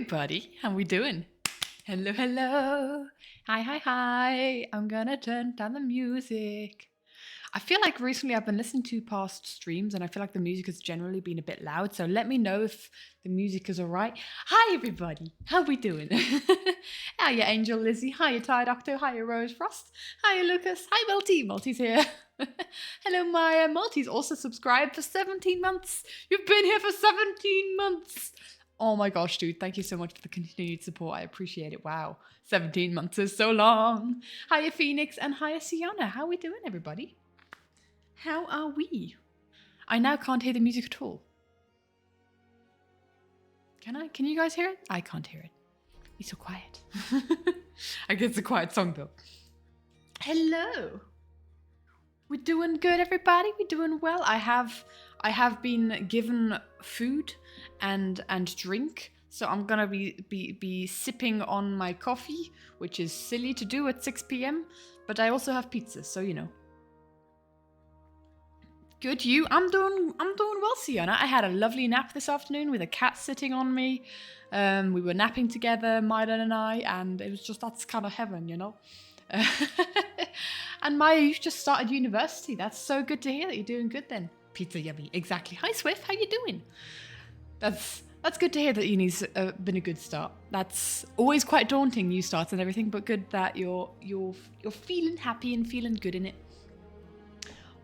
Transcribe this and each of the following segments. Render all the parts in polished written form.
everybody, how we doing? Hello, hello. Hi. I'm gonna turn down the music. I feel like recently I've been listening to past streams and I feel like the music has generally been a bit loud, so let me know if the music is alright. Hi everybody, how we doing? Hiya Angel Lizzie, hiya Ty Doctor, hiya Rose Frost, hiya Lucas, hi Multi, Multi's here. Hello Maya, Multi's also subscribed for 17 months. You've been here for 17 months. Oh my gosh, dude, thank you so much for the continued support. I appreciate it. Wow, 17 months is so long. Hiya Phoenix and hiya Sienna. How we doing, everybody? How are we? I now can't hear the music at all. Can I? Can you guys hear it? I can't hear it. It's so quiet. I guess it's a quiet song though. Hello. We're doing good, everybody. We're doing well. I have been given food and drink, so I'm gonna be sipping on my coffee, which is silly to do at 6 p.m. But I also have pizza, so you know. Good, you? I'm doing well, Sienna. I had a lovely nap this afternoon with a cat sitting on me. We were napping together, Mylan and I, and it was just, that's kind of heaven, you know. And Maya, you've just started university. That's so good to hear that you're doing good then. Pizza yummy, exactly. Hi Swift, how you doing? That's good to hear that uni's been a good start. That's always quite daunting, new starts and everything, but good that you're feeling happy and feeling good in it.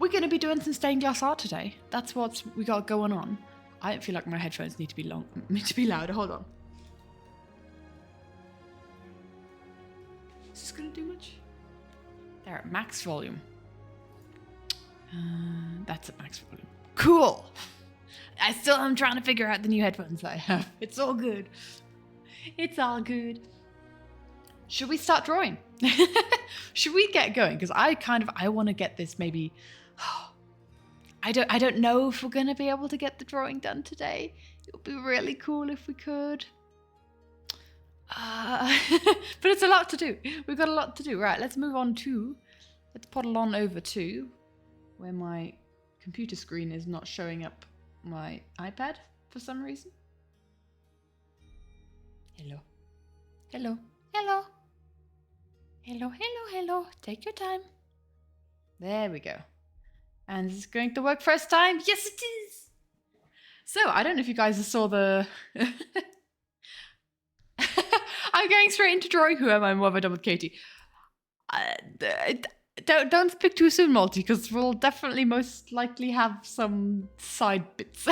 We're going to be doing some stained glass art today. That's what we got going on. I don't feel like my headphones need to be louder. Hold on. Is this going to do much? They're at max volume. That's at max volume. Cool. I still am trying to figure out the new headphones that I have. It's all good. It's all good. Should we start drawing? Should we get going? Because I want to get this maybe. I don't know if we're gonna be able to get the drawing done today. It would be really cool if we could. But it's a lot to do. We've got a lot to do. Right, let's poddle on over to where my computer screen is not showing up my iPad for some reason. Hello. Take your time. There we go. And is it going to work first time? Yes, it is. So, I don't know if you guys saw the... I'm going straight into drawing. Who am I? What have I done with Katie? Don't speak too soon, Multi, because we'll definitely most likely have some side bits.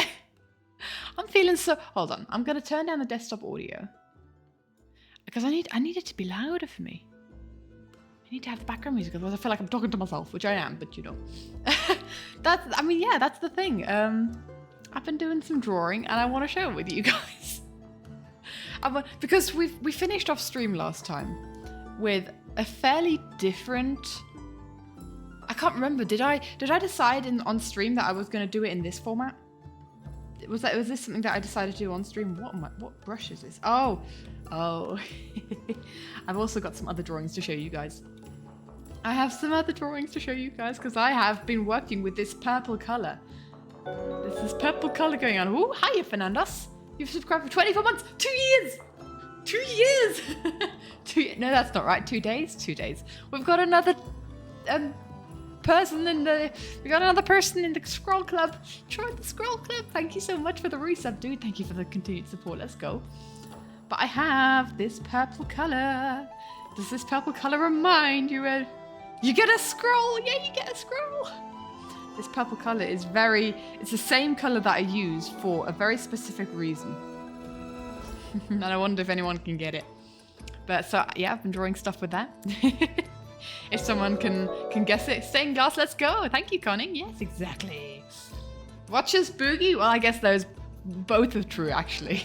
I'm feeling so... Hold on. I'm going to turn down the desktop audio. Because I need it to be louder for me. I need to have the background music, otherwise I feel like I'm talking to myself, which I am, but you know. That's the thing. I've been doing some drawing and I want to share it with you guys. Because we finished off stream last time with a fairly different... I can't remember, did I decide on stream that I was going to do it in this format? Was this something that I decided to do on stream? What brush is this? Oh. I've also got some other drawings to show you guys. I have some other drawings to show you guys because I have been working with this purple color. There's this purple color going on. Ooh, hiya, Fernandos. You've subscribed for 24 months. 2 years. 2 years. No, that's not right. 2 days. 2 days. We've got another person in the Scroll Club. Join the Scroll Club. Thank you so much for the resub, dude. Thank you for the continued support. Let's go. But I have this purple color. Does this purple color remind you of... You get a scroll! Yeah, you get a scroll! This purple color is it's the same color that I use for a very specific reason. And I wonder if anyone can get it. But so, yeah, I've been drawing stuff with that. If someone can guess it. Stained glass, let's go! Thank you, Conning. Yes, exactly. Watches Boogie? Well, I guess those both are true, actually.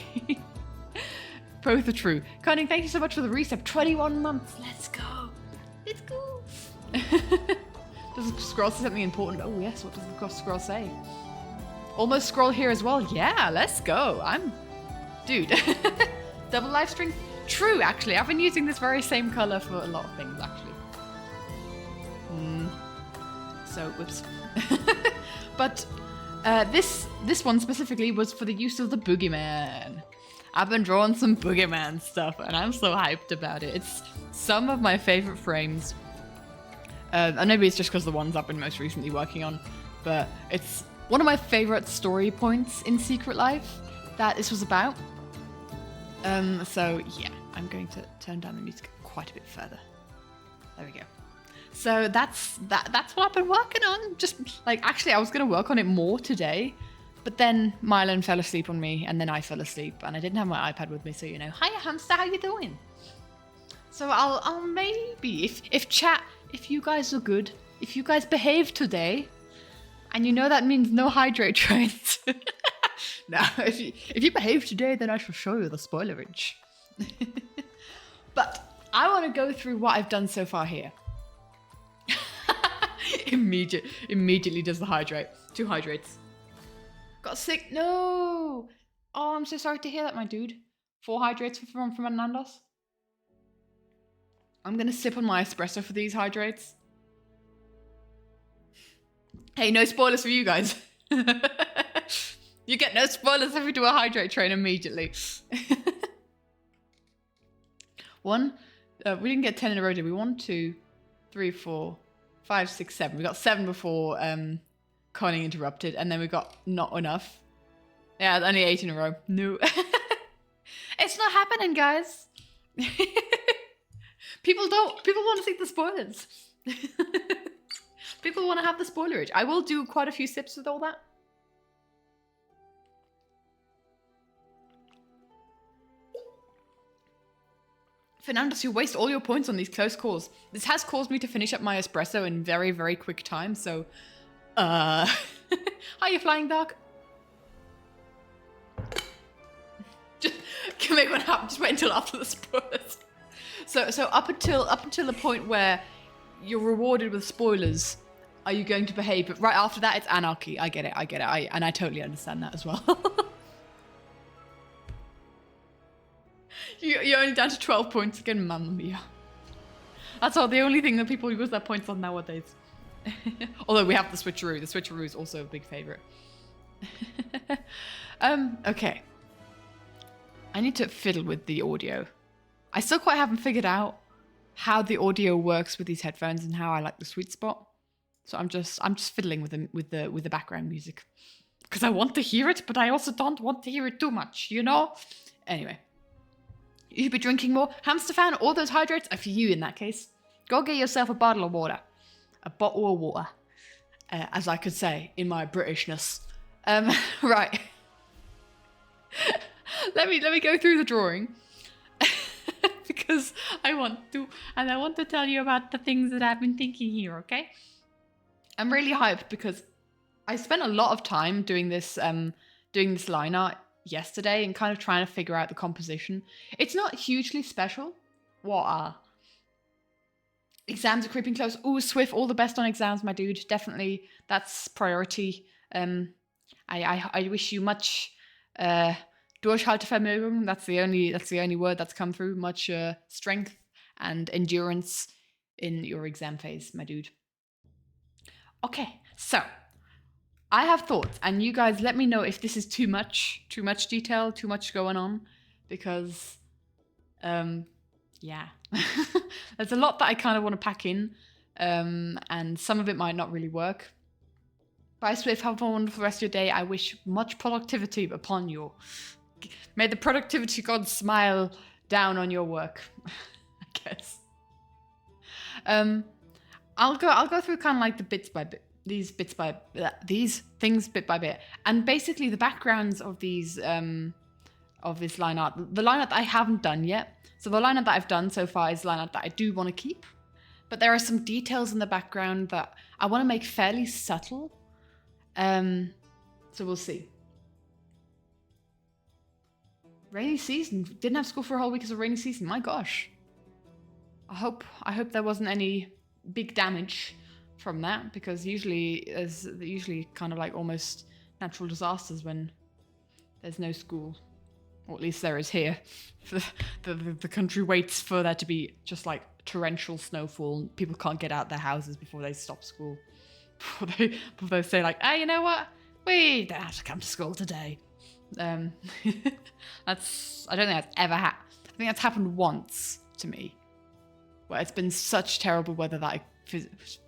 Both are true. Conning, thank you so much for the reset. 21 months. Let's go. Let's go. Does the scroll say something important? Oh, yes. What does the scroll say? Almost scroll here as well. Yeah, let's go. Dude. Double life string. True, actually. I've been using this very same color for a lot of things, actually. So, whoops. But this one specifically was for the use of the boogeyman. I've been drawing some Boogeyman stuff, and I'm so hyped about it. It's some of my favorite frames. And maybe it's just because the ones I've been most recently working on, but it's one of my favorite story points in Secret Life that this was about. So yeah, I'm going to turn down the music quite a bit further. There we go. So that's what I've been working on. Just like, actually I was going to work on it more today, but then Mylan fell asleep on me, and then I fell asleep, and I didn't have my iPad with me, so you know, hiya hamster, how you doing? So I'll maybe, if chat, if you guys are good, if you guys behave today, and you know that means no hydrate trains. No, if you behave today, then I shall show you the spoilerage. But I want to go through what I've done so far here. Immediately does the hydrate. 2 hydrates. Got sick. No. Oh, I'm so sorry to hear that, my dude. 4 hydrates from Nandos. I'm gonna sip on my espresso for these hydrates. Hey, no spoilers for you guys. You get no spoilers if we do a hydrate train immediately. One, we didn't get 10 in a row, did we? 1, 2, 3, 4, 5, 6, 7. We got 7 before Conning interrupted, and then we got not enough. Yeah, only 8 in a row. No. It's not happening, guys. People want to see the spoilers. People want to have the spoilerage. I will do quite a few sips with all that. Fernandez, you waste all your points on these close calls. This has caused me to finish up my espresso in very, very quick time, so... Hiya, Flying Dog. Just can make one happen. Just wait until after the spoilers. So up until the point where you're rewarded with spoilers, are you going to behave? But right after that, it's anarchy. I get it. And I totally understand that as well. You're only down to 12 points again, mamma mia. That's all. The only thing that people use their points on nowadays. Although we have the switcheroo. The switcheroo is also a big favorite. Okay. I need to fiddle with the audio. I still quite haven't figured out how the audio works with these headphones and how I like the sweet spot. So I'm just fiddling with the background music because I want to hear it, but I also don't want to hear it too much, you know? Anyway. You be drinking more. Hamster fan, all those hydrates are for you in that case. Go get yourself a bottle of water. A bottle of water. As I could say in my Britishness. Right. Let me go through the drawing. Because I want to. And I want to tell you about the things that I've been thinking here, okay? I'm really hyped because I spent a lot of time doing this line art yesterday and kind of trying to figure out the composition. It's not hugely special. What exams are creeping close. Ooh, Swift, all the best on exams, my dude. Definitely, that's priority. I wish you much Durchhaltevermögen. That's the only word that's come through. Much strength and endurance in your exam phase, my dude. Okay, so I have thoughts, and you guys let me know if this is too much detail, too much going on, because, yeah. There's a lot that I kind of want to pack in, and some of it might not really work. Bye, Swift. Have a wonderful rest of your day. I wish much productivity upon you. May the productivity god smile down on your work, I guess. I'll go through kind of like the bits by bit. These things bit by bit, and basically the backgrounds of these of this line art, the line art that I haven't done yet. So the line art that I've done so far is line art that I do want to keep, but there are some details in the background that I want to make fairly subtle. So we'll see. Rainy season. Didn't have school for a whole week as a rainy season. My gosh. I hope there wasn't any big damage from that, because usually there's kind of like almost natural disasters when there's no school, or at least there is here. The country waits for there to be just like torrential snowfall. People can't get out their houses before they stop school. Before they say like, hey, you know what? We don't have to come to school today. I don't think that's ever happened. I think that's happened once to me, where it's been such terrible weather that I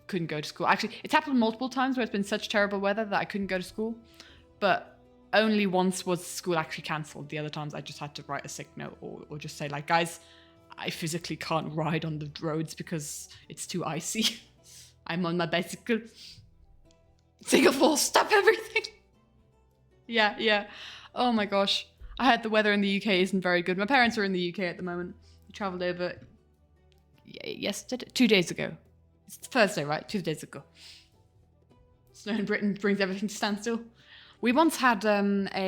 couldn't go to school. Actually, it's happened multiple times where it's been such terrible weather that I couldn't go to school, but only once was school actually cancelled. The other times I just had to write a sick note or just say like, guys, I physically can't ride on the roads because it's too icy. I'm on my bicycle. Singapore, stop everything. Yeah. Oh my gosh. I heard the weather in the UK isn't very good. My parents are in the UK at the moment. We travelled over yesterday, 2 days ago. It's Thursday, right? 2 days ago. Snow in Britain brings everything to standstill. We once had I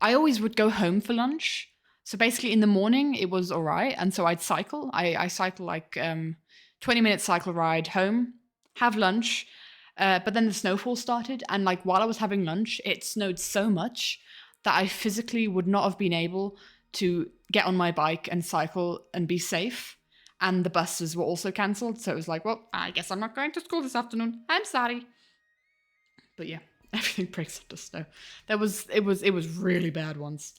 always would go home for lunch. So basically in the morning it was all right. And so I'd cycle. I cycle like 20-minute cycle ride home, have lunch. But then the snowfall started. And like while I was having lunch, it snowed so much that I physically would not have been able to get on my bike and cycle and be safe. And the buses were also cancelled. So it was like, well, I guess I'm not going to school this afternoon. I'm sorry. But yeah, everything breaks under snow. It was really bad once.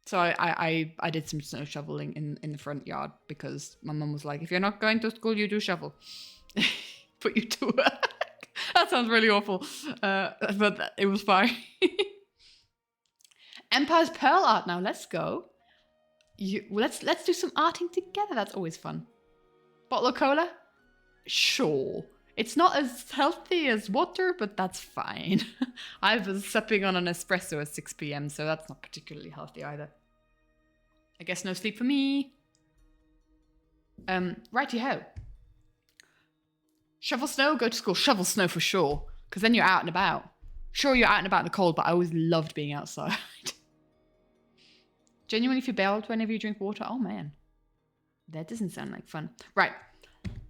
So I did some snow shoveling in the front yard because my mum was like, if you're not going to school, you do shovel. Put you to work. That sounds really awful. But it was fine. Empire's Pearl art now. Let's go. Let's do some arting together. That's always fun. Bottle of cola? Sure. It's not as healthy as water, but that's fine. I was supping on an espresso at 6 p.m, so that's not particularly healthy either. I guess no sleep for me. Righty-ho. Shovel snow, go to school. Shovel snow for sure, because then you're out and about. Sure, you're out and about in the cold, but I always loved being outside. Genuinely, if you bailed whenever you drink water, oh man. That doesn't sound like fun. Right.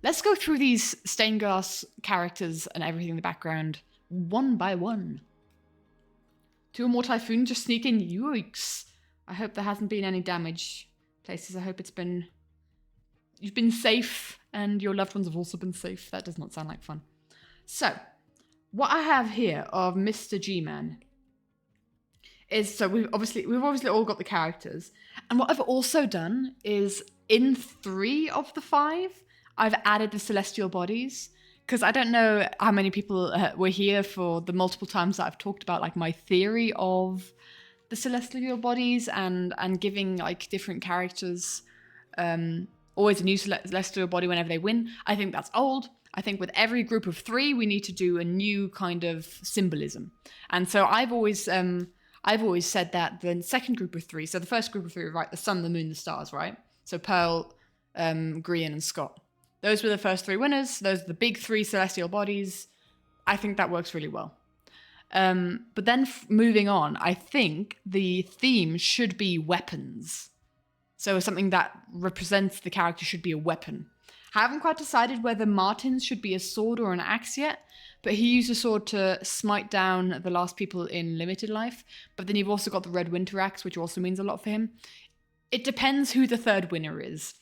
Let's go through these stained glass characters and everything in the background one by one. 2 more typhoons just sneak in. Yikes. I hope there hasn't been any damage. Places, I hope you've been safe and your loved ones have also been safe. That does not sound like fun. So, what I have here of Mr. G-Man is, so we've obviously all got the characters. And what I've also done is in 3 of the 5, I've added the celestial bodies, because I don't know how many people were here for the multiple times that I've talked about like my theory of the celestial bodies and giving like different characters always a new celestial body whenever they win. I think that's old. I think with every group of 3, we need to do a new kind of symbolism. And so I've always said that the second group of 3, so the first group of 3, right, the sun, the moon, the stars, right? So Pearl, Grian, and Scott. Those were the first 3 winners. Those are the big 3 celestial bodies. I think that works really well. But then moving on, I think the theme should be weapons. So something that represents the character should be a weapon. I haven't quite decided whether Martin's should be a sword or an axe yet, but he used a sword to smite down the last people in Limited Life. But then you've also got the Red Winter Axe, which also means a lot for him. It depends who the third winner is.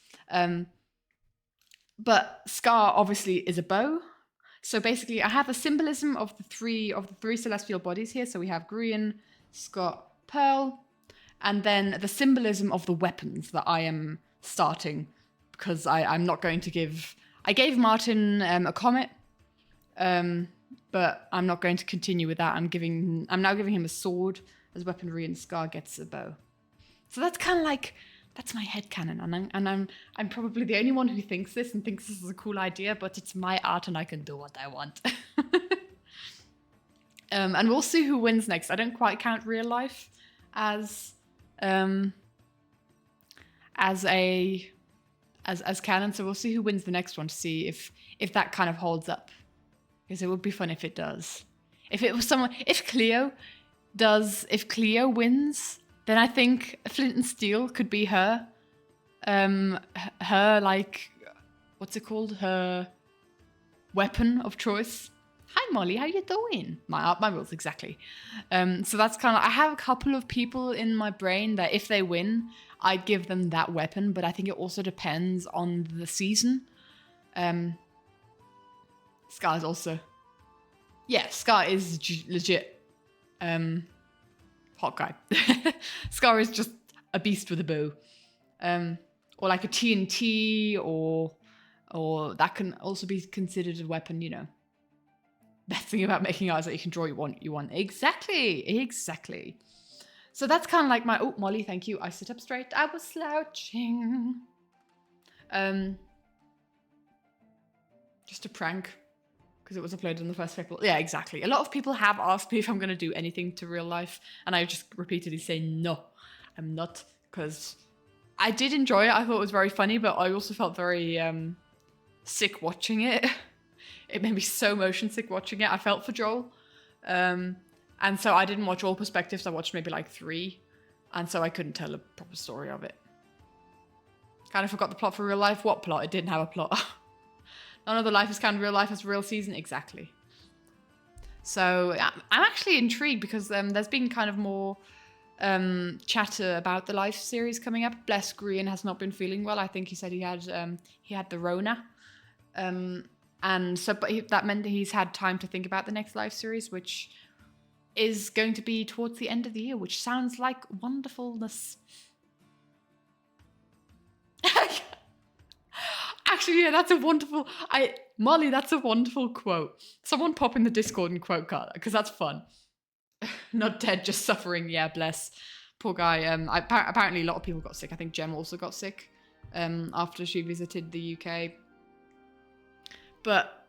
But Scar obviously is a bow. So basically I have a symbolism of the three celestial bodies here. So we have Grian, Scott, Pearl, and then the symbolism of the weapons that I am starting, because I'm not going to give... I gave Martin a comet, but I'm not going to continue with that. I'm now giving him a sword as weaponry, and Scar gets a bow. So that's kind of like... That's my headcanon, and I'm probably the only one who thinks this and thinks this is a cool idea, but it's my art and I can do what I want. And we'll see who wins next. I don't quite count real life as canon, so we'll see who wins the next one to see if that kind of holds up. Because it would be fun if it does. If Cleo wins, then I think Flint and Steel could be her. Her, like, what's it called? Her weapon of choice. Hi, Molly, how you doing? My rules, exactly. So that's kind of... I have a couple of people in my brain that if they win, I'd give them that weapon, but I think it also depends on the season. Scar's also... Yeah, Scar is legit hot guy. Scar is just a beast with a bow. Or like a TNT, or that can also be considered a weapon, you know. Best thing about making art is that you can draw what you want. Exactly. So that's kind of like my, oh, Molly, thank you. I sit up straight. I was slouching. Just a prank, because it was uploaded on the 1st of April. Yeah, exactly. A lot of people have asked me if I'm going to do anything to real life, and I just repeatedly say, no, I'm not, because I did enjoy it. I thought it was very funny, but I also felt very sick watching it. It made me so motion sick watching it. I felt for Joel. And so I didn't watch all perspectives. I watched maybe like 3. And so I couldn't tell a proper story of it. Kind of forgot the plot for real life. What plot? It didn't have a plot. None of the life is counted real life as real season. Exactly. So I'm actually intrigued because there's been kind of more chatter about the life series coming up. Bless Green has not been feeling well. I think he said he had the Rona. And so, but that meant that he's had time to think about the next live series, which is going to be towards the end of the year, which sounds like wonderfulness. Actually, yeah, that's a wonderful, Molly, that's a wonderful quote. Someone pop in the Discord and quote card, because that's fun. Not dead, just suffering. Yeah, bless. Poor guy. Apparently a lot of people got sick. I think Jem also got sick after she visited the UK. But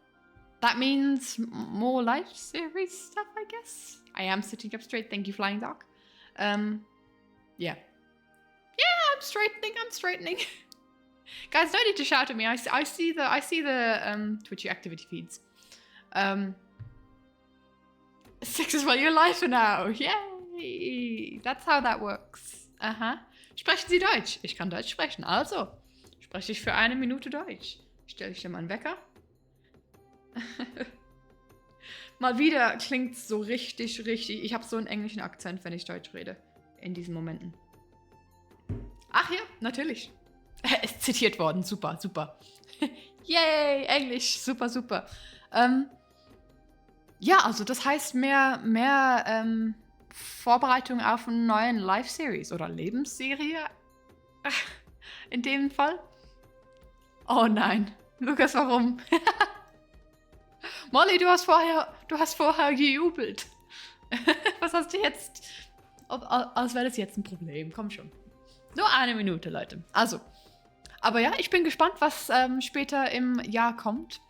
that means more life series stuff, I guess. I am sitting up straight. Thank you, Flying Dog. Yeah. Yeah, I'm straightening. Guys, don't need to shout at me. I see the Twitchy activity feeds. 6 is well, you're live now. Yay! That's how that works. Aha. Sprechen Sie Deutsch? Ich kann Deutsch sprechen. Also, spreche ich für 1 Minute Deutsch. Stelle ich dir mal einen Wecker. Mal wieder klingt so richtig. Ich habe so einen englischen Akzent, wenn ich Deutsch rede. In diesen Momenten. Ach ja, natürlich. Ist zitiert worden. Super. Yay, Englisch. Super. Ja, also das heißt mehr Vorbereitung auf einen neuen Live-Series oder Lebensserie. In dem Fall. Oh nein. Lukas, warum? Molly, du hast vorher gejubelt. Was hast du jetzt? Als wäre das jetzt ein Problem. Komm schon. Nur 1 Minute, Leute. Also. Aber ja, ich bin gespannt, was später im Jahr kommt.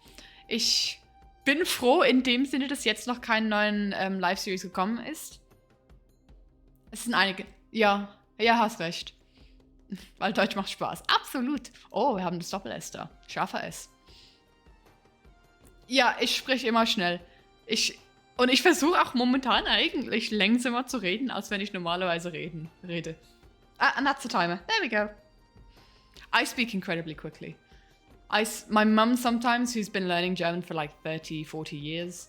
Ich bin froh in dem Sinne, dass jetzt noch kein neuen Live-Series gekommen ist. Es sind einige. Ja, hast recht. Weil Deutsch macht Spaß. Absolut. Oh, wir haben das Doppel-S da. Scharfer S. Ja, ich spreche immer schnell. Und ich versuche auch momentan eigentlich langsamer zu reden, als wenn ich normalerweise rede. And that's the timer. There we go. I speak incredibly quickly. My mum sometimes, who's been learning German for like 30, 40 years,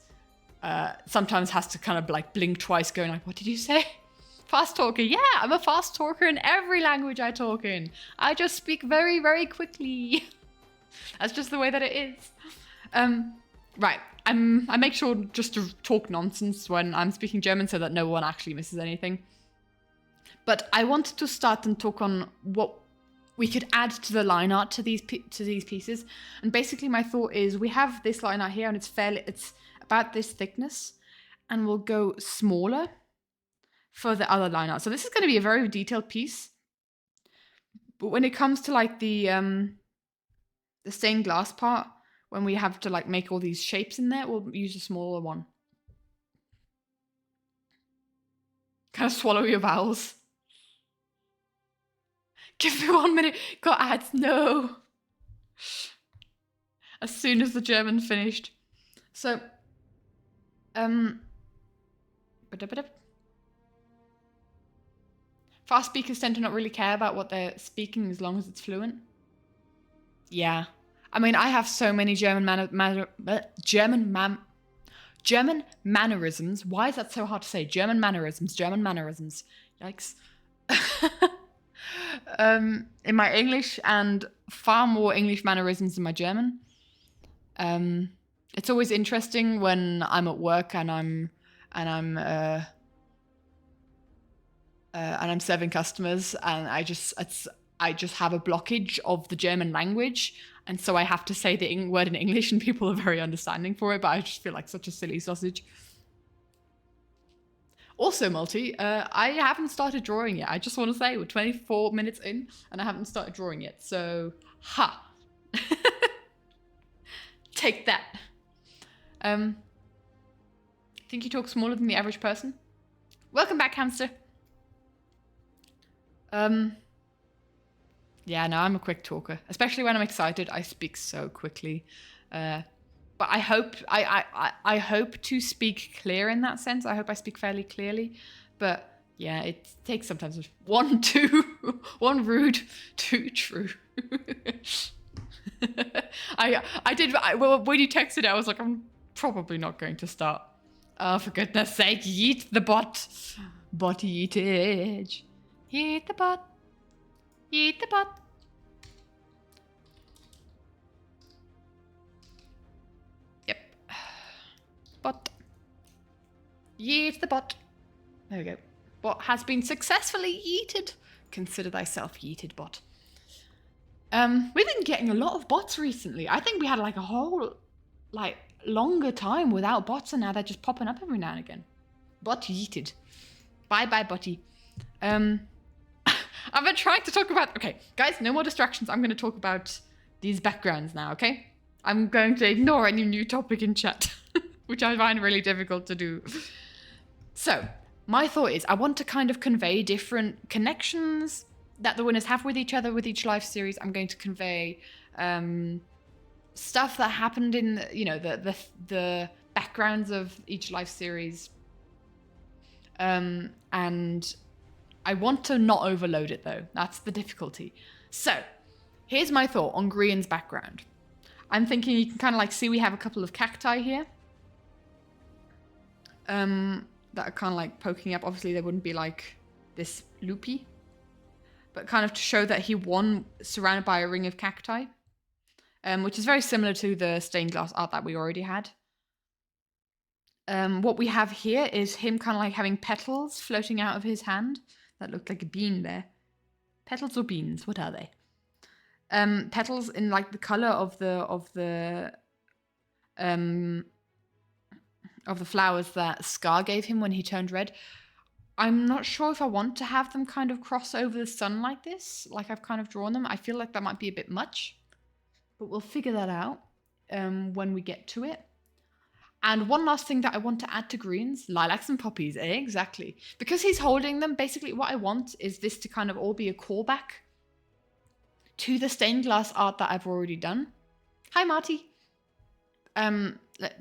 sometimes has to kind of like blink twice going like, what did you say? Fast talker. Yeah, I'm a fast talker in every language I talk in. I just speak very, very quickly. That's just the way that it is. Right. I make sure just to talk nonsense when I'm speaking German so that no one actually misses anything. But I wanted to start and talk on what we could add to the line art to these pieces. And basically my thought is we have this line art here and it's about this thickness, and we'll go smaller for the other line art. So this is going to be a very detailed piece. But when it comes to like the stained glass part, when we have to like make all these shapes in there, we'll use a smaller one. Kind of swallow your vowels. Give me 1 minute. Got ads. No. As soon as the German finished. So, fast speakers tend to not really care about what they're speaking as long as it's fluent. Yeah. I mean, I have so many German mannerisms. Why is that so hard to say? German mannerisms. Yikes. In my English, and far more English mannerisms in my German. It's always interesting when I'm at work and I'm serving customers, and I just have a blockage of the German language, and so I have to say the word in English, and people are very understanding for it. But I just feel like such a silly sausage. Also, Multi, I haven't started drawing yet. I just want to say we're 24 minutes in, and I haven't started drawing yet. So, ha! Take that. Think you talk smaller than the average person? Welcome back, hamster. Yeah, no, I'm a quick talker. Especially when I'm excited, I speak so quickly. But I hope I hope to speak clear in that sense. I hope I speak fairly clearly. But yeah, it takes sometimes one rude, two true. Well, when you texted, I was like, I'm probably not going to start. Oh, for goodness sake, yeet the bot. Bot yeetage. Yeet the bot. Yeet the bot. Yep. Bot. Yeet the bot. There we go. Bot has been successfully yeeted. Consider thyself yeeted, bot. We've been getting a lot of bots recently. I think we had like a whole, like, longer time without bots, and now they're just popping up every now and again. Bot yeeted. Bye bye, botty. I've been trying to talk about... Okay, guys, no more distractions. I'm going to talk about these backgrounds now, okay? I'm going to ignore any new topic in chat, which I find really difficult to do. So, my thought is I want to kind of convey different connections that the winners have with each other with each live series. I'm going to convey stuff that happened in, you know, the backgrounds of each live series. And I want to not overload it, though. That's the difficulty. So, here's my thought on Grian's background. I'm thinking you can kind of like see we have a couple of cacti here. That are kind of like poking up. Obviously, they wouldn't be like this loopy. But kind of to show that he won surrounded by a ring of cacti. Which is very similar to the stained glass art that we already had. What we have here is him kind of like having petals floating out of his hand. That looked like a bean there. Petals or beans? What are they? Petals in like the color of the flowers that Scar gave him when he turned red. I'm not sure if I want to have them kind of cross over the sun like this, like I've kind of drawn them. I feel like that might be a bit much, but we'll figure that out when we get to it. And one last thing that I want to add to Grian's, lilacs and poppies, exactly. Because he's holding them, basically what I want is this to kind of all be a callback to the stained glass art that I've already done. Hi, Marty.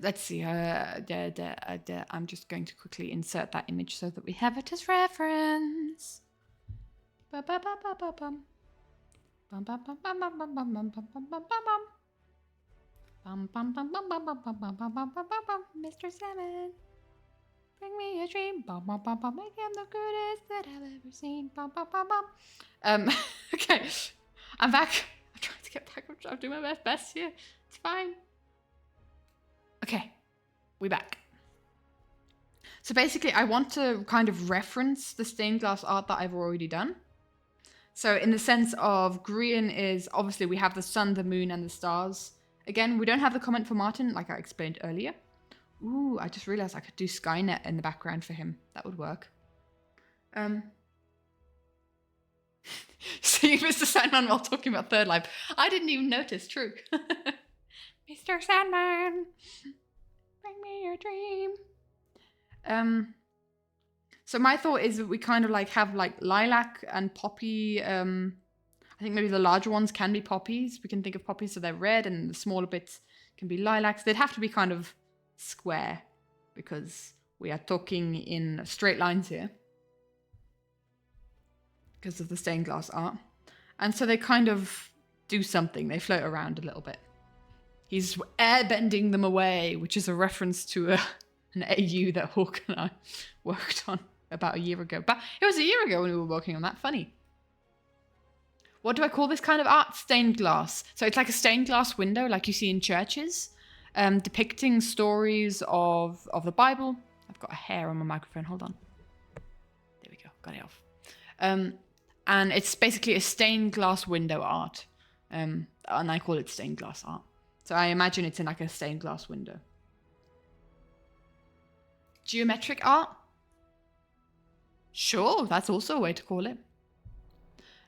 Let's see. I'm just going to quickly insert that image so that we have it as reference. Mr. Salmon, bring me a dream. Make him the greatest that I've ever seen. Okay, I'm back. I'm trying to get back. I'm doing my best here. It's fine. Okay, we're back. So basically, I want to kind of reference the stained glass art that I've already done. So in the sense of Grian is, obviously we have the sun, the moon, and the stars. Again, we don't have the comment for Martin, like I explained earlier. Ooh, I just realized I could do Skynet in the background for him. That would work. Seeing Mr. Sandman while talking about Third Life. I didn't even notice, true. Mr. Sandman, bring me your dream. So my thought is that we kind of like have like lilac and poppy. I think maybe the larger ones can be poppies. We can think of poppies so they're red, and the smaller bits can be lilacs. They'd have to be kind of square because we are talking in straight lines here because of the stained glass art. And so they kind of do something. They float around a little bit. He's airbending them away, which is a reference to an AU that Hawk and I worked on about a year ago. But it was a year ago when we were working on that. Funny. What do I call this kind of art? Stained glass. So it's like a stained glass window like you see in churches. depicting stories of the Bible. I've got a hair on my microphone. Hold on. There we go. Got it off. And it's basically a stained glass window art. And I call it stained glass art. So I imagine it's in like a stained glass window. Geometric art? Sure, that's also a way to call it.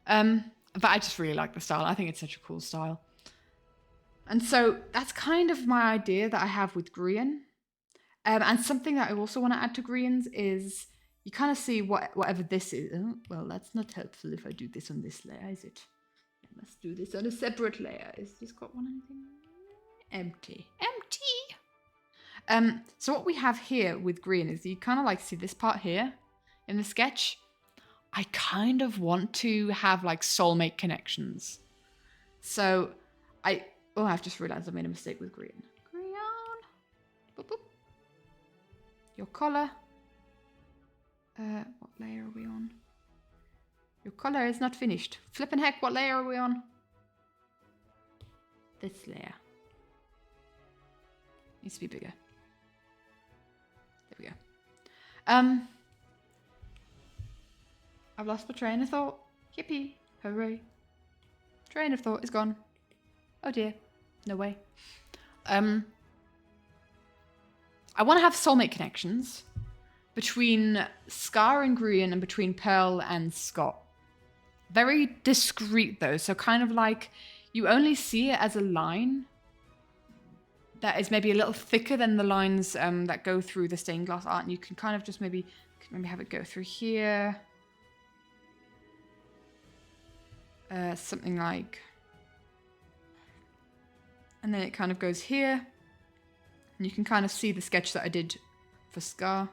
But I just really like the style. I think it's such a cool style. And so that's kind of my idea that I have with Grian. And something that I also want to add to Grian's is you kind of see whatever this is. Oh, well, that's not helpful if I do this on this layer, is it? I must do this on a separate layer. Is this got one anything? Empty. Empty! So what we have here with Grian is you kind of like see this part here in the sketch. I kind of want to have like soulmate connections. So I've just realized I made a mistake with Grian. Grian. Boop, boop. Your color. What layer are we on? Your color is not finished. Flippin' heck, what layer are we on? This layer. Needs to be bigger. There we go. I've lost my train of thought. Yippee. Hooray. Train of thought is gone. Oh dear. No way. I want to have soulmate connections between Scar and Grian and between Pearl and Scott. Very discreet though. So kind of like you only see it as a line that is maybe a little thicker than the lines that go through the stained glass art. And you can kind of just maybe have it go through here. Something like, and then it kind of goes here, and you can kind of see the sketch that I did for Scar,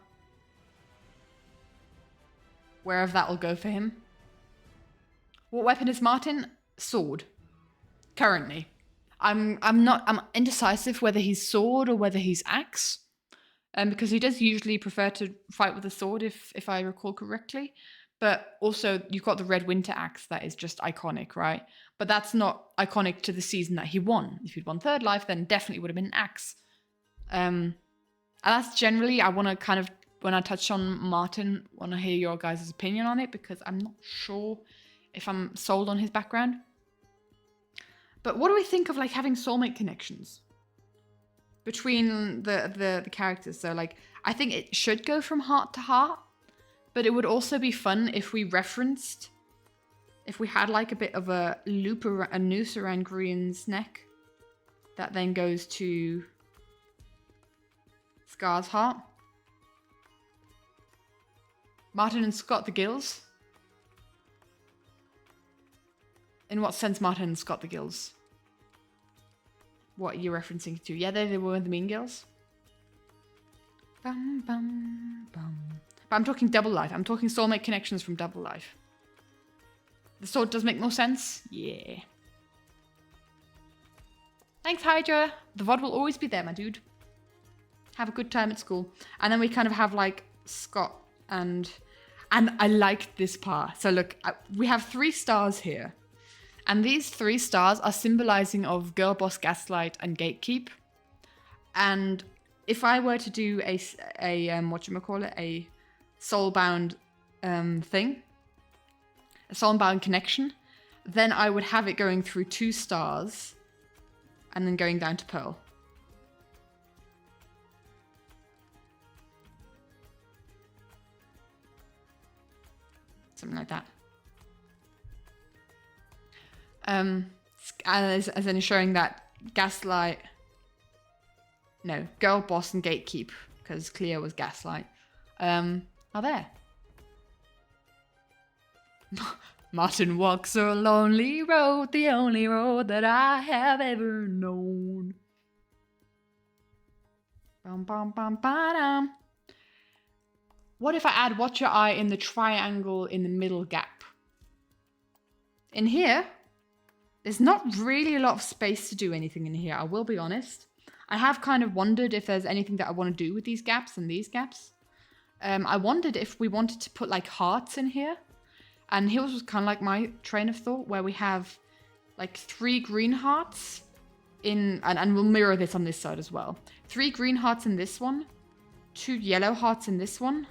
wherever that will go for him. What weapon is Martin? Sword. Currently, I'm indecisive whether he's sword or whether he's axe, because he does usually prefer to fight with a sword if I recall correctly. But also, you've got the Red Winter Axe that is just iconic, right? But that's not iconic to the season that he won. If he'd won Third Life, then definitely would have been an axe. And that's generally, I want to kind of, when I touch on Martin, want to hear your guys' opinion on it, because I'm not sure if I'm sold on his background. But what do we think of like having soulmate connections between the characters? So like, I think it should go from heart to heart. But it would also be fun if we referenced, if we had like a bit of a loop, a noose around Grian's neck that then goes to Scar's heart. Martin and Scott the Gills. In what sense Martin and Scott the Gills? What are you referencing to? Yeah, they were the Mean Girls. Bum, bum, bum. But I'm talking Double Life. I'm talking soulmate connections from Double Life. The sword does make more sense? Yeah. Thanks, Hydra. The VOD will always be there, my dude. Have a good time at school. And then we kind of have like Scott and I like this part. So look, we have 3 stars here. And these 3 stars are symbolizing of Girl Boss, Gaslight, and Gatekeep. And if I were to do a soulbound thing, a soulbound connection, then I would have it going through 2 stars and then going down to Pearl. Something like that. As in showing that Gaslight, no, Girl Boss and Gatekeep, because Cleo was Gaslight, are there. Martin walks a lonely road, the only road that I have ever known. Bum, bum, bum, ba-dum. What if I add Watch Your Eye in the triangle in the middle gap? In here, there's not really a lot of space to do anything in here, I will be honest. I have kind of wondered if there's anything that I want to do with these gaps and these gaps. I wondered if we wanted to put like hearts in here. And here was kind of like my train of thought, where we have like 3 green hearts and we'll mirror this on this side as well. 3 green hearts in this one, 2 yellow hearts in this one,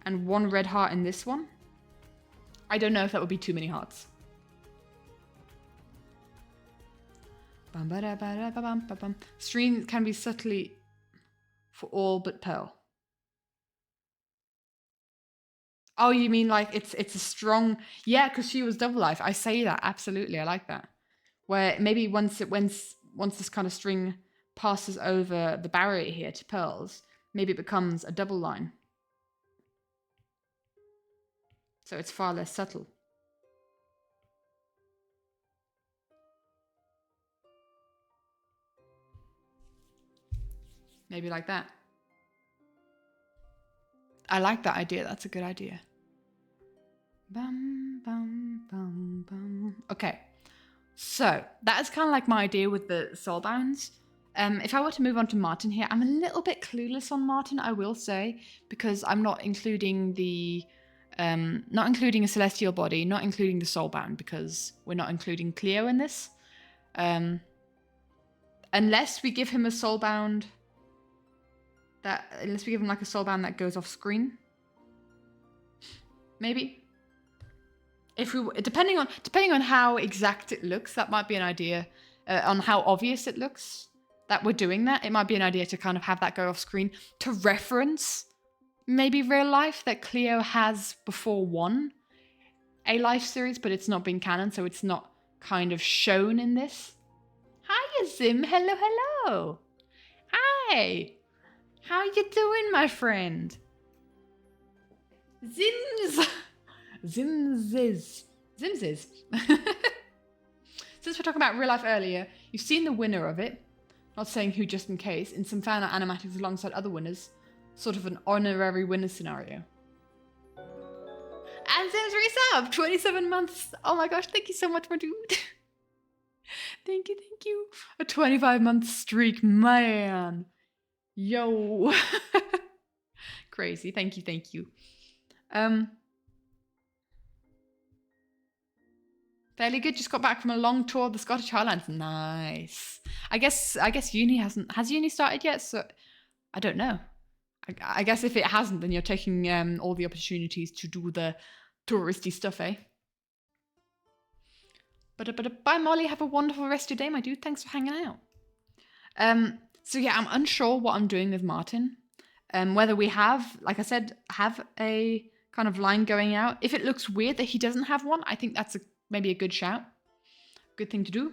and 1 red heart in this one. I don't know if that would be too many hearts. Stream can be subtly for all but pearl. Oh, you mean like it's a strong... Yeah, because she was double life. I say that, absolutely. I like that. Where maybe once this kind of string passes over the barrier here to pearls, maybe it becomes a double line. So it's far less subtle. Maybe like that. I like that idea. That's a good idea. Bum, bum, bum, bum. Okay. So that is kind of like my idea with the soulbounds. If I were to move on to Martin here, I'm a little bit clueless on Martin, I will say, because I'm not including the, not including a celestial body, not including the soulbound, because we're not including Cleo in this. Unless we give him a soulbound unless we give him like a soulbound that goes off screen, maybe. If we depending on how exact it looks, that might be an idea. On how obvious it looks that we're doing that, it might be an idea to kind of have that go off screen to reference maybe real life that Cleo has before won a life series, but it's not been canon, so it's not kind of shown in this. Hiya, Zim. Hello, hello. Hi. How you doing, my friend? Zimziz. Zimziz. Since we're talking about real life earlier, you've seen the winner of it, not saying who just in case, in some fan art animatics alongside other winners, sort of an honorary winner scenario. And Zim's resub, 27 months. Oh my gosh, thank you so much, my dude. Thank you. A 25-month streak, man. Yo. Crazy. Thank you. Fairly good. Just got back from a long tour of the Scottish Highlands. Nice. I guess uni has uni started yet? So I don't know. I guess if it hasn't, then you're taking all the opportunities to do the touristy stuff, eh? But bye, Molly. Have a wonderful rest of your day, my dude. Thanks for hanging out. So yeah, I'm unsure what I'm doing with Martin. Whether we have, like I said, have a kind of line going out. If it looks weird that he doesn't have one, I think that's maybe a good shout. Good thing to do.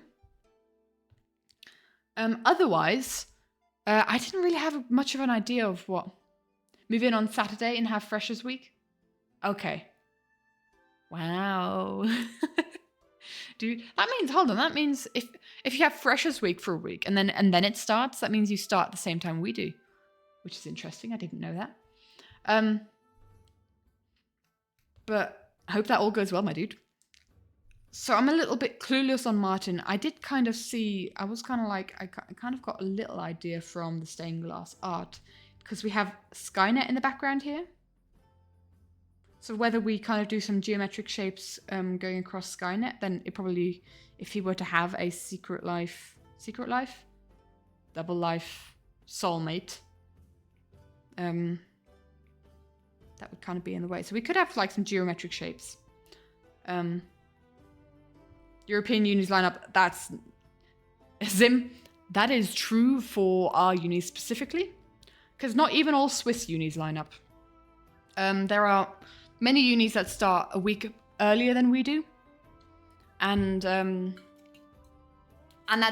Otherwise, I didn't really have much of an idea of what. Move in on Saturday and have Freshers Week? Okay. Wow. Dude, that means if you have Freshers Week for a week and then it starts, that means you start the same time we do, which is interesting. I didn't know that. But I hope that all goes well, my dude. So I'm a little bit clueless on Martin. I did kind of see, I was kind of like, I kind of got a little idea from the stained glass art because we have Skynet in the background here. So whether we kind of do some geometric shapes going across Skynet, then it probably, if he were to have a secret life, double life, soulmate, that would kind of be in the way. So we could have like some geometric shapes. European unis lineup, that's Zim. That is true for our unis specifically, because not even all Swiss unis line up. There are many unis that start a week earlier than we do, and that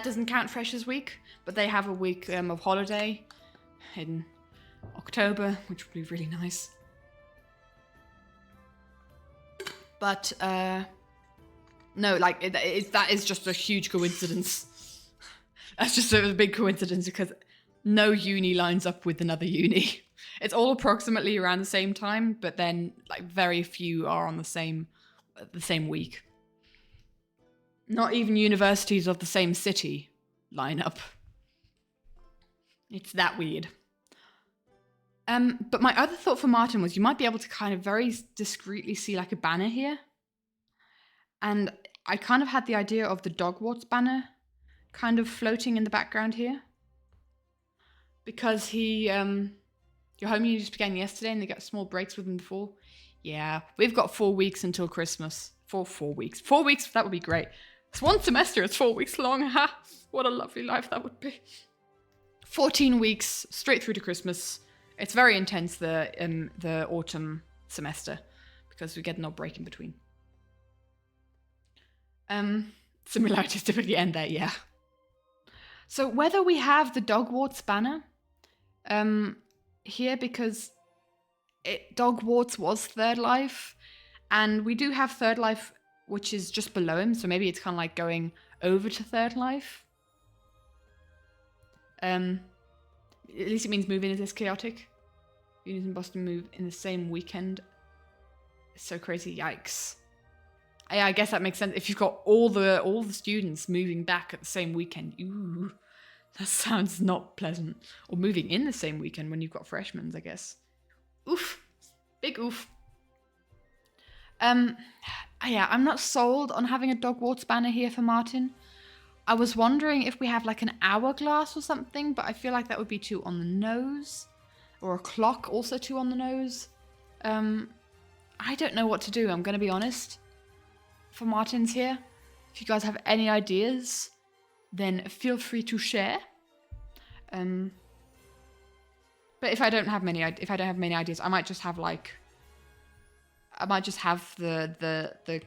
doesn't count Freshers Week, but they have a week of holiday in October, which would be really nice. But no, like that is just a huge coincidence. That's just a big coincidence because no uni lines up with another uni. It's all approximately around the same time, but then like very few are on the same week. Not even universities of the same city line up. It's that weird. But my other thought for Martin was you might be able to kind of very discreetly see like a banner here. And I kind of had the idea of the Dogwarts banner kind of floating in the background here. Because he, your home uni just began yesterday and they got small breaks within the fall. Yeah, we've got 4 weeks until Christmas. 4 weeks. 4 weeks, that would be great. It's one semester, it's 4 weeks long. Ha! What a lovely life that would be. 14 weeks, straight through to Christmas. It's very intense, the autumn semester, because we get no break in between. Similarities typically end there, yeah. So whether we have the Dogwarts banner here, because Dogwarts was Third Life, and we do have Third Life, which is just below him, so maybe it's kind of like going over to Third Life. At least it means moving is this chaotic. Unis in Boston move in the same weekend. It's so crazy, yikes. Yeah, I guess that makes sense. If you've got all the students moving back at the same weekend, ooh, that sounds not pleasant. Or moving in the same weekend when you've got freshmen, I guess. Oof, big oof. Yeah, I'm not sold on having a Dogwarts banner here for Martin. I was wondering if we have like an hourglass or something, but I feel like that would be too on the nose. Or a clock, also too on the nose. I don't know what to do, I'm going to be honest. For Martin's here. If you guys have any ideas, then feel free to share. But if I don't have many ideas, I might just have like... I might just have the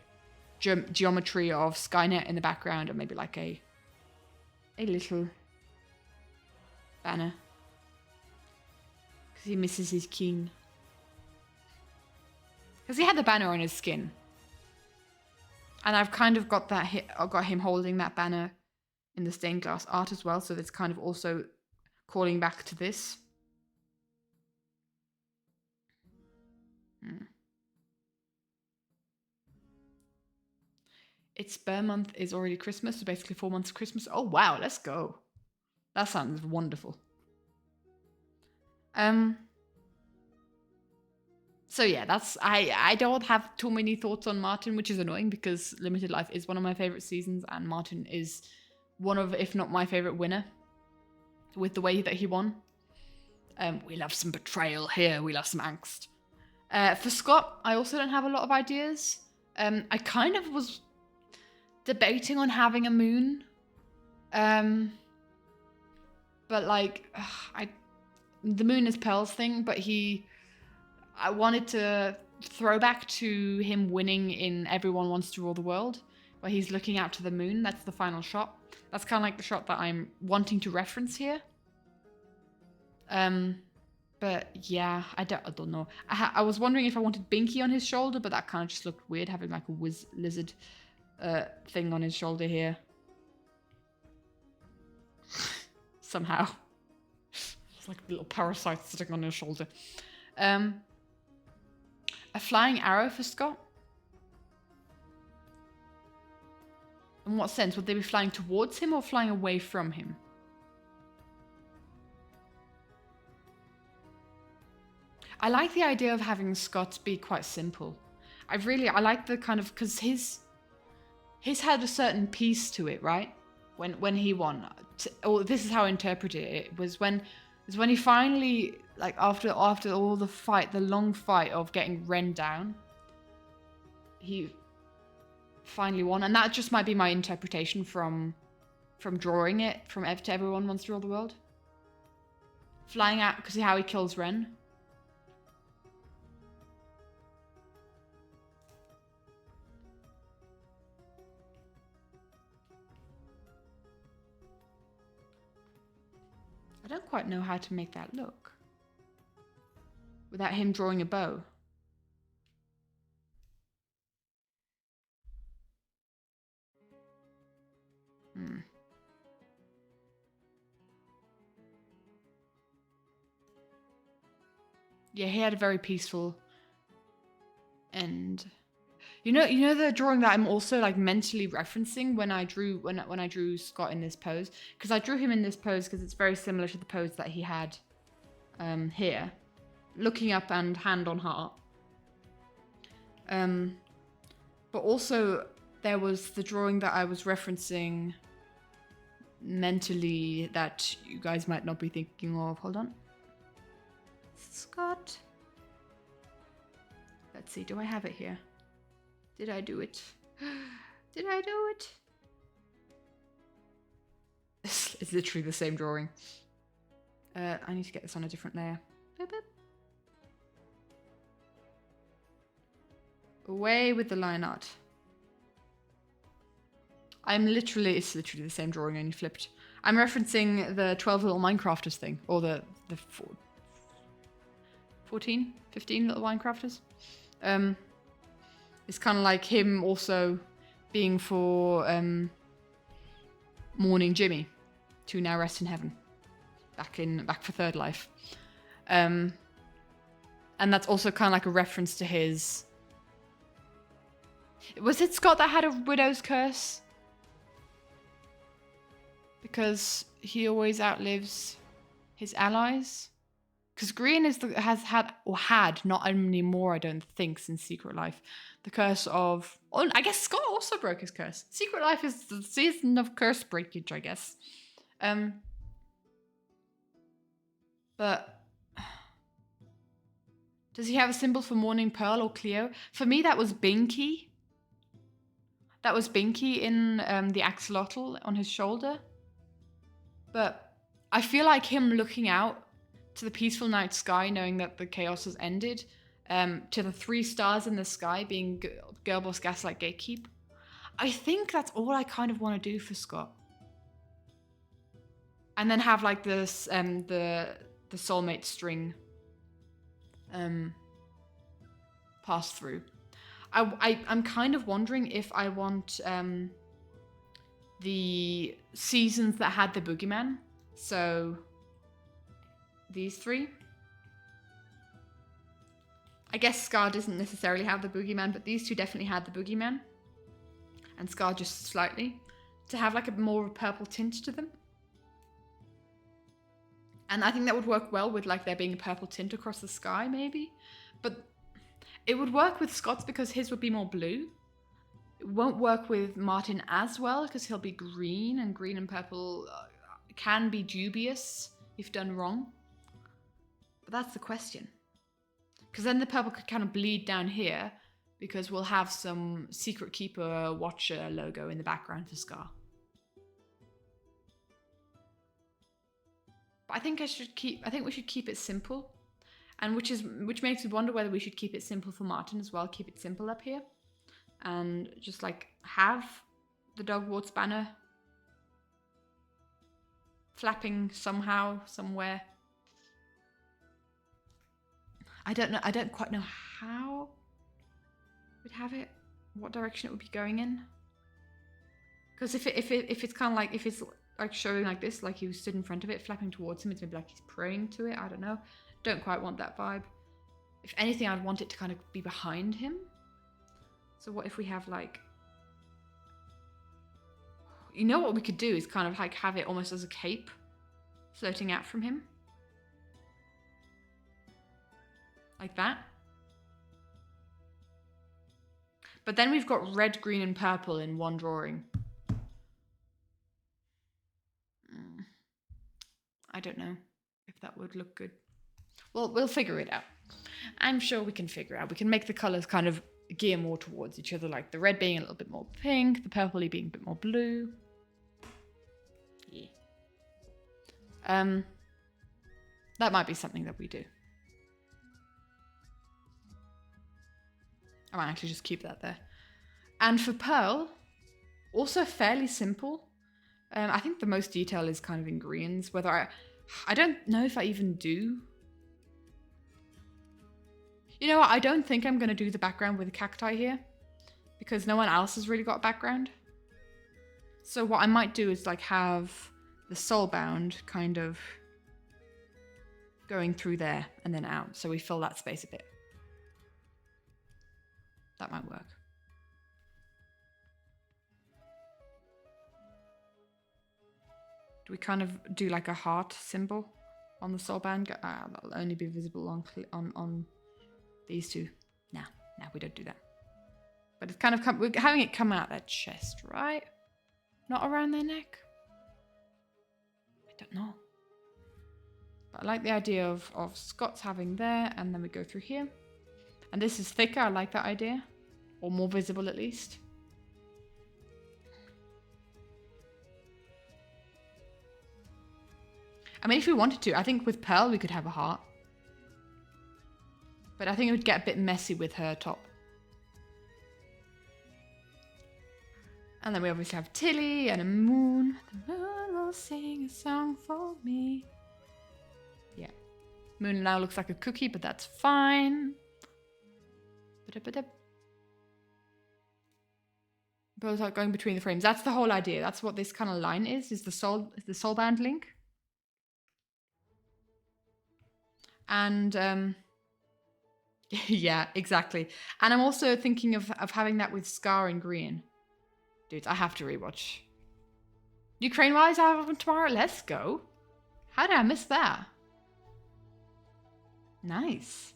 geometry of Skynet in the background and maybe like a little banner. Because he misses his king. Because he had the banner on his skin. And I've kind of got that got him holding that banner in the stained glass art as well, so it's kind of also calling back to this. Its bear month is already Christmas, so basically 4 months of Christmas. Oh wow, let's go. That sounds wonderful. So yeah, that's I don't have too many thoughts on Martin, which is annoying because Limited Life is one of my favorite seasons, and Martin is one of, if not my favorite winner, with the way that he won. We love some betrayal here. We love some angst. For Scott, I also don't have a lot of ideas. I kind of was debating on having a moon. But like, the moon is Pearl's thing, but I wanted to throw back to him winning in Everyone Wants to Rule the World, where he's looking out to the moon. That's the final shot. That's kind of like the shot that I'm wanting to reference here. But yeah, I don't know. I was wondering if I wanted Binky on his shoulder, but that kind of just looked weird, having like a lizard thing on his shoulder here. Somehow. It's like a little parasite sitting on his shoulder. A flying arrow for Scott? In what sense? Would they be flying towards him or flying away from him? I like the idea of having Scott be quite simple. I like the kind of, because his had a certain piece to it, right? When he won. Or this is how I interpreted it. It was when he finally, like after all the fight, the long fight of getting Ren down, he finally won. And that just might be my interpretation from drawing it from to Everyone Wants to Rule the World. Flying out, because how he kills Ren. I don't quite know how to make that look without him drawing a bow. Yeah, he had a very peaceful end. You know the drawing that I'm also like mentally referencing when I drew Scott in this pose, because I drew him in this pose because it's very similar to the pose that he had here, looking up and hand on heart. But also there was the drawing that I was referencing mentally that you guys might not be thinking of. Hold on. Scott. Let's see, do I have it here? Did I do it? Did I do it? It's literally the same drawing. I need to get this on a different layer. Boop, boop. Away with the line art. It's literally the same drawing, only flipped. I'm referencing the 12 little Minecrafters thing, or the 14, 15 little Minecrafters. It's kind of like him also being for mourning Jimmy, to now rest in heaven, back for Third Life, and that's also kind of like a reference to his. Was it Scott that had a widow's curse? Because he always outlives his allies. Because Green has had not anymore, I don't think, since Secret Life, the curse of. Oh, I guess Scott also broke his curse. Secret Life is the season of curse breakage, I guess. But does he have a symbol for Morning Pearl or Cleo? For me, that was Binky. That was Binky in the axolotl on his shoulder. But I feel like him looking out to the peaceful night sky, knowing that the chaos has ended, to the 3 stars in the sky being Girl Boss Gaslight Gatekeep. I think that's all I kind of want to do for Scott. And then have like this, the soulmate string pass through. I'm kind of wondering if I want the seasons that had the boogeyman. So these 3. I guess Scar doesn't necessarily have the boogeyman, but these 2 definitely had the boogeyman. And Scar just slightly. To have like a more purple tint to them. And I think that would work well with like there being a purple tint across the sky, maybe. But it would work with Scott's because his would be more blue. It won't work with Martin as well because he'll be green, and green and purple can be dubious if done wrong. But that's the question. Because then the purple could kind of bleed down here because we'll have some Secret Keeper Watcher logo in the background for Scar. But I think we should keep it simple. And which makes me wonder whether we should keep it simple for Martin as well. Keep it simple up here. And just like have the Dogwarts banner flapping somehow, somewhere. I don't know. I don't quite know how we'd have it. What direction it would be going in. Because if it's kind of like, if it's like showing like this, like he was stood in front of it, flapping towards him, it's maybe like he's praying to it. I don't know. Don't quite want that vibe. If anything, I'd want it to kind of be behind him. So what if we have like, you know what we could do is kind of like have it almost as a cape floating out from him. Like that. But then we've got red, green, and purple in one drawing. I don't know if that would look good. Well, we'll figure it out. I'm sure we can figure it out. We can make the colors kind of gear more towards each other, like the red being a little bit more pink, the purpley being a bit more blue. Yeah. That might be something that we do. I might actually just keep that there. And for Pearl, also fairly simple. I think the most detail is kind of in greens. Whether I don't know if I even do. You know what? I don't think I'm going to do the background with the cacti here. Because no one else has really got a background. So what I might do is like have the soulbound kind of going through there and then out. So we fill that space a bit. That might work. Do we kind of do like a heart symbol on the soulband? That'll only be visible on these 2. No, we don't do that. But it's kind of we're having it come out their chest, right? Not around their neck. don't know. But I like the idea of Scott's having there, and then we go through here. And this is thicker, I like that idea. Or more visible at least. I mean, if we wanted to, I think with Pearl we could have a heart. But I think it would get a bit messy with her top. And then we obviously have Tilly and a moon. The moon will sing a song for me. Yeah. Moon now looks like a cookie, but that's fine. Both are going between the frames. That's the whole idea. That's what this kind of line is the soulbound link. And yeah, exactly. And I'm also thinking of having that with Scar and Green. Dudes, I have to rewatch. Ukraine Wise album tomorrow? Let's go. How did I miss that? Nice.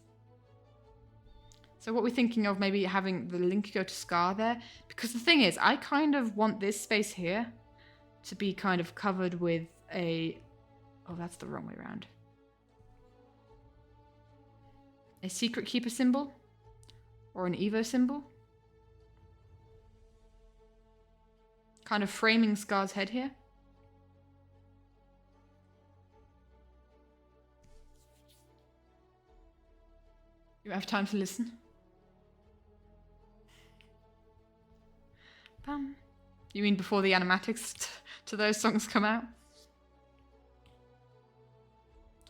So what we're thinking of maybe having the link go to Scar there. Because the thing is, I kind of want this space here to be kind of covered with a... Oh, that's the wrong way around. A secret keeper symbol? Or an Evo symbol? Kind of framing Scar's head here. You have time to listen. Bum. You mean before the animatics to those songs come out?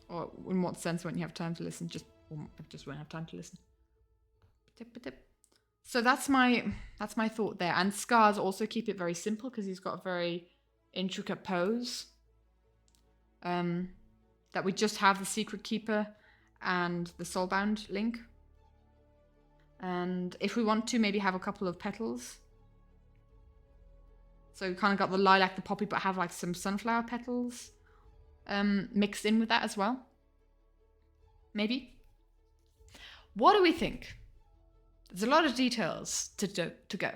Or in what sense when you have time to listen? Just won't have time to listen. So that's my thought there. And Scars also keep it very simple because he's got a very intricate pose. That we just have the Secret Keeper and the Soulbound link. And if we want to, maybe have a couple of petals. So we kind of got the lilac, the poppy, but have like some sunflower petals mixed in with that as well. Maybe. What do we think? There's a lot of details to go.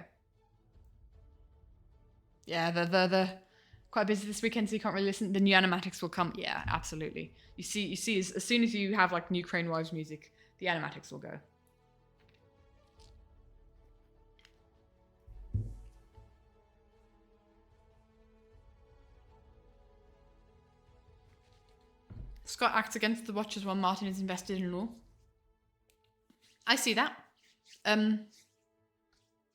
Yeah, they're quite busy this weekend, so you can't really listen. The new animatics will come. Yeah, absolutely. You see, as soon as you have like new Crane Wives music, the animatics will go. Scott acts against the Watchers while Martin is invested in law. I see that.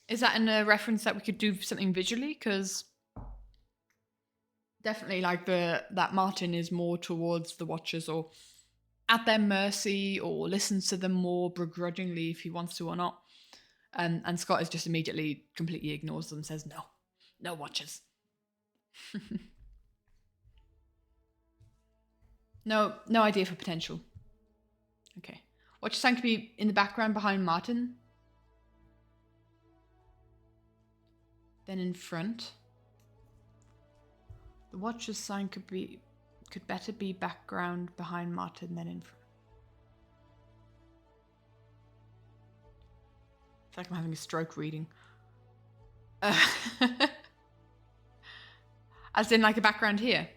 Is that in a reference that we could do something visually? Because definitely like that Martin is more towards the Watchers or at their mercy or listens to them more begrudgingly if he wants to or not. And Scott is just immediately completely ignores them and says, no Watchers. No idea for potential. Okay. Watcher sign could be in the background behind Martin. Then in front. The Watcher's sign could better be background behind Martin than in front. It's like I'm having a stroke reading. As in like a background here.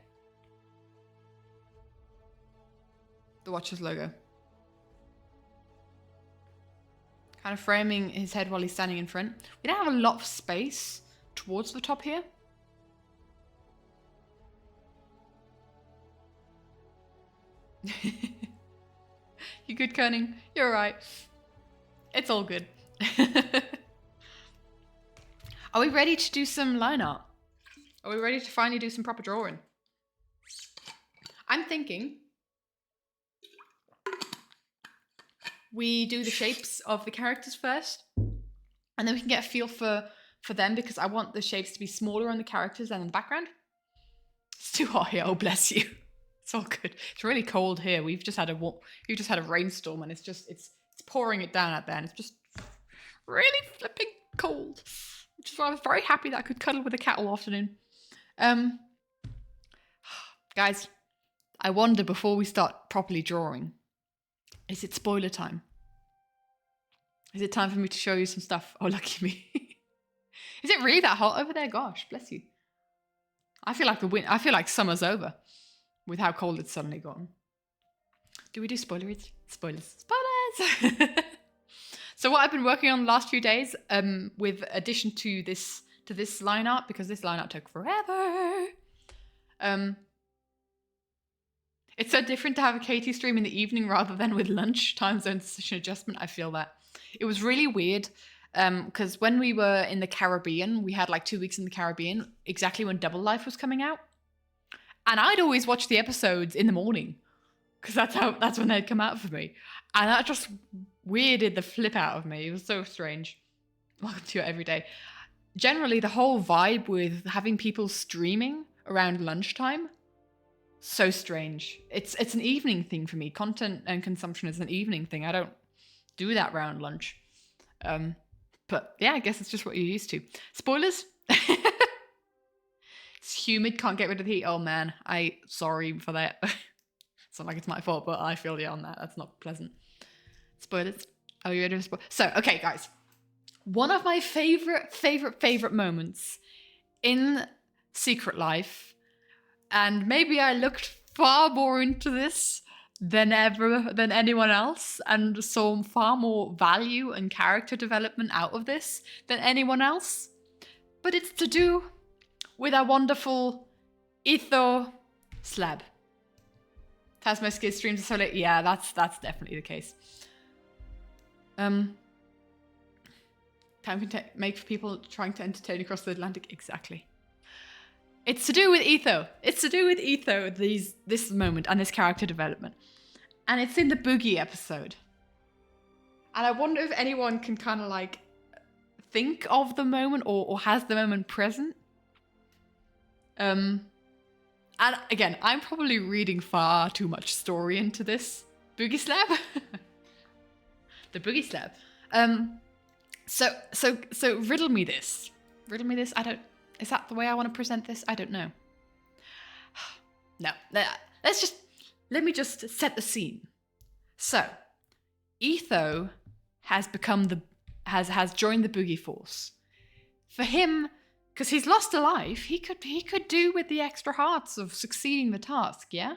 The Watcher's logo. Kind of framing his head while he's standing in front. We don't have a lot of space towards the top here. You good, Kerning? You're alright. It's all good. Are we ready to do some line art? Are we ready to finally do some proper drawing? I'm thinking we do the shapes of the characters first, and then we can get a feel for them, because I want the shapes to be smaller on the characters than in the background. It's too hot here. Oh, bless you. It's all good. It's really cold here. We've just had a rainstorm, and it's pouring it down out there, and it's just really flipping cold. Which is why I was very happy that I could cuddle with a cat all afternoon. Guys, I wonder before we start properly drawing, is it spoiler time? Is it time for me to show you some stuff? Oh, lucky me. Is it really that hot over there? Gosh, bless you. I feel like summer's over. with how cold it's suddenly gone. Do we do spoilers? Spoilers! So what I've been working on the last few days, with addition to this line art, because this line art took forever. It's so different to have a Katie stream in the evening rather than with lunch. Time zone decision adjustment. I feel that. It was really weird. Because when we were in the Caribbean, we had like 2 weeks in the Caribbean, exactly when Double Life was coming out. And I'd always watch the episodes in the morning, because that's when they'd come out for me. And that just weirded the flip out of me. It was so strange. Welcome to it every day. Generally, the whole vibe with having people streaming around lunchtime, so strange. It's an evening thing for me. Content and consumption is an evening thing. I don't do that around lunch. But yeah, I guess it's just what you're used to. Spoilers. It's humid, can't get rid of the heat. Oh man, sorry for that. It's not like it's my fault, but I feel you on that. That's not pleasant. Spoilers. Are you ready for spoilers? So, okay, guys. One of my favorite moments in Secret Life, and maybe I looked far more into this than anyone else, and saw far more value and character development out of this than anyone else. But it's to do with our wonderful Etho Slab. Tasmo Skid streams are so late. Yeah, that's definitely the case. Time can make for people trying to entertain across the Atlantic. Exactly. It's to do with Etho. It's to do with Etho, this moment and this character development. And it's in the Boogie episode. And I wonder if anyone can kind of like think of the moment or has the moment present. And again, I'm probably reading far too much story into this Boogie Slab. The Boogie Slab. So riddle me this. Riddle me this. Is that the way I want to present this? I don't know. No. Let me just set the scene. So, Etho has has joined the Boogie Force. For him, because he's lost a life, he could do with the extra hearts of succeeding the task, yeah?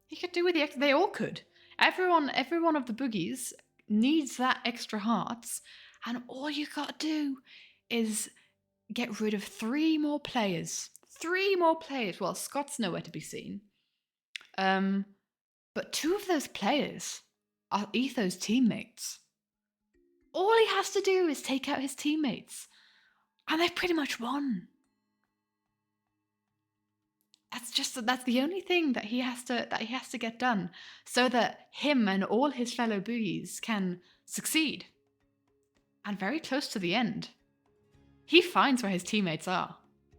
He could do with they all could. Every one of the Boogies needs that extra hearts, and all you gotta do is get rid of 3 more players. 3 more players. Well, Scott's nowhere to be seen. But 2 of those players are Etho's teammates. All he has to do is take out his teammates, and they've pretty much won. That's the only thing that he has to get done, so that him and all his fellow Boogies can succeed. And very close to the end, he finds where his teammates are.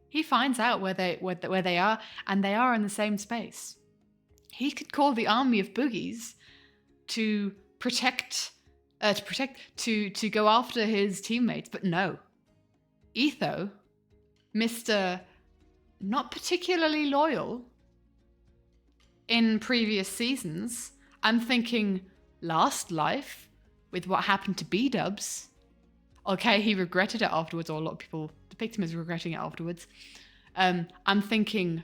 He finds out where they are, and they are in the same space. He could call the army of Boogies to go after his teammates, but no. Etho, Mr. Not particularly loyal in previous seasons. I'm thinking last life with what happened to B-dubs. Okay, he regretted it afterwards, or a lot of people depict him as regretting it afterwards. I'm thinking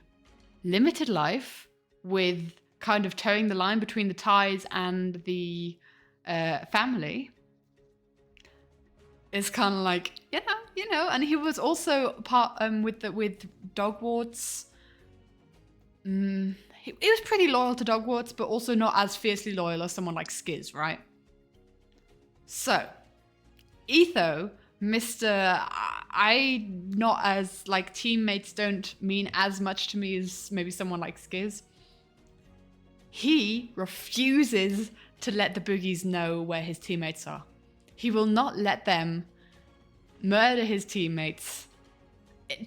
limited life with kind of towing the line between the ties and the family. It's kind of like, you know, and he was also part with Dogwarts. He was pretty loyal to Dogwarts, but also not as fiercely loyal as someone like Skiz, right? So, Etho, Mr. Not as, like, teammates don't mean as much to me as maybe someone like Skiz. He refuses to let the Boogies know where his teammates are. He will not let them murder his teammates.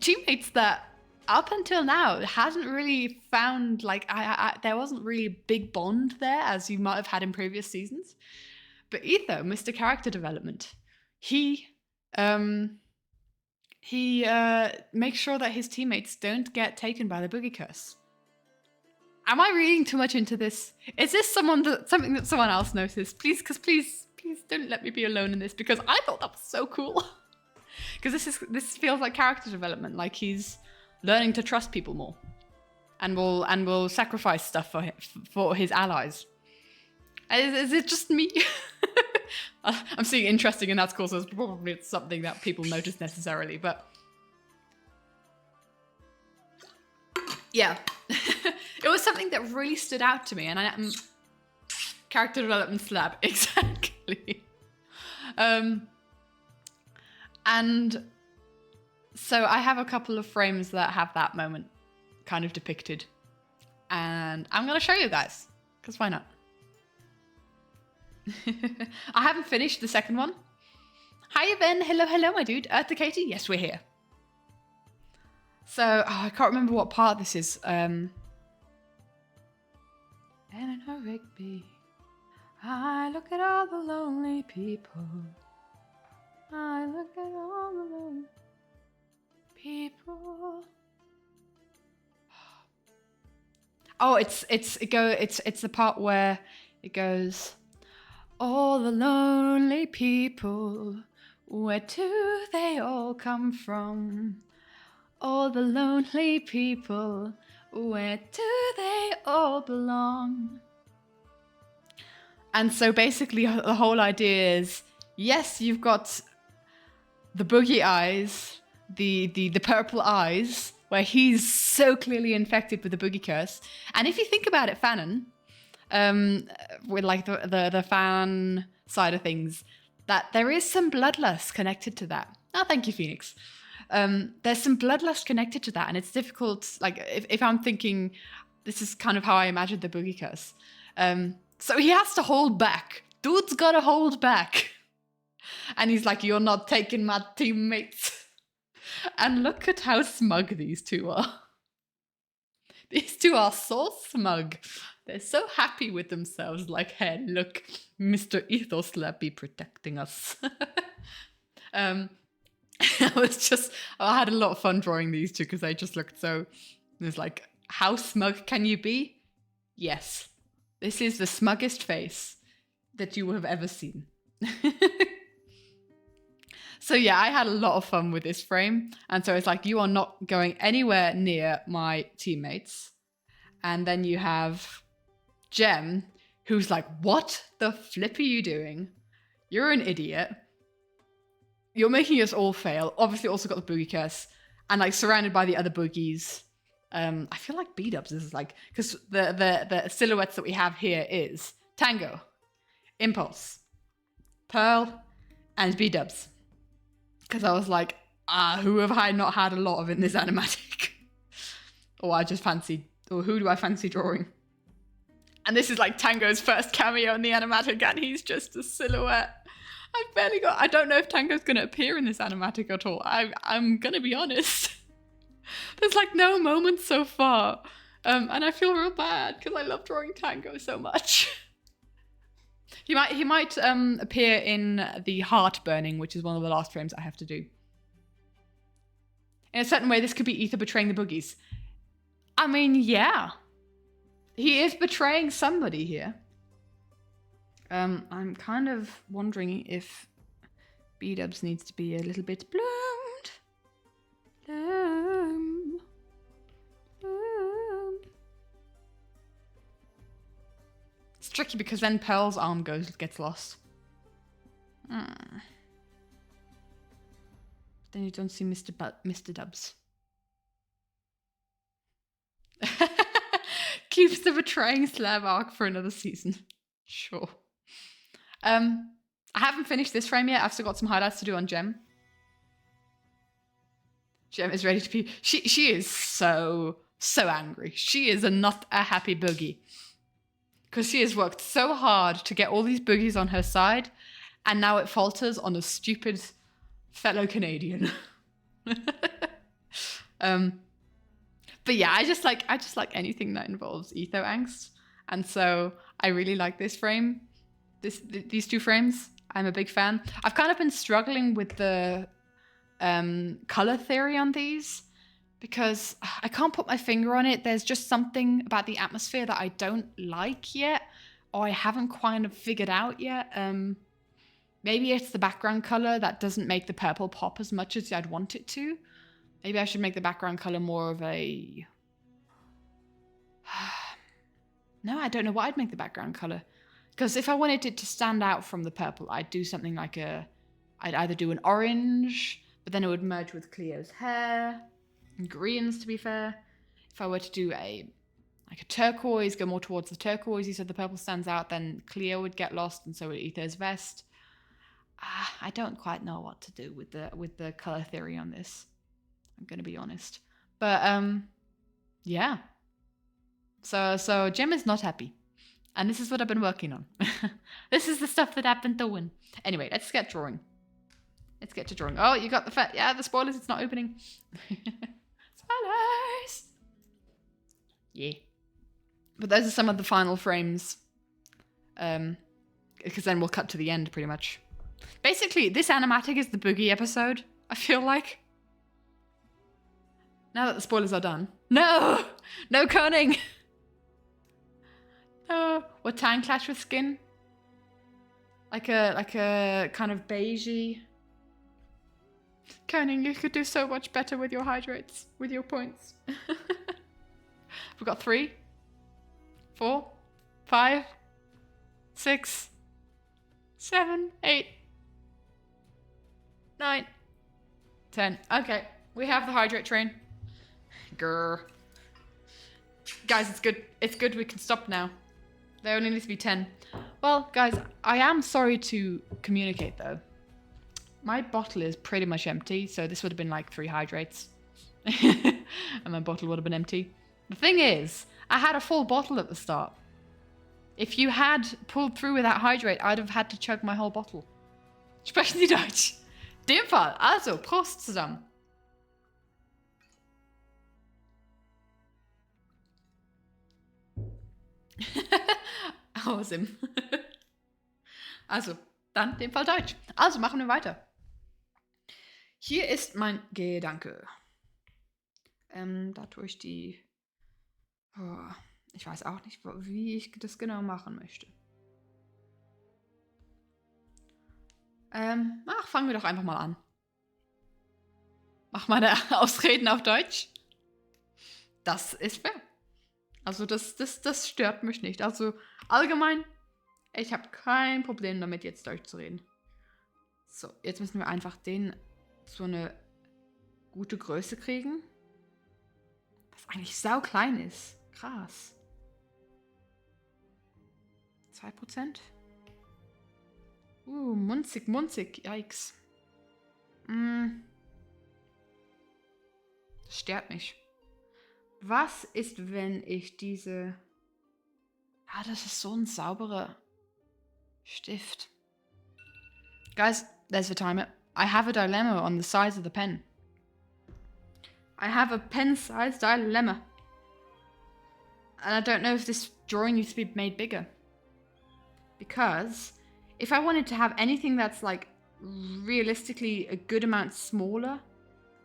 Teammates that, up until now, hasn't really found, like, there wasn't really a big bond there, as you might have had in previous seasons. But Etho, Mr. Character Development, he makes sure that his teammates don't get taken by the Boogie Curse. Am I reading too much into this? Is this something that someone else noticed? Please don't let me be alone in this, because I thought that was so cool. Because this feels like character development, like he's learning to trust people more. and will sacrifice stuff for his allies. Is it just me? I'm seeing interesting, and that's cool. So it's probably something that people notice necessarily, but yeah, it was something that really stood out to me, and character development slab exactly. And so I have a couple of frames that have that moment kind of depicted, and I'm gonna show you guys because why not? I haven't finished the second one. Hi, Ben. Hello, my dude. Eartha Katie. Yes, we're here. So, I can't remember what part this is. Eleanor Rigby. I look at all the lonely people. I look at all the lonely people. Oh, it's the part where it goes. All the lonely people, where do they all come from? All the lonely people, where do they all belong? And so basically the whole idea is, yes, you've got the boogie eyes, the purple eyes, where he's so clearly infected with the boogie curse. And if you think about it, Fanon, with like the fan side of things, that there is some bloodlust connected to that. Oh, thank you, Phoenix. There's some bloodlust connected to that, and it's difficult. Like if I'm thinking, this is kind of how I imagined the boogie curse. So he has to hold back. Dude's gotta hold back, and he's like, "You're not taking my teammates." And look at how smug these two are. These two are so smug. They're so happy with themselves, like, hey, look, Mr. Ethos Lab be protecting us. I had a lot of fun drawing these two because they just looked so, it's like, how smug can you be? Yes, this is the smuggest face that you have ever seen. So yeah, I had a lot of fun with this frame. And so it's like, you are not going anywhere near my teammates. And then you have Jem, who's like, what the flip are you doing? You're an idiot. You're making us all fail. Obviously also got the boogie curse. And like surrounded by the other boogies. I feel like B-dubs is like, because the silhouettes that we have here is Tango, Impulse, Pearl, and B-dubs. Because I was like, who have I not had a lot of in this animatic? Or who do I fancy drawing? And this is like Tango's first cameo in the animatic, and he's just a silhouette. I don't know if Tango's going to appear in this animatic at all. I'm going to be honest. There's like no moments so far. And I feel real bad because I love drawing Tango so much. He might appear in the heart burning, which is one of the last frames I have to do. In a certain way, this could be Ether betraying the boogies. I mean, yeah. He is betraying somebody here. I'm kind of wondering if B-dubs needs to be a little bit bloomed. Bloomed. It's tricky because then Pearl's arm gets lost. Then you don't see Mr. Dubs. Keeps the betraying slab arc for another season. Sure. I haven't finished this frame yet. I've still got some highlights to do on Jem. Jem is ready to be... She is so angry. She is not a happy boogie. Because she has worked so hard to get all these boogies on her side, and now it falters on a stupid fellow Canadian. But yeah, I just like anything that involves etho angst, and so I really like this frame. These two frames, I'm a big fan. I've kind of been struggling with the color theory on these because I can't put my finger on it. There's just something about the atmosphere that I don't like yet, or I haven't kind of figured out yet. Maybe it's the background color that doesn't make the purple pop as much as I'd want it to. Maybe I should make the background color more of a No, I don't know what I'd make the background color. Because if I wanted it to stand out from the purple, I'd do something like I'd either do an orange, but then it would merge with Cleo's hair, and greens to be fair. If I were to do a turquoise, go more towards the turquoise, so the purple stands out, then Cleo would get lost, and so would Ether's vest. I don't quite know what to do with the color theory on this. I'm gonna be honest, but yeah. So Jim is not happy, and this is what I've been working on. This is the stuff that I've been doing. Anyway, let's get drawing. Let's get to drawing. Oh, you got the spoilers. It's not opening. Spoilers. Yeah. But those are some of the final frames. Because then we'll cut to the end pretty much. Basically, this animatic is the Boogie episode, I feel like. Now that the spoilers are done. No! No coning! No. What time clash with skin? Like a kind of beigey. Coning, you could do so much better with your hydrates, with your points. We've got 3, 4, 5, 6, 7, 8, 9, 10. Okay, we have the hydrate train. Grr. Guys, it's good. It's good we can stop now. There only needs to be 10. Well, guys, I am sorry to communicate though. My bottle is pretty much empty, so this would have been like 3 hydrates. And my bottle would have been empty. The thing is, I had a full bottle at the start. If you had pulled through with that hydrate, I'd have had to chug my whole bottle. Sprechen Sie Deutsch? Dem Fall. Also, Prost zusammen. Awesome. Also, dann dem Fall Deutsch. Also, machen wir weiter. Hier ist mein Gedanke. Da tue ich die... Oh, ich weiß auch nicht, wie ich das genau machen möchte. Fangen wir doch einfach mal an. Mach meine Ausreden auf Deutsch. Das ist fair. Also das stört mich nicht. Also allgemein, ich habe kein Problem damit, jetzt Deutsch zu reden. So, jetzt müssen wir einfach den so eine gute Größe kriegen. Was eigentlich sau klein ist. Krass. 2%? Munzig. Yikes. Das stört mich. Was ist, wenn ich diese... das ist so ein sauberer Stift. Guys, there's the timer. I have a dilemma on the size of the pen. I have a pen-sized dilemma. And I don't know if this drawing needs to be made bigger. Because if I wanted to have anything that's like realistically a good amount smaller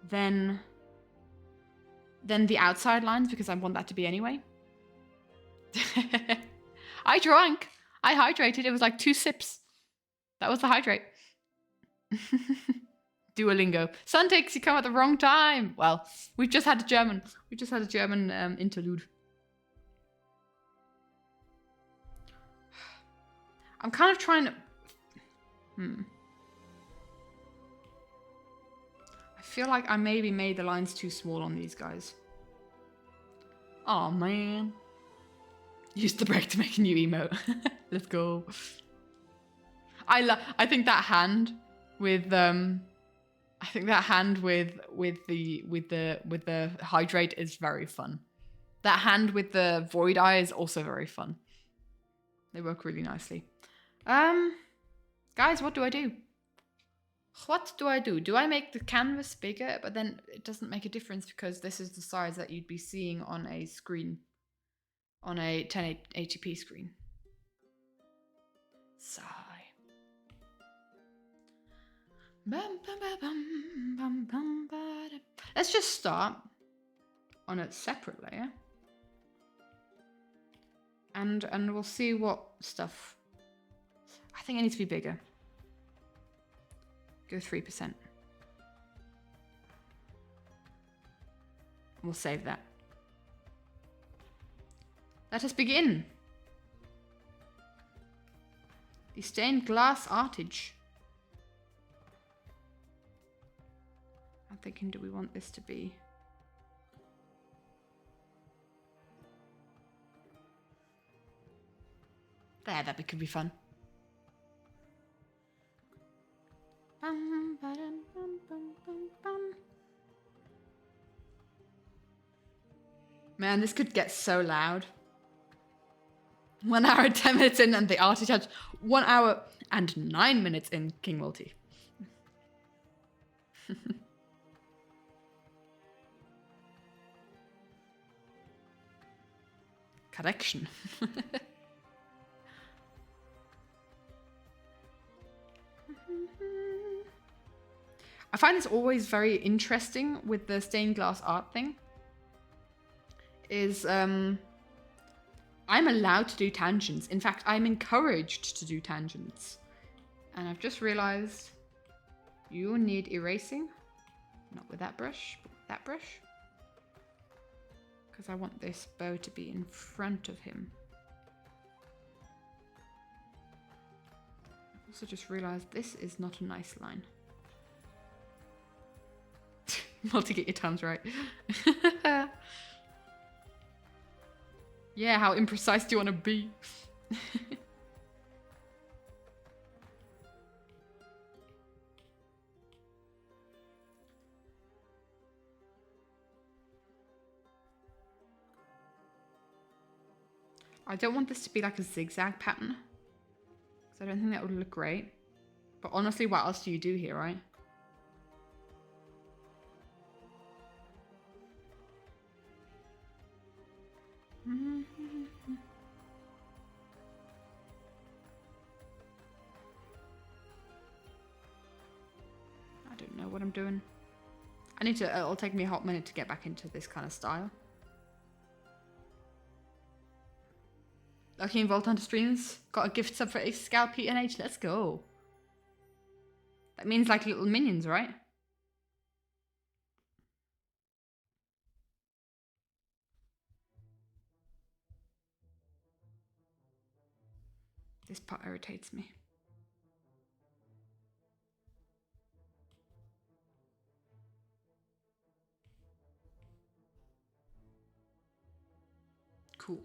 than the outside lines, because I want that to be anyway. I drank. I hydrated. It was like 2 sips. That was the hydrate. Duolingo. Suntakes, you come at the wrong time. Well, we've just had a German. We just had a German interlude. I'm kind of trying to... I feel like I maybe made the lines too small on these guys. Oh man. Use the break to make a new emote. Let's go. I think that hand with the hydrate is very fun. That hand with the void eye is also very fun. They work really nicely. Guys, what do I do? What do I do? Do I make the canvas bigger? But then it doesn't make a difference because this is the size that you'd be seeing on a screen. On a 1080p screen. Sigh. Let's just start on a separate layer. And we'll see what stuff... I think it needs to be bigger. Go 3%. We'll save that. Let us begin. The stained glass artage. I'm thinking, do we want this to be... There, that could be fun. Bum, ba-dum, bum, bum, bum, bum. Man, this could get so loud. 1 hour and 10 minutes in and the arty touch. 1 hour and 9 minutes in King Multi. Correction. I find this always very interesting with the stained glass art thing. Is I'm allowed to do tangents. In fact, I'm encouraged to do tangents. And I've just realized you need erasing. Not with that brush, but with that brush. Because I want this bow to be in front of him. I've also just realized this is not a nice line. Multi, get your terms right. Yeah, how imprecise do you want to be? I don't want this to be like a zigzag pattern. Because I don't think that would look great. But honestly, what else do you do here, right? I don't know what I'm doing. I need to, it'll take me a hot minute to get back into this kind of style. Lucky and Vault Hunter streams. Got a gift sub for Ace Scout PNH. Let's go. That means like little minions, right? This part irritates me. Cool.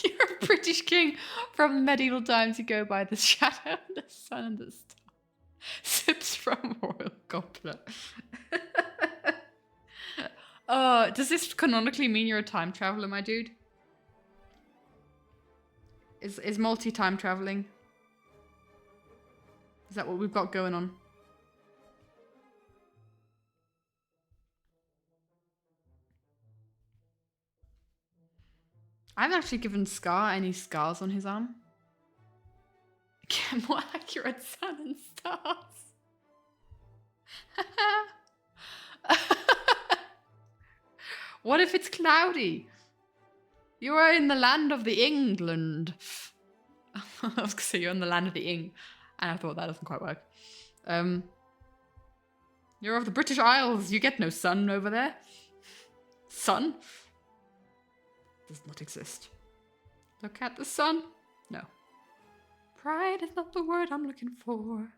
You're a British king from medieval times. You go by the shadow, the sun, and the star. Sips from royal goblet. Does this canonically mean you're a time traveler, my dude? Is multi-time traveling? Is that what we've got going on? I haven't actually given Scar any scars on his arm. Get more accurate sun and stars. What if it's cloudy? You are in the land of the England. I was going to say you're in the land of the Ing. And I thought that doesn't quite work. You're of the British Isles. You get no sun over there. Sun? Does not exist. Look at the sun. No. Pride is not the word I'm looking for.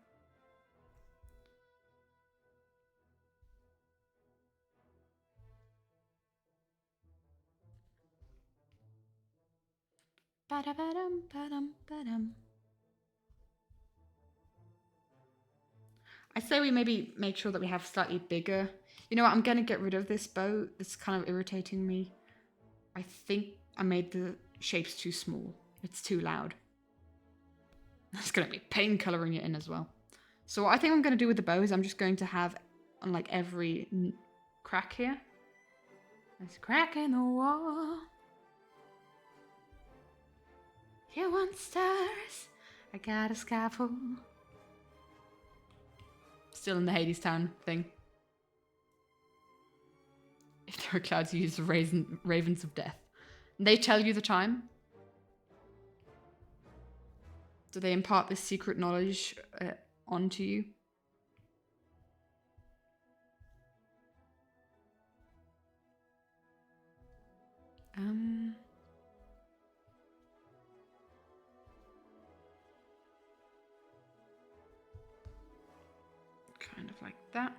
Ba-da-ba-dum, ba-dum, ba-dum. I say we maybe make sure that we have slightly bigger. You know what? I'm going to get rid of this bow. It's kind of irritating me. I think I made the shapes too small. It's too loud. That's going to be pain coloring it in as well. So what I think I'm going to do with the bow is I'm just going to have on like every crack here. There's a crack in the wall. You want stars? I got a scaffold. Still in the Hades Town thing. If there are clouds, you use the ravens of death. And they tell you the time. Do they impart this secret knowledge onto you? Like that.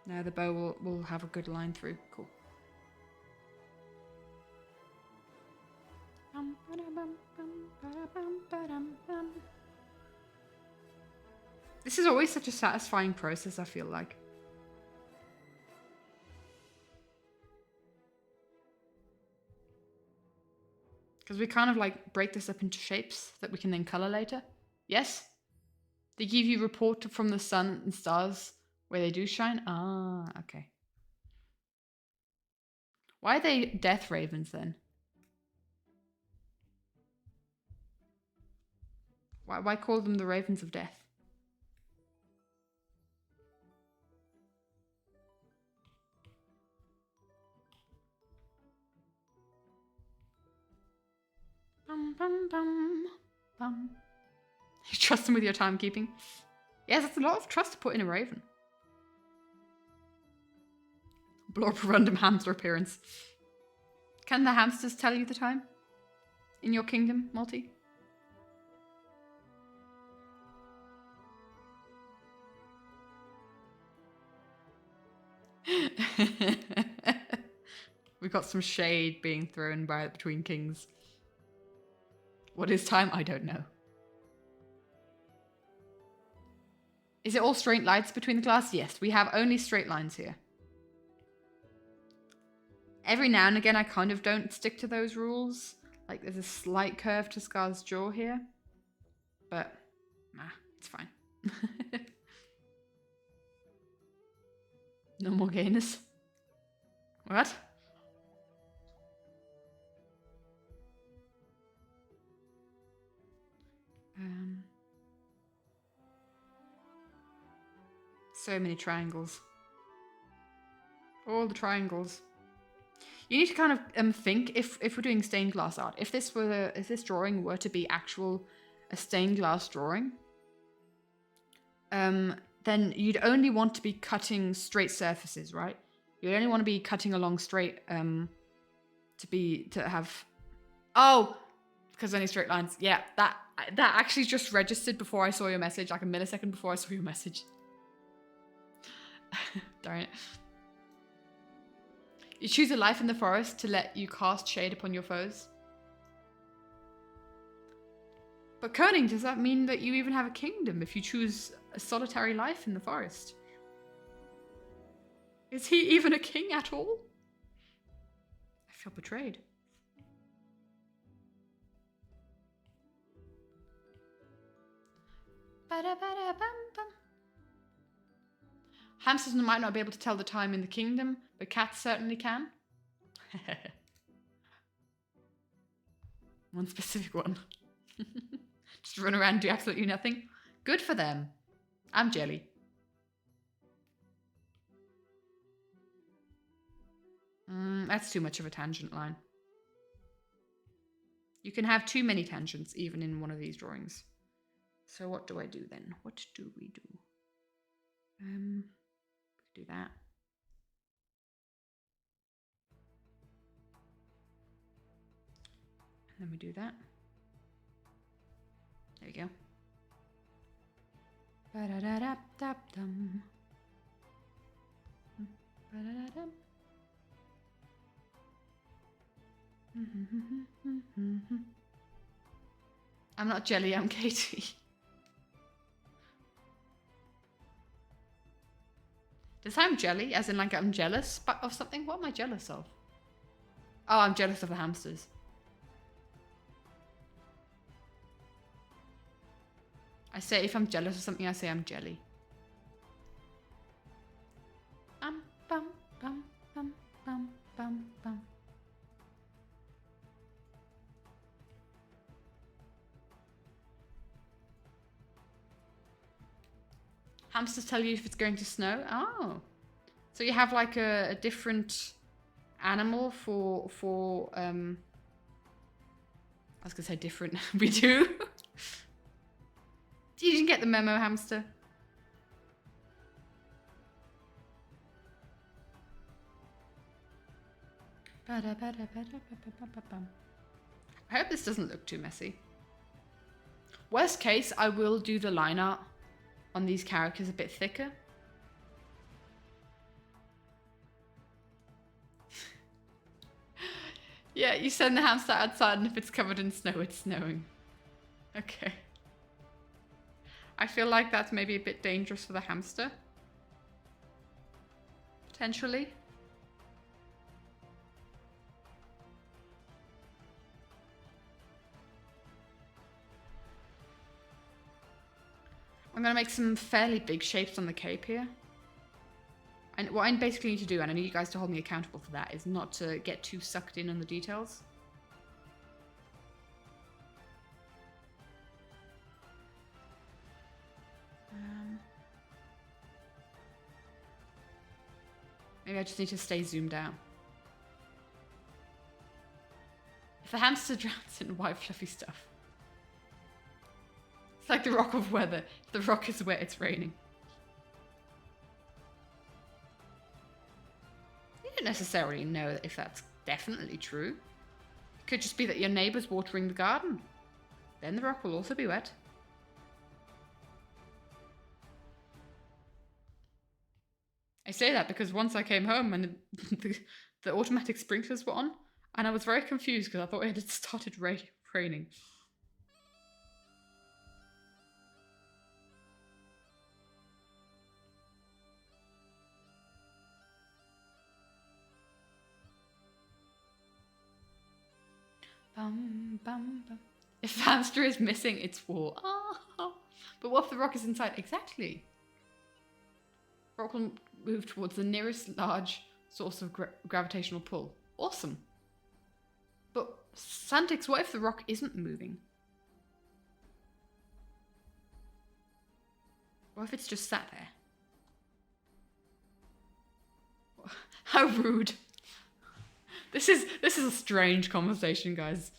Now the bow will have a good line through. Cool. This is always such a satisfying process, I feel like. Because we kind of like break this up into shapes that we can then color later. Yes? They give you report from the sun and stars where they do shine? Ah, okay. Why are they death ravens then? Why call them the ravens of death? Bum, bum, bum, bum. You trust them with your timekeeping? Yes, that's a lot of trust to put in a raven. Blow up a random hamster appearance. Can the hamsters tell you the time? In your kingdom, Multi? We've got some shade being thrown by between kings. What is time? I don't know. Is it all straight lines between the classes? Yes, we have only straight lines here. Every now and again, I kind of don't stick to those rules. Like, there's a slight curve to Scar's jaw here. But, nah, it's fine. No more gayness. What? So many triangles. All the triangles. You need to kind of think if we're doing stained glass art. If this drawing were to be a stained glass drawing, then you'd only want to be cutting straight surfaces, right? You'd only want to be cutting along straight to have. Oh, because only straight lines. Yeah, that actually just registered before I saw your message, like a millisecond before I saw your message. Darn it. You choose a life in the forest to let you cast shade upon your foes. But Koning, does that mean that you even have a kingdom if you choose a solitary life in the forest? Is he even a king at all? I feel betrayed. Ba-da-ba-da-bum-bum. Hamsters might not be able to tell the time in the kingdom, but cats certainly can. One specific one. Just run around and do absolutely nothing. Good for them. I'm jelly. That's too much of a tangent line. You can have too many tangents even in one of these drawings. So what do I do then? What do we do? Do that. And then we do that. There we go. Ba-da-da-da-da-dum. Ba-da-da-dum. I'm not Jelly, I'm Katie. Does I'm jelly, as in like I'm jealous of something? What am I jealous of? Oh, I'm jealous of the hamsters. I say if I'm jealous of something, I say I'm jelly. Bum, bum, bum, bum, bum, bum. Hamsters tell you if it's going to snow? Oh. So you have like a different animal for I was gonna say different. We do. You didn't get the memo, hamster. I hope this doesn't look too messy. Worst case, I will do the line art on these characters a bit thicker. Yeah, you send the hamster outside and if it's covered in snow, it's snowing. Okay. I feel like that's maybe a bit dangerous for the hamster. Potentially. I'm going to make some fairly big shapes on the cape here. And what I basically need to do, and I need you guys to hold me accountable for that, is not to get too sucked in on the details. Maybe I just need to stay zoomed out. If the hamster drowns in white fluffy stuff. It's like the rock of weather. If the rock is wet, it's raining. You don't necessarily know if that's definitely true. It could just be that your neighbour's watering the garden. Then the rock will also be wet. I say that because once I came home and the automatic sprinklers were on, and I was very confused because I thought it had started raining. Bum, bum, bum. If hamster is missing, it's war. Oh. But what if the rock is inside? Exactly. Rock will move towards the nearest large source of gravitational pull. Awesome. But Santix, what if the rock isn't moving? What if it's just sat there? How rude. This is a strange conversation, guys.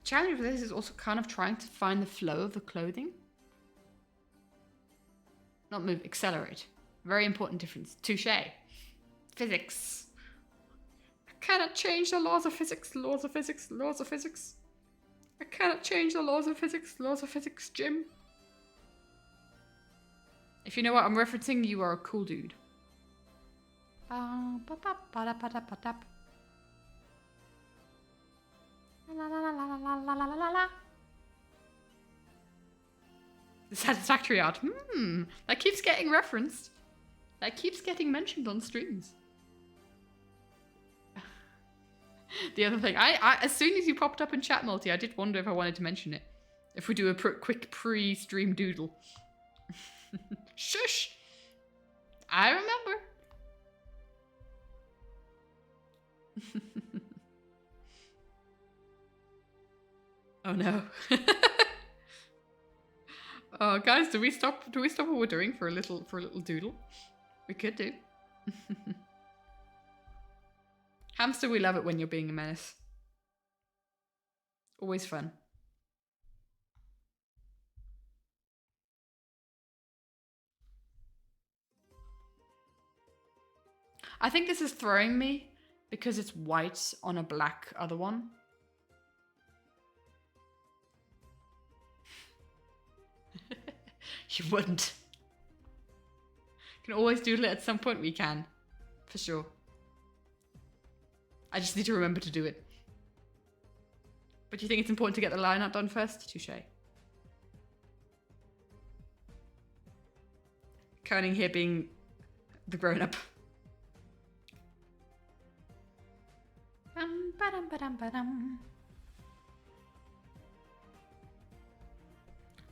Challenge for this is also kind of trying to find the flow of the clothing. Not move, accelerate. Very important difference. Touché. Physics. I cannot change the laws of physics, laws of physics, laws of physics. I cannot change the laws of physics, Jim. If you know what I'm referencing, you are a cool dude. The satisfactory art. That keeps getting referenced. That keeps getting mentioned on streams. The other thing, I as soon as you popped up in chat multi, I did wonder if I wanted to mention it. If we do a quick pre-stream doodle. Shush! I remember. Oh no. Oh guys, do we stop what we're doing for a little doodle? We could do. Hamster, we love it when you're being a menace. Always fun. I think this is throwing me because it's white on a black other one. You wouldn't. Can always doodle it at some point, we can. For sure. I just need to remember to do it. But do you think it's important to get the line art done first? Touché. Koning here being the grown-up.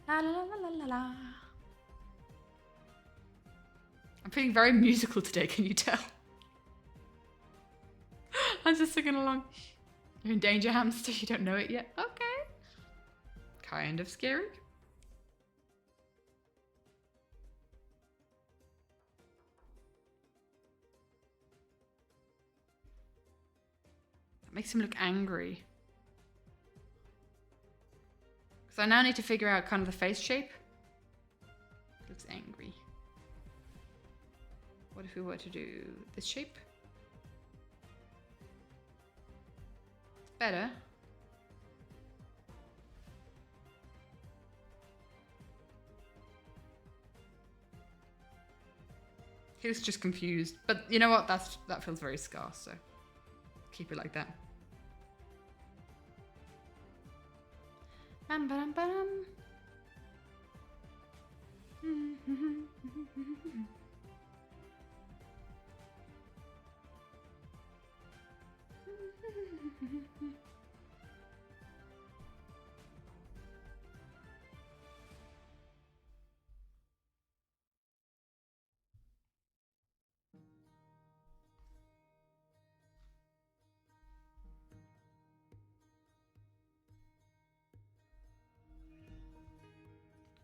La la la la la la. I'm feeling very musical today, can you tell? I'm just singing along. You're in danger, hamster, you don't know it yet? Okay. Kind of scary. Makes him look angry. So I now need to figure out kind of the face shape. Looks angry. What if we were to do this shape? It's better. He was just confused. But you know what? That feels very scarce, so keep it like that. Bam, bam, bam.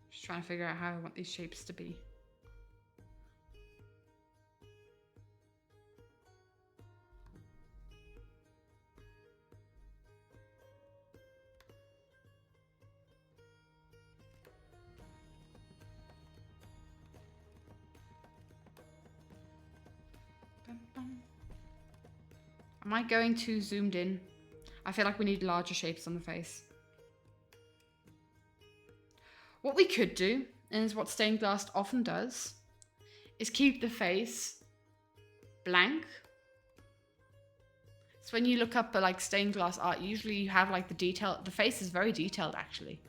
Just trying to figure out how I want these shapes to be. Am I going too zoomed in? I feel like we need larger shapes on the face. What we could do, and is what stained glass often does, is keep the face blank. So when you look up like stained glass art, usually you have like the detail. The face is very detailed, actually.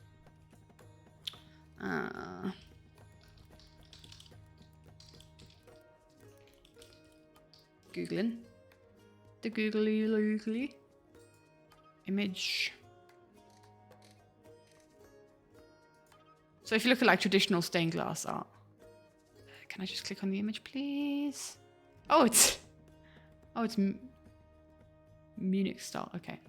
Googling. The googly image. So if you look at like traditional stained glass art, can I just click on the image, please? Oh, it's Munich style. Okay.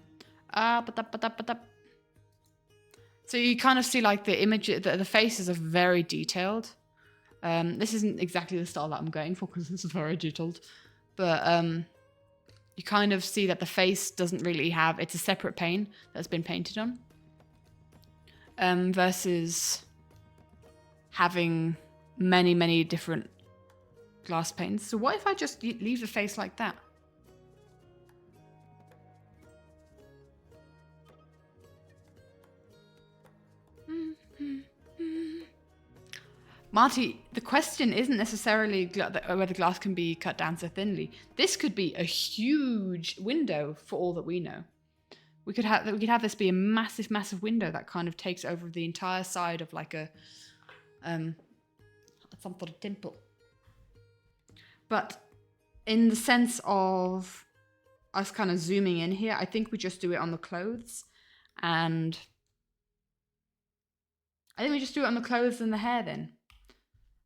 So you kind of see like the image, the faces are very detailed. This isn't exactly the style that I'm going for because this is very detailed, but you kind of see that the face doesn't really have, it's a separate pane that's been painted on, versus having many different glass panes. So what if I just leave the face like that? Marty, the question isn't necessarily whether glass can be cut down so thinly. This could be a huge window for all that we know. We could have this be a massive window that kind of takes over the entire side of like a some sort of temple. But in the sense of us kind of zooming in here, I think we just do it on the clothes, and I think we just do it on the clothes and the hair then.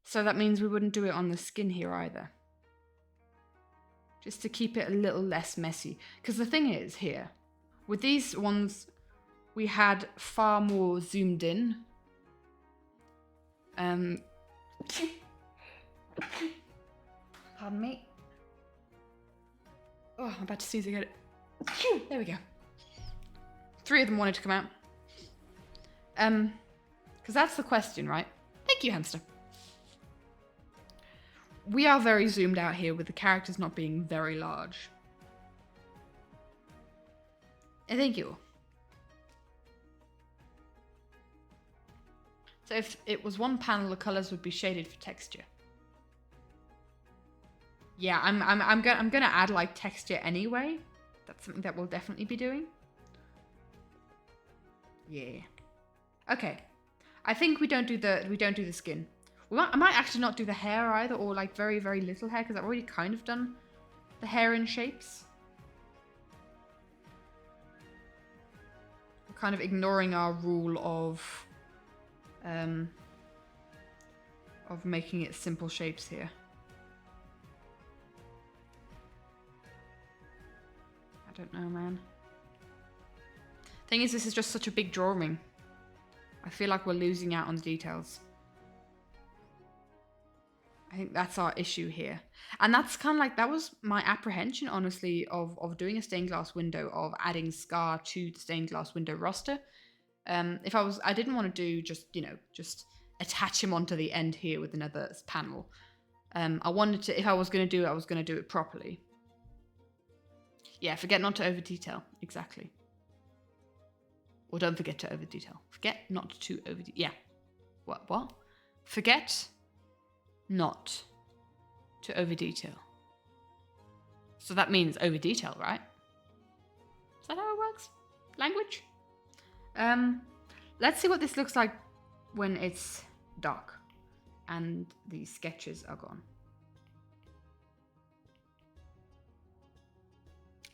So that means we wouldn't do it on the skin here either. Just to keep it a little less messy. Because the thing is here, with these ones, we had far more zoomed in. Pardon me. Oh, I'm about to sneeze again. There we go. 3 of them wanted to come out. Because that's the question, right? Thank you, hamster. We are very zoomed out here with the characters not being very large. And thank you. So if it was one panel, the colors would be shaded for texture. Yeah, I'm gonna add like texture anyway. That's something that we'll definitely be doing. Yeah. Okay. I think we don't do the skin. I might actually not do the hair either, or like very little hair, because I've already kind of done the hair in shapes. We're kind of ignoring our rule of making it simple shapes here. I don't know, man. Thing is, this is just such a big drawing. I feel like we're losing out on the details. I I think that's our issue here. And that's kind of like, that was my apprehension, honestly, of doing a stained glass window, of adding Scar to the stained glass window roster. If I didn't want to do just, just attach him onto the end here with another panel. I wanted to, if I was going to do it, I was going to do it properly. Yeah, forget not to over detail. Exactly. Or don't forget to over detail. Forget not to over detail. Yeah. What? Forget not to over detail. So that means over detail, right? Is that how it works? Language? Let's see what this looks like when it's dark and the sketches are gone.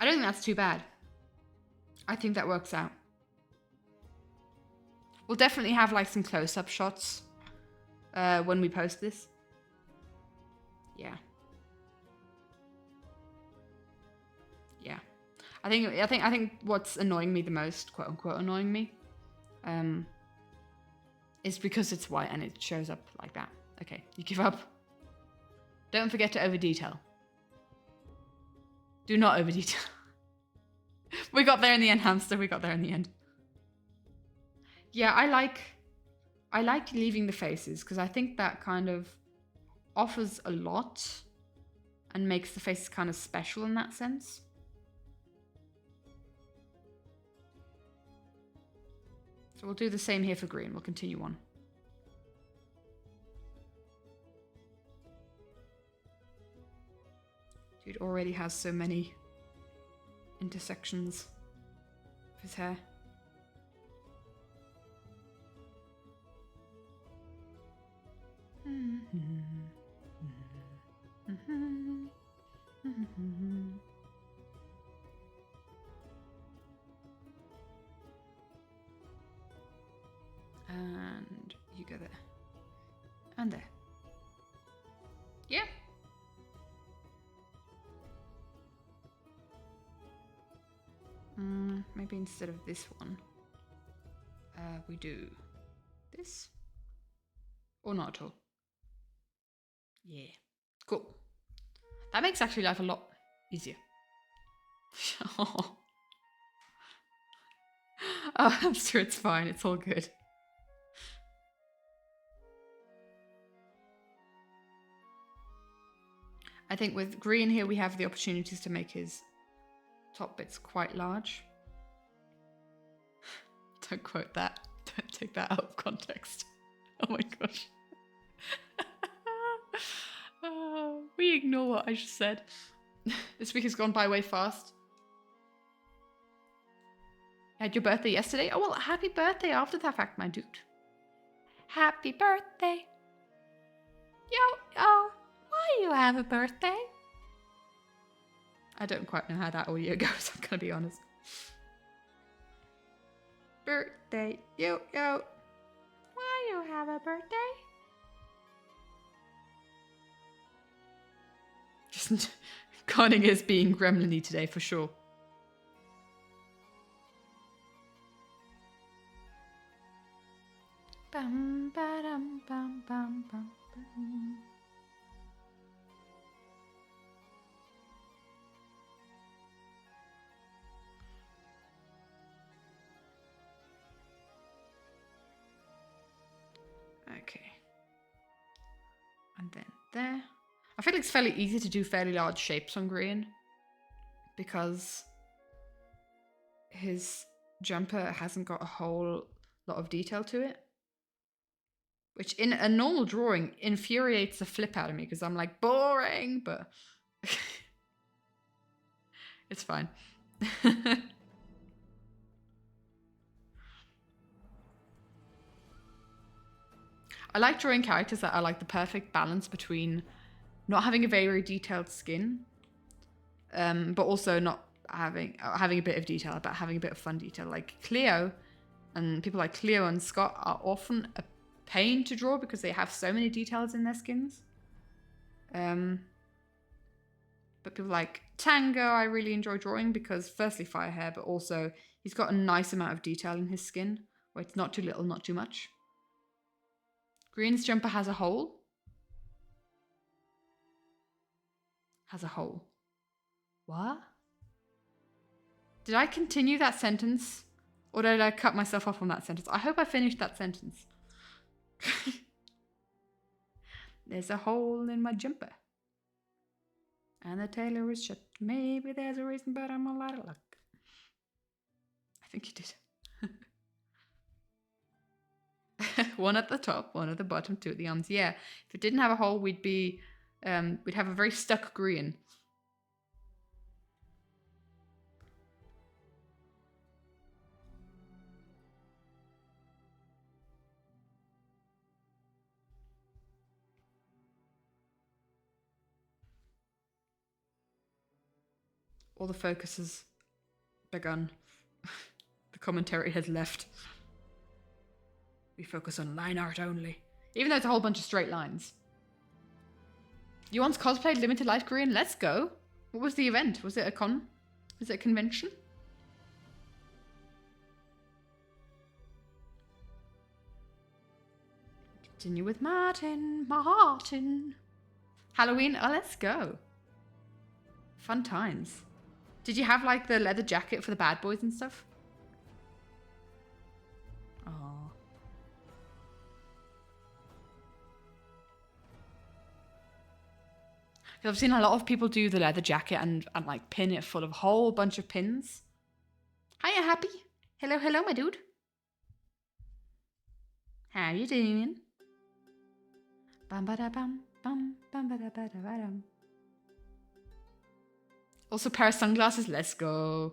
I don't think that's too bad. I think that works out. We'll definitely have like some close-up shots when we post this. Yeah. Yeah. I think what's annoying me the most, quote unquote annoying me, is because it's white and it shows up like that. Okay, you give up. Don't forget to over detail. Do not over detail. We got there in the end, hamster. We got there in the end. Yeah, I like leaving the faces because I think that kind of offers a lot and makes the faces kind of special in that sense. So we'll do the same here for green. We'll continue on. Dude already has so many intersections of his hair. And you go there. And there. Yeah. Maybe instead of this one, we do this. Or not at all. Yeah. Cool. That makes actually life a lot easier. Oh, hamster, it's fine. It's all good. I think with green here, we have the opportunities to make his top bits quite large. Don't quote that. Don't take that out of context. Oh my gosh. We ignore what I just said. This week has gone by way fast. You had your birthday yesterday? Oh, well, happy birthday after the fact, my dude. Happy birthday. Yo, why you have a birthday? I don't quite know how that audio goes, I'm gonna be honest. Birthday, yo. Why you have a birthday? Just Conning is being gremlin-y today for sure. Bum, ba-dum, bum, bum, bum, bum. Okay. And then there. I feel like it's fairly easy to do fairly large shapes on green because his jumper hasn't got a whole lot of detail to it. Which in a normal drawing infuriates the flip out of me because I'm like, boring, but it's fine. I like drawing characters that are like the perfect balance between not having a very detailed skin, but also not having a bit of detail, but having a bit of fun detail. Like Cleo and people like Cleo and Scott are often a pain to draw because they have so many details in their skins. But people like Tango I really enjoy drawing because firstly fire hair, but also he's got a nice amount of detail in his skin where it's not too little, not too much. Green's jumper has a hole. has a hole. What? Did I continue that sentence? Or did I cut myself off on that sentence? I hope I finished that sentence. There's a hole in my jumper. And the tailor is shut. Maybe there's a reason, but I'm all out of luck. I think you did. One at the top, one at the bottom, two at the arms. Yeah, if it didn't have a hole, we'd have a very stuck green. All the focus has begun. The commentary has left. We focus on line art only. Even though it's a whole bunch of straight lines. You once cosplayed Limited Life Korean? Let's go. What was the event? Was it a con? Was it a convention? Continue with Martin. Halloween? Oh, let's go. Fun times. Did you have like the leather jacket for the bad boys and stuff? Oh. I've seen a lot of people do the leather jacket and like pin it full of a whole bunch of pins. Hiya, Happy. Hello, my dude. How you doing? Bum ba da bum bum bum ba da ba da ba dum. Also, pair of sunglasses. Let's go.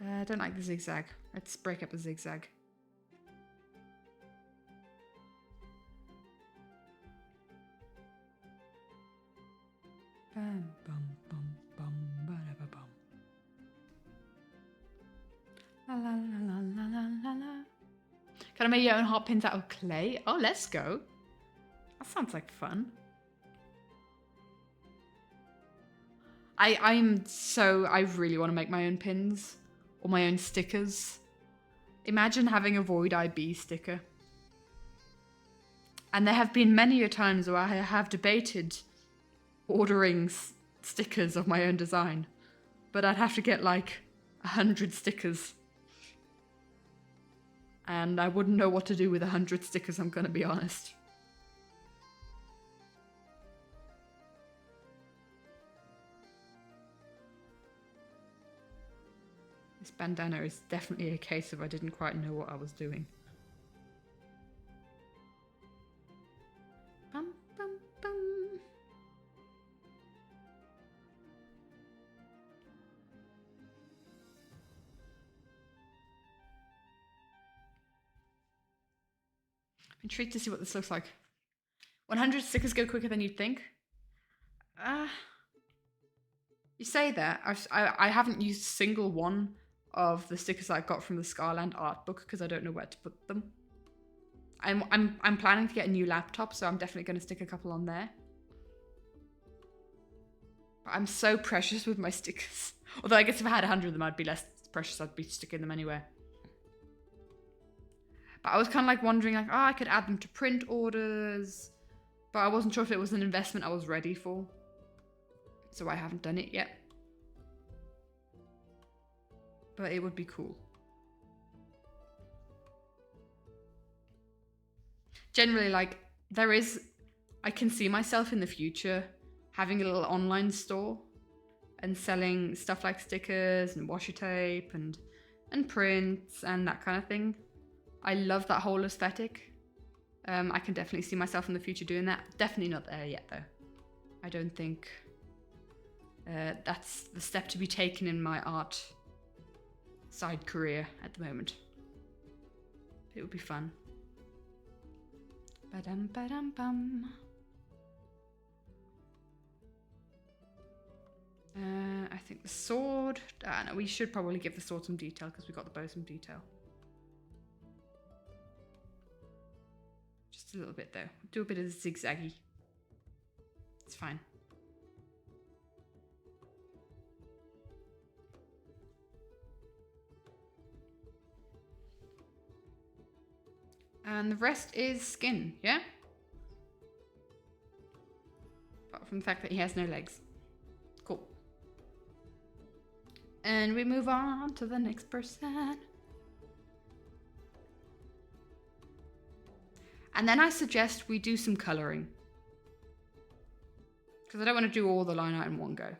I don't like the zigzag. Let's break up the zigzag. Bum, bum, bum, bum, ba-da-ba-bum. La la la la la la la. Can I make your own heart pins out of clay? Oh, let's go. That sounds like fun. I really want to make my own pins or my own stickers. Imagine having a Void IB sticker. And there have been many a times where I have debated ordering stickers of my own design, but I'd have to get like 100 stickers. And I wouldn't know what to do with 100 stickers, I'm gonna be honest. This bandana is definitely a case of I didn't quite know what I was doing. Bum, bum, bum. I'm intrigued to see what this looks like. 100 stickers go quicker than you'd think. You say that. I haven't used a single one of the stickers I got from the Scarland art book because I don't know where to put them. I'm planning to get a new laptop, so I'm definitely going to stick a couple on there. But I'm so precious with my stickers. Although I guess if I had 100 of them, I'd be less precious. I'd be sticking them anywhere. But I was kind of like wondering, like, oh, I could add them to print orders. But I wasn't sure if it was an investment I was ready for. So I haven't done it yet. But it would be cool. Generally, like, I can see myself in the future having a little online store and selling stuff like stickers and washi tape and prints and that kind of thing. I love that whole aesthetic. I can definitely see myself in the future doing that. Definitely not there yet, though. I don't think that's the step to be taken in my art side career at the moment. It would be fun. Ba-dum, ba-dum, bum. I think the sword... no, we should probably give the sword some detail because we got the bow some detail. Just a little bit though. Do a bit of zigzaggy. It's fine. And the rest is skin, yeah? Apart from the fact that he has no legs. Cool. And we move on to the next person. And then I suggest we do some colouring. Because I don't want to do all the line art in one go.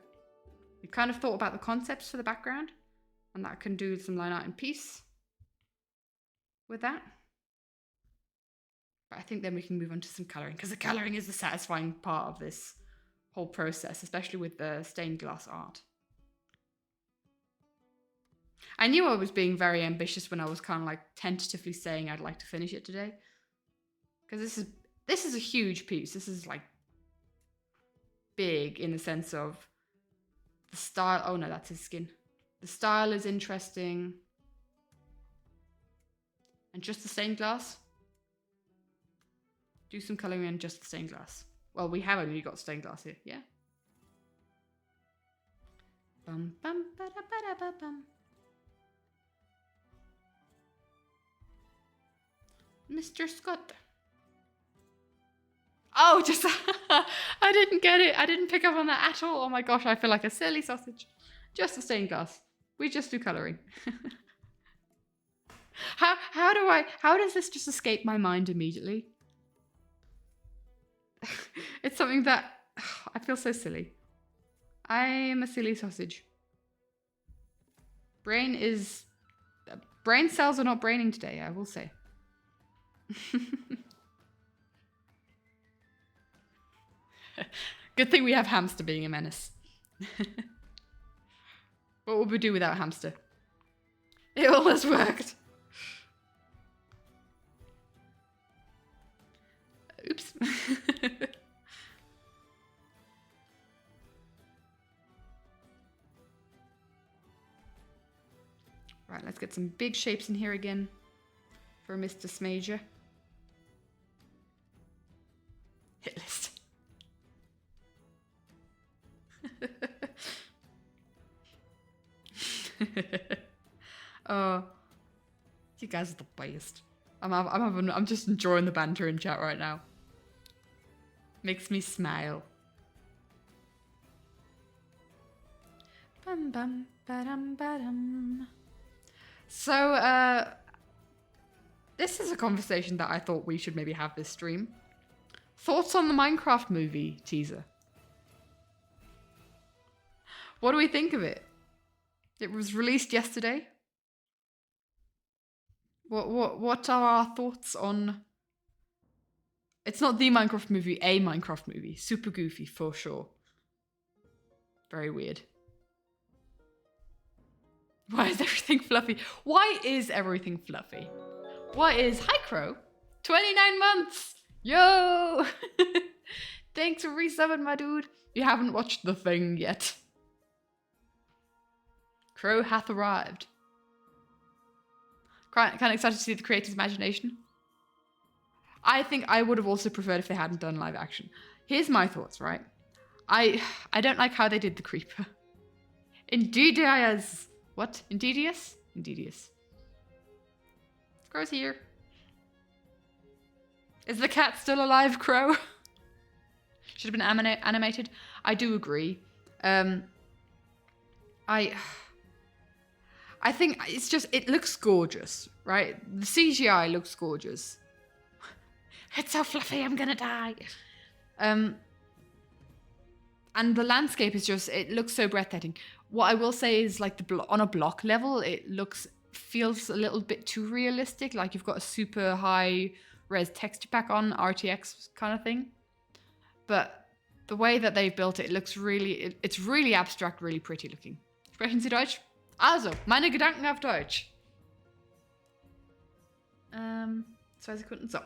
We kind of thought about the concepts for the background. And that can do some line art in piece with that. But I think then we can move on to some colouring. Because the colouring is the satisfying part of this whole process. Especially with the stained glass art. I knew I was being very ambitious when I was kind of like tentatively saying I'd like to finish it today. Because this is a huge piece. This is like big in the sense of the style. Oh no, that's his skin. The style is interesting. And just the stained glass. Do some colouring in just the stained glass. Well, we have only got stained glass here, yeah? Bum bum ba da ba da ba bum. Mr. Scott. Oh, just I didn't get it. I didn't pick up on that at all. Oh my gosh, I feel like a silly sausage. Just the stained glass. We just do colouring. How does this just escape my mind immediately? It's something that I feel so silly. I am a silly sausage. Brain cells are not braining today, I will say. Good thing we have hamster being a menace. What would we do without hamster? It always worked. Oops. Right, let's get some big shapes in here again for Mr. Smager. Hit list. Oh, you guys are the best. I'm just enjoying the banter in chat right now. Makes me smile. Bum bum ba-dum ba-dum. So, this is a conversation that I thought we should maybe have this stream. Thoughts on the Minecraft movie teaser? What do we think of it? It was released yesterday. What are our thoughts on... It's not the Minecraft movie, a Minecraft movie. Super goofy, for sure. Very weird. Why is everything fluffy? Why is everything fluffy? Hi Crow, 29 months! Yo! Thanks for resubbing, my dude. You haven't watched The Thing yet. Crow hath arrived. Kind of excited to see the creator's imagination. I think I would have also preferred if they hadn't done live action. Here's my thoughts, right? I don't like how they did the creeper. Indeedious. What? Indeedious? Indeedious. Crow's here. Is the cat still alive, Crow? Should have been animated. I do agree. I think it's just, it looks gorgeous, right? The CGI looks gorgeous. It's so fluffy, I'm gonna die. And the landscape is just, it looks so breathtaking. What I will say is like on a block level, it feels a little bit too realistic. Like you've got a super high res texture pack on, RTX kind of thing. But the way that they've built it, it looks really, it's really abstract, really pretty looking. Sprechen Sie Deutsch? Also, meine Gedanken auf Deutsch. 2 Sekunden, so.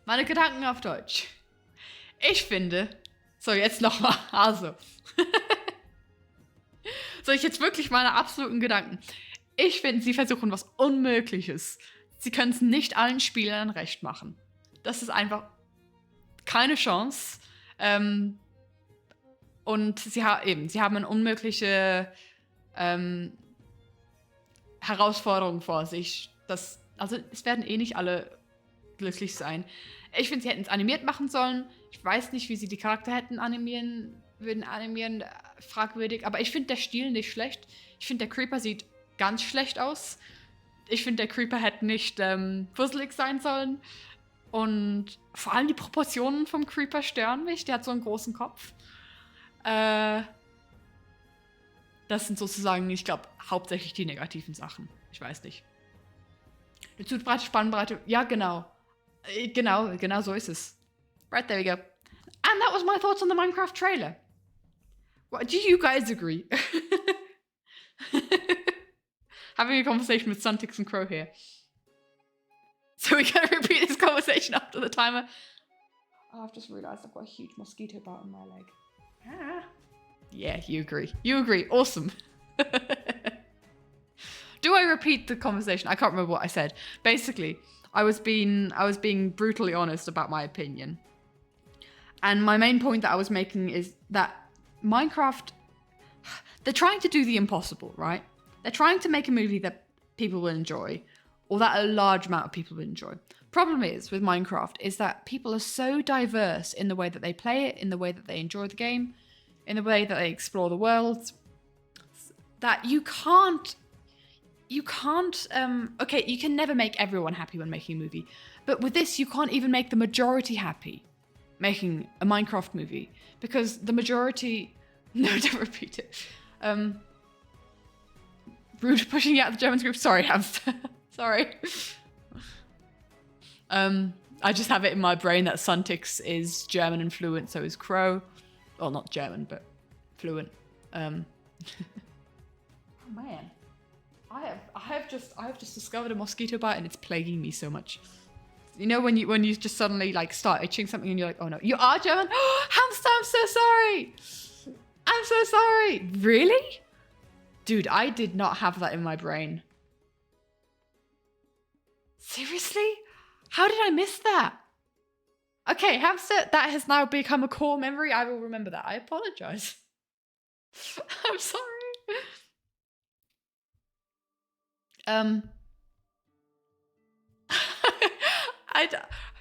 Meine Gedanken auf Deutsch. Ich finde, so jetzt nochmal, also. Soll ich jetzt wirklich meine absoluten Gedanken? Ich finde, sie versuchen was Unmögliches. Sie können es nicht allen Spielern recht machen. Das ist einfach keine Chance. Und sie haben eine unmögliche Herausforderung vor sich. Also es werden eh nicht alle glücklich sein. Ich finde, sie hätten es animiert machen sollen. Ich weiß nicht, wie sie die Charakter hätten würden animieren, fragwürdig. Aber ich finde der Stil nicht schlecht. Ich finde, der Creeper sieht ganz schlecht aus. Ich finde, der Creeper hätte nicht puzzelig sein sollen. Und vor allem die Proportionen vom Creeper stören mich. Der hat so einen großen Kopf. Das sind sozusagen, ich glaube, hauptsächlich die negativen Sachen. Ich weiß nicht. Eine zu breite Spannbreite. Ja, genau. Genau so ist es. Right, there we go. And that was my thoughts on the Minecraft trailer. What, do you guys agree? Having a conversation with Suntix and Crow here. So we're going to repeat this conversation after the timer. Oh, I've just realised I've got a huge mosquito bite on my leg. Ah. Yeah, you agree. You agree. Awesome. Do I repeat the conversation? I can't remember what I said. Basically, I was being brutally honest about my opinion. And my main point that I was making is that Minecraft, they're trying to do the impossible, right? They're trying to make a movie that people will enjoy, or that a large amount of people will enjoy. Problem is, with Minecraft, is that people are so diverse in the way that they play it, in the way that they enjoy the game, in the way that they explore the world, that you can't, okay, you can never make everyone happy when making a movie, but with this, you can't even make the majority happy making a Minecraft movie, because the majority, no, don't repeat it. Rude pushing you out of the Germans group. Sorry, hamster. Sorry. I just have it in my brain that Suntix is German and fluent, so is Crow. Well, not German, but fluent. Oh man, I have just discovered a mosquito bite and it's plaguing me so much. You know when you just suddenly like start itching something and you're like, oh no, you are German? Hamster, I'm so sorry. I'm so sorry. Really? Dude, I did not have that in my brain. Seriously? How did I miss that? Okay, hamster, that has now become a core memory. I will remember that. I apologize. I'm sorry.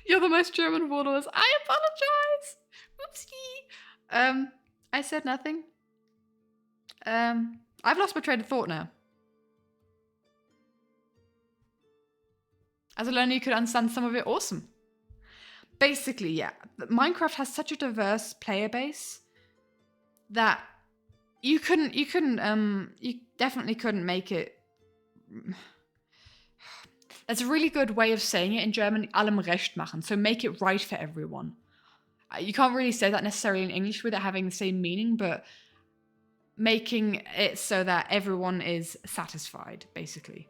You're the most German of all of us. I apologize. Oopsie. I said nothing. I've lost my train of thought now. As a learner, you could understand some of it. Awesome. Basically, yeah. Minecraft has such a diverse player base that you definitely couldn't make it. That's a really good way of saying it in German, allem recht machen. So make it right for everyone. You can't really say that necessarily in English with it having the same meaning, but making it so that everyone is satisfied, basically.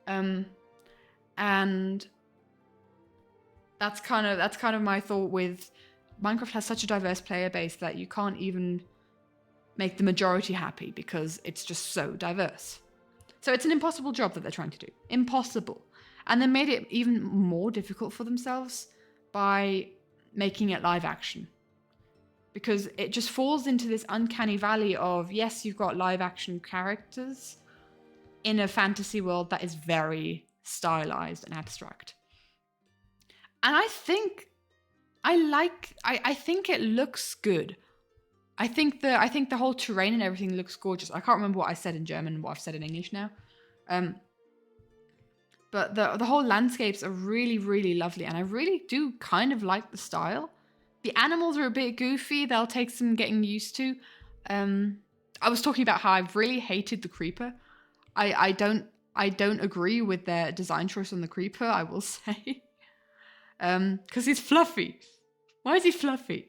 And that's kind of my thought with Minecraft has such a diverse player base that you can't even make the majority happy because it's just so diverse. So it's an impossible job that they're trying to do. Impossible. And they made it even more difficult for themselves by making it live action. Because it just falls into this uncanny valley of, yes, you've got live action characters in a fantasy world that is very stylized and abstract. And I think it looks good. I think the whole terrain and everything looks gorgeous. I can't remember what I said in German and what I've said in English now. But the whole landscapes are really, really lovely. And I really do kind of like the style. The animals are a bit goofy. They'll take some getting used to. I was talking about how I've really hated the creeper. I don't agree with their design choice on the creeper, I will say. Because he's fluffy. Why is he fluffy?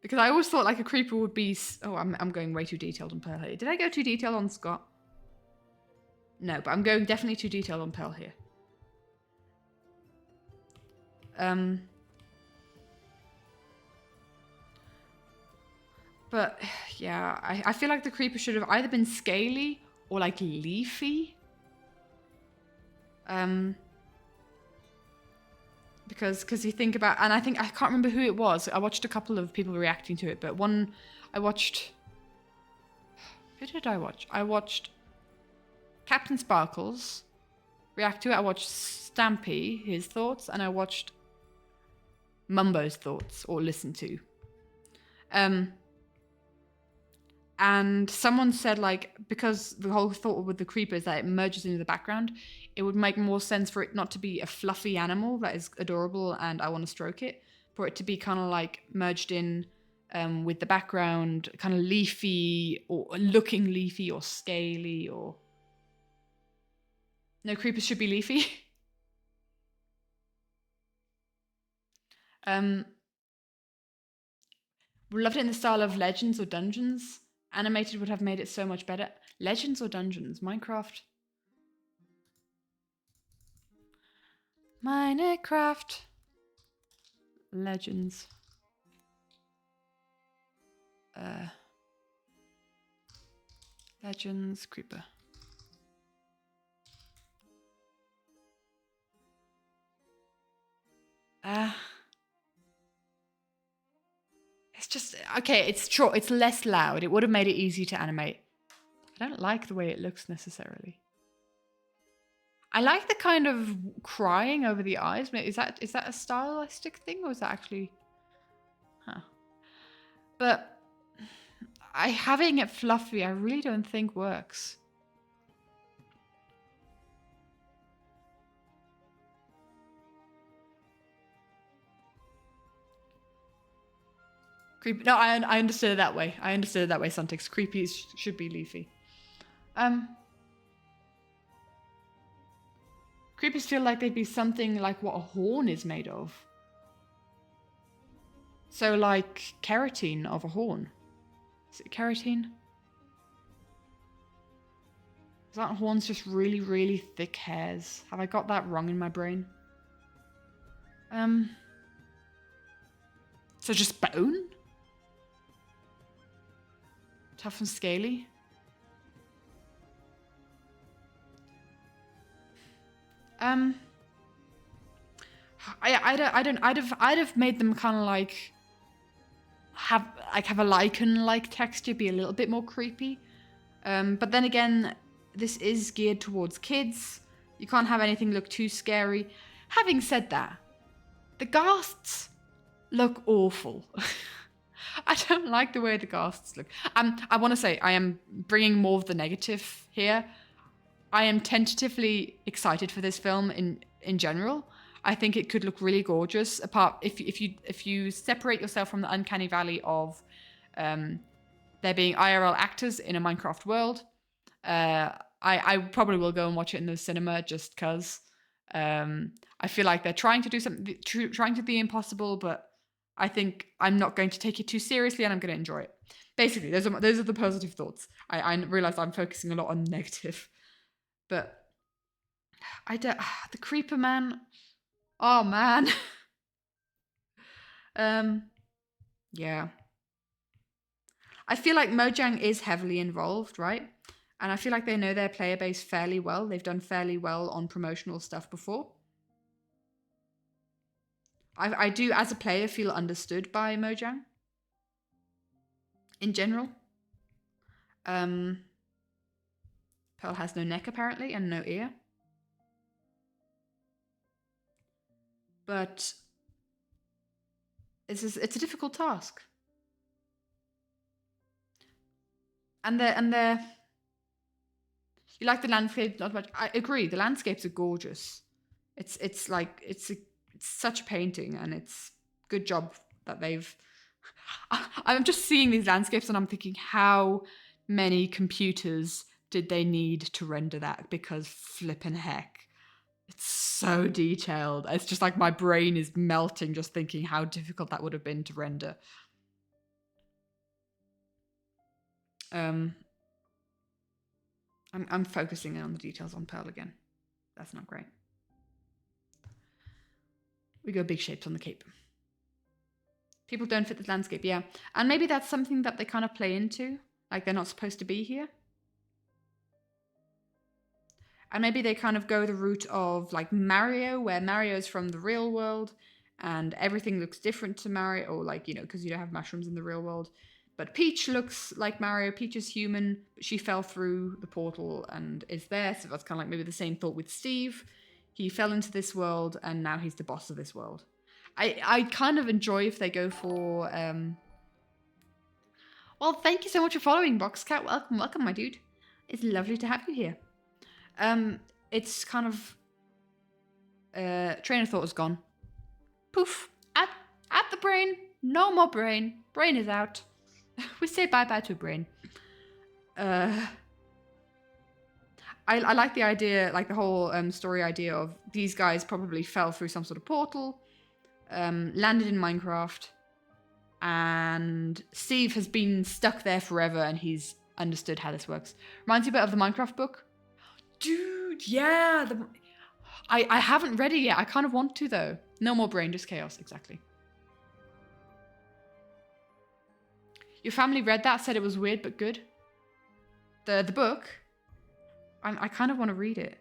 Because I always thought like a creeper would be... Oh, I'm going way too detailed on Pearl here. Did I go too detailed on Scott? No, but I'm going definitely too detailed on Pearl here. But yeah, I feel like the creeper should have either been scaly or like leafy. Because you think about, and I can't remember who it was. I watched a couple of people reacting to it, but who did I watch? I watched Captain Sparkles, react to it. I watched Stampy, his thoughts, and I watched Mumbo's thoughts, or listened to. And someone said, like, because the whole thought with the creeper is that it merges into the background, it would make more sense for it not to be a fluffy animal that is adorable and I want to stroke it, for it to be kind of like merged in with the background, kind of leafy or looking leafy or scaly or... No, creepers should be leafy. We loved it in the style of Legends or Dungeons. Animated would have made it so much better. Legends or Dungeons? Minecraft. Minecraft. Legends. Legends creeper. It's just okay. It's short. It's less loud. It would have made it easy to animate. I don't like the way it looks necessarily. I like the kind of crying over the eyes. Is that a stylistic thing, or is that actually? Huh. But having it fluffy, I really don't think works. Creepy. No, I understood it that way. I understood it that way, Suntix. Creepy should be leafy. Creepers feel like they'd be something like what a horn is made of. So like keratin of a horn. Is it keratin? Aren't horns just really, really thick hairs? Have I got that wrong in my brain? So just bone? Tough and scaly? I'd have made them kind of like have a lichen-like texture, be a little bit more creepy. But then again, this is geared towards kids. You can't have anything look too scary. Having said that, the ghasts look awful. I don't like the way the ghasts look. I want to say I am bringing more of the negative here. I am tentatively excited for this film in general. I think it could look really gorgeous. Apart if you separate yourself from the uncanny valley of there being IRL actors in a Minecraft world, I probably will go and watch it in the cinema just because I feel like they're trying to do something, trying to do the impossible, but I think I'm not going to take it too seriously and I'm going to enjoy it. Basically, those are the positive thoughts. I realize I'm focusing a lot on negative, but the creeper man. Oh man. Yeah. I feel like Mojang is heavily involved, right? And I feel like they know their player base fairly well. They've done fairly well on promotional stuff before. I do, as a player, feel understood by Mojang. In general. Pearl has no neck, apparently, and no ear. But it's a difficult task. And you like the landscape not much. I agree. The landscapes are gorgeous. It's such a painting, and it's good job that they've. I'm just seeing these landscapes, and I'm thinking, how many computers did they need to render that? Because flippin' heck, it's so detailed. It's just like my brain is melting just thinking how difficult that would have been to render. I'm focusing on the details on Pearl again. That's not great. We go big shapes on the cape. People don't fit the landscape, yeah. And maybe that's something that they kind of play into. Like they're not supposed to be here. And maybe they kind of go the route of like Mario, where Mario's from the real world and everything looks different to Mario, or like, you know, because you don't have mushrooms in the real world. But Peach looks like Mario. Peach is human, but she fell through the portal and is there. So that's kind of like maybe the same thought with Steve. He fell into this world and now he's the boss of this world. I kind of enjoy if they go for... Well, thank you so much for following, Boxcat. Welcome, welcome, my dude. It's lovely to have you here. It's kind of... train of thought is gone. Poof. At the brain. No more brain. Brain is out. We say bye-bye to brain. I like the idea, like the whole story idea of these guys probably fell through some sort of portal, landed in Minecraft, and Steve has been stuck there forever and he's understood how this works. Reminds you a bit of the Minecraft book? Dude, yeah. I haven't read it yet. I kind of want to, though. No more brain, just chaos. Exactly. Your family read that, said it was weird but good. The book, I kind of want to read it.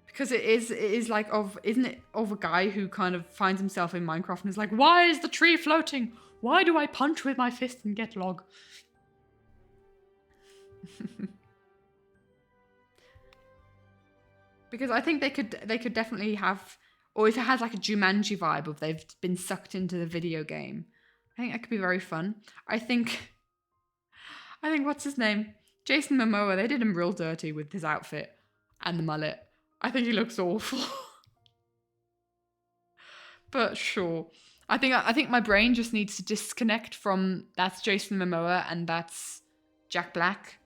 Because it is like isn't it of a guy who kind of finds himself in Minecraft and is like, why is the tree floating? Why do I punch with my fist and get log? Because I think they could definitely have, or if it has like a Jumanji vibe of they've been sucked into the video game, I think that could be very fun. I think what's his name? Jason Momoa, they did him real dirty with his outfit and the mullet. I think he looks awful. But sure. I think my brain just needs to disconnect from that's Jason Momoa and that's Jack Black.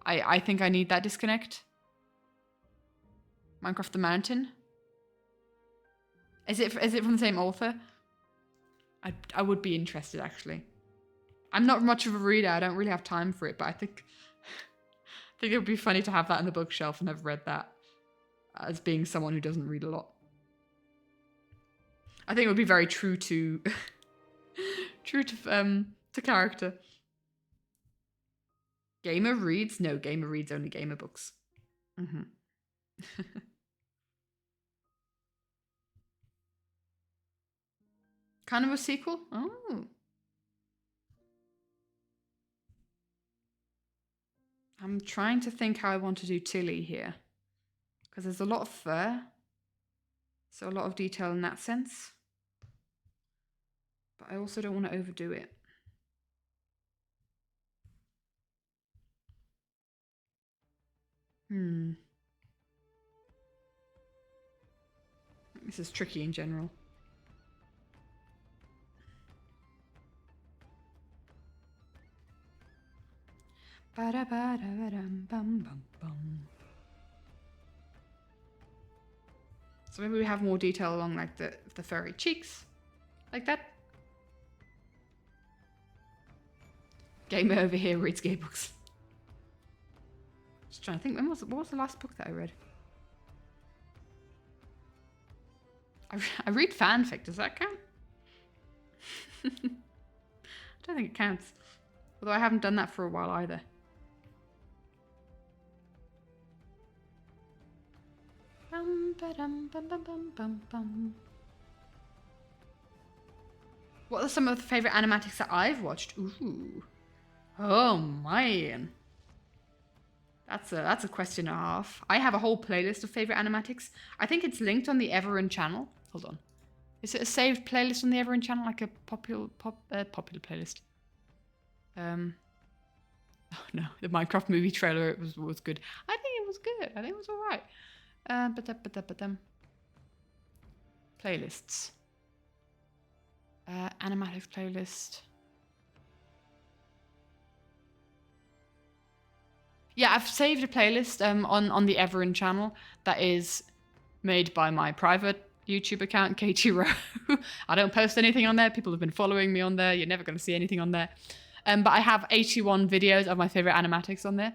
I think I need that disconnect. Minecraft the Mountain. Is it from the same author? I would be interested, actually. I'm not much of a reader. I don't really have time for it, but I think it would be funny to have that in the bookshelf and have read that as being someone who doesn't read a lot. I think it would be very true to to character. Gamer reads? No, Gamer reads only gamer books. Mm-hmm. Kind of a sequel? Oh. I'm trying to think how I want to do Tilly here. Because there's a lot of fur. So a lot of detail in that sense. But I also don't want to overdo it. This is tricky in general. So maybe we have more detail along like the furry cheeks. Like that. Gamer over here reads gay books. Just trying to think, what was the last book that I read? I read fanfic, does that count? I don't think it counts. Although I haven't done that for a while either. What are some of the favourite animatics that I've watched? Ooh. Oh man. That's a question and a half. I have a whole playlist of favourite animatics. I think it's linked on the Everin channel. Hold on. Is it a saved playlist on the Everin channel? Like a popular playlist? Oh no, the Minecraft movie trailer was good. I think it was good. I think it was alright. Playlists. Animatics playlist. Yeah, I've saved a playlist on the Everin channel that is made by my private YouTube account, Katie Rowe. I don't post anything on there. People have been following me on there. You're never going to see anything on there. But I have 81 videos of my favorite animatics on there.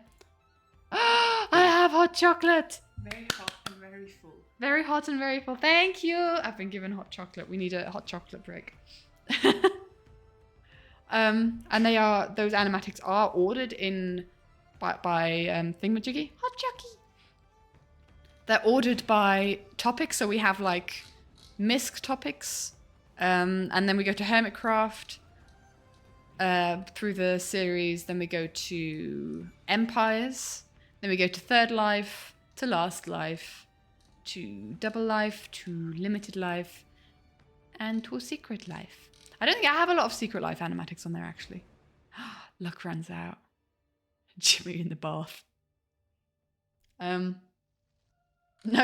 I have hot chocolate. Very hot and very full. Very hot and very full. Thank you. I've been given hot chocolate. We need a hot chocolate break. And those animatics are ordered in by Thingamajiggy. Hot Chucky. They're ordered by topics, so we have like Misc topics, and then we go to Hermitcraft, through the series. Then we go to Empires. Then we go to Third Life, to Last Life, to Double Life, to Limited Life, and to a Secret Life. I don't think I have a lot of Secret Life animatics on there, actually. Luck runs out. Jimmy in the bath. No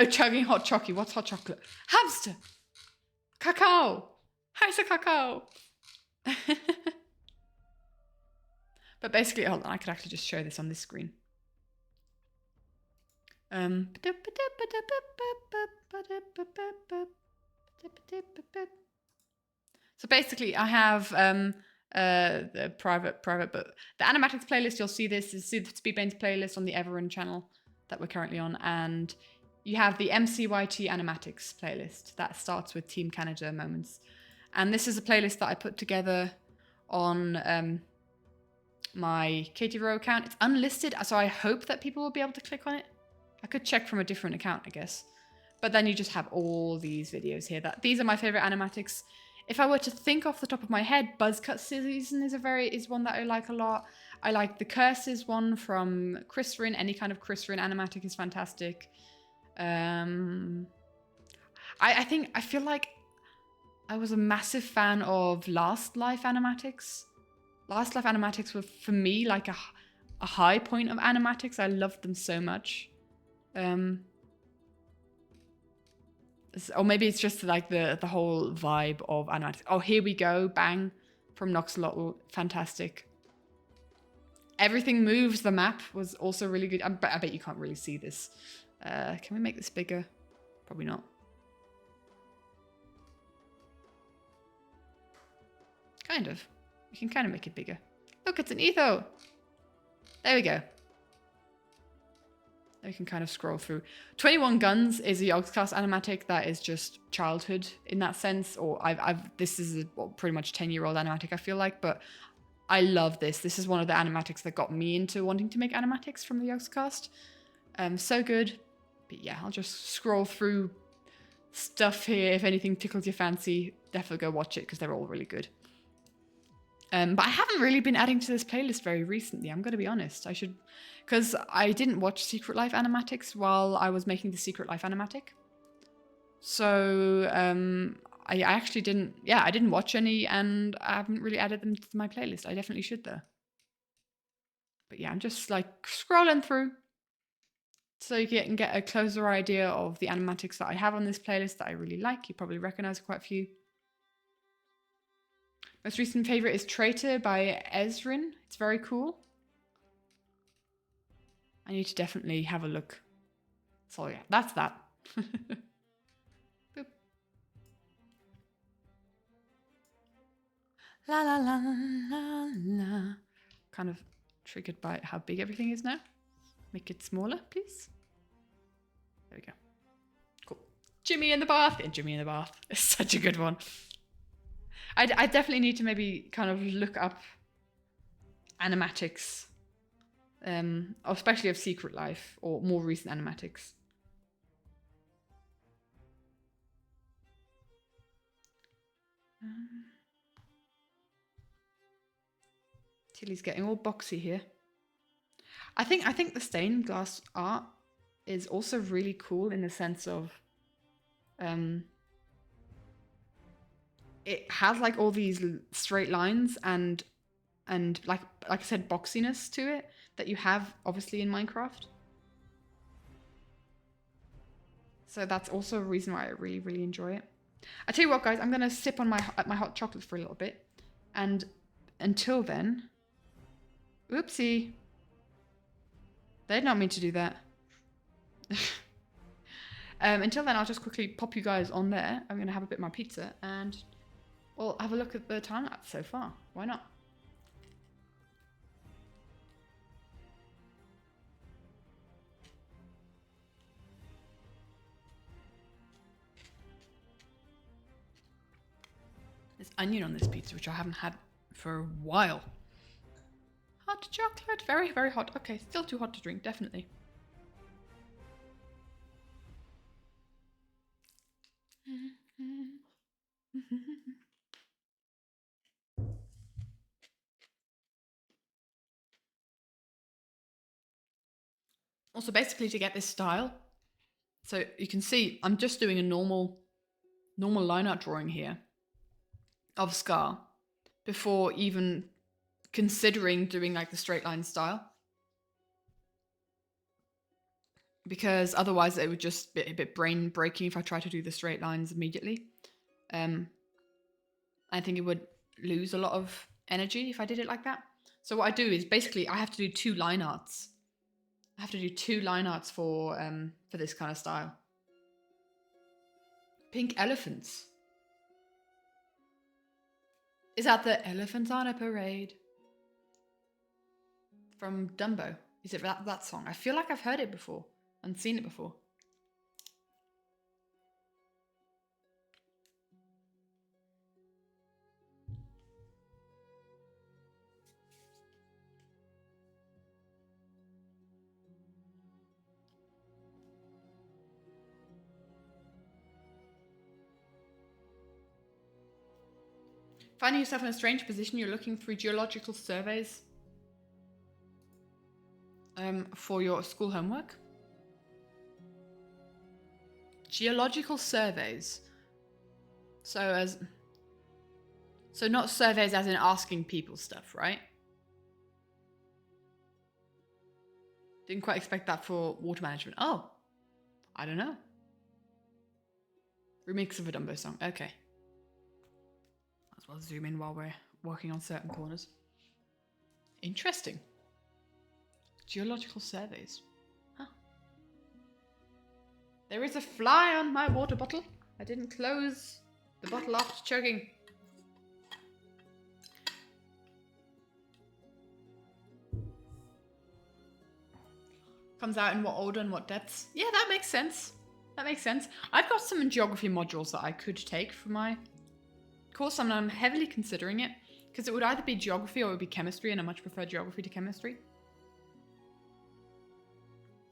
chugging hot chocolate. What's hot chocolate? Hamster! Cacao! How's a cacao? But basically, hold on, I could actually just show this on this screen. So basically, I have the private, but the animatics playlist. You'll see this is Speedbane's playlist on the Everin channel that we're currently on, and you have the MCYT animatics playlist that starts with Team Canada moments, and this is a playlist that I put together on my Katie Rowe account. It's unlisted, so I hope that people will be able to click on it. I could check from a different account, I guess. But then you just have all these videos here. These are my favorite animatics. If I were to think off the top of my head, Buzzcut Season is one that I like a lot. I like the Curses one from Chris Rin. Any kind of Chris Rin animatic is fantastic. I feel like I was a massive fan of Last Life animatics. Last Life animatics were, for me, like a high point of animatics. I loved them so much. Or maybe it's just like the whole vibe of animatics. Oh, here we go. Bang. From Noxolotl. Fantastic. Everything Moves, the map, was also really good. I bet you can't really see this. Can we make this bigger? Probably not. Kind of. We can kind of make it bigger. Look, it's an etho. There we go. We can kind of scroll through. 21 Guns is a Yogscast animatic that is just childhood in that sense. Or this is a pretty much 10-year-old animatic, I feel like, but I love this. This is one of the animatics that got me into wanting to make animatics from the Yogscast. So good. But yeah, I'll just scroll through stuff here. If anything tickles your fancy, definitely go watch it because they're all really good. But I haven't really been adding to this playlist very recently, I'm going to be honest. I should, because I didn't watch Secret Life animatics while I was making the Secret Life animatic. So I actually didn't, I didn't watch any, and I haven't really added them to my playlist. I definitely should though. But yeah, I'm just like scrolling through so you can get a closer idea of the animatics that I have on this playlist that I really like. You probably recognize quite a few. Most recent favorite is Traitor by Ezrin. It's very cool. I need to definitely have a look. So yeah, that's that. Boop. La la la la la. Kind of triggered by how big everything is now. Make it smaller, please. There we go. Cool. Jimmy in the bath. Yeah, Jimmy in the bath. It's such a good one. I definitely need to maybe kind of look up animatics, especially of Secret Life or more recent animatics. Tilly's getting all boxy here. I think the stained glass art is also really cool in the sense of it has like all these straight lines and like I said, boxiness to it that you have obviously in Minecraft. So that's also a reason why I really, really enjoy it. I tell you what, guys, I'm gonna sip on my hot chocolate for a little bit, and until then, oopsie, they did not mean to do that. Until then, I'll just quickly pop you guys on there. I'm gonna have a bit of my pizza and we'll have a look at the time lapse so far. Why not? There's onion on this pizza, which I haven't had for a while. Hot chocolate, very, very hot. Okay, still too hot to drink, definitely. Also, basically to get this style, so you can see I'm just doing a normal line art drawing here of Scar before even considering doing like the straight line style. Because otherwise it would just be a bit brain breaking if I try to do the straight lines immediately. I think it would lose a lot of energy if I did it like that. So what I do is basically I have to do 2 line arts. I have to do 2 line arts for this kind of style. Pink elephants. Is that the Elephants on a Parade? From Dumbo. Is it that song? I feel like I've heard it before and seen it before. Finding yourself in a strange position, you're looking through geological surveys for your school homework. Geological surveys. So not surveys as in asking people stuff, right? Didn't quite expect that for water management. Oh, I don't know. Remix of a Dumbo song. Okay. Might as well zoom in while we're working on certain corners. Interesting. Geological surveys. Huh. There is a fly on my water bottle. I didn't close the bottle after chugging. Comes out in what order and what depths. Yeah, that makes sense. That makes sense. I've got some geography modules that I could take for my course, and I'm heavily considering it because it would either be geography or it would be chemistry, and I much prefer geography to chemistry.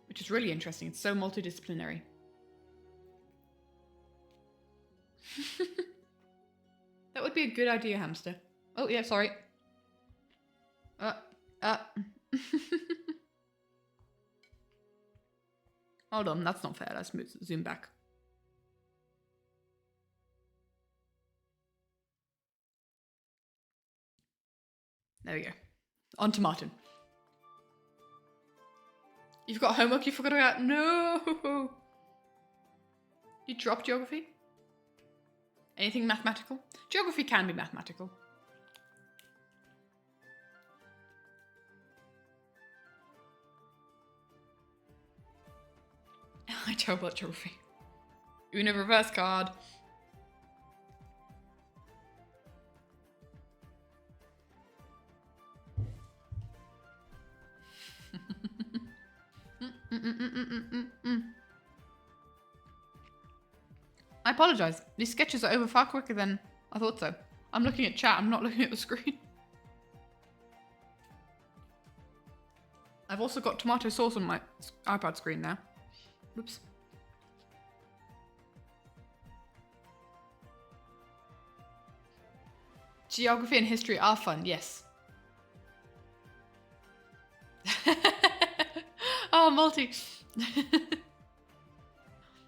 Which is really interesting. It's so multidisciplinary. That would be a good idea, hamster. Oh, yeah, sorry. Hold on, that's not fair. Let's zoom back. There we go. On to Martin. You've got homework you forgot about? No! You dropped geography? Anything mathematical? Geography can be mathematical. I tell about geography. Una reverse card. I apologise. These sketches are over far quicker than I thought so. I'm looking at chat, I'm not looking at the screen. I've also got tomato sauce on my iPad screen now. Whoops. Geography and history are fun, yes. Oh, multi.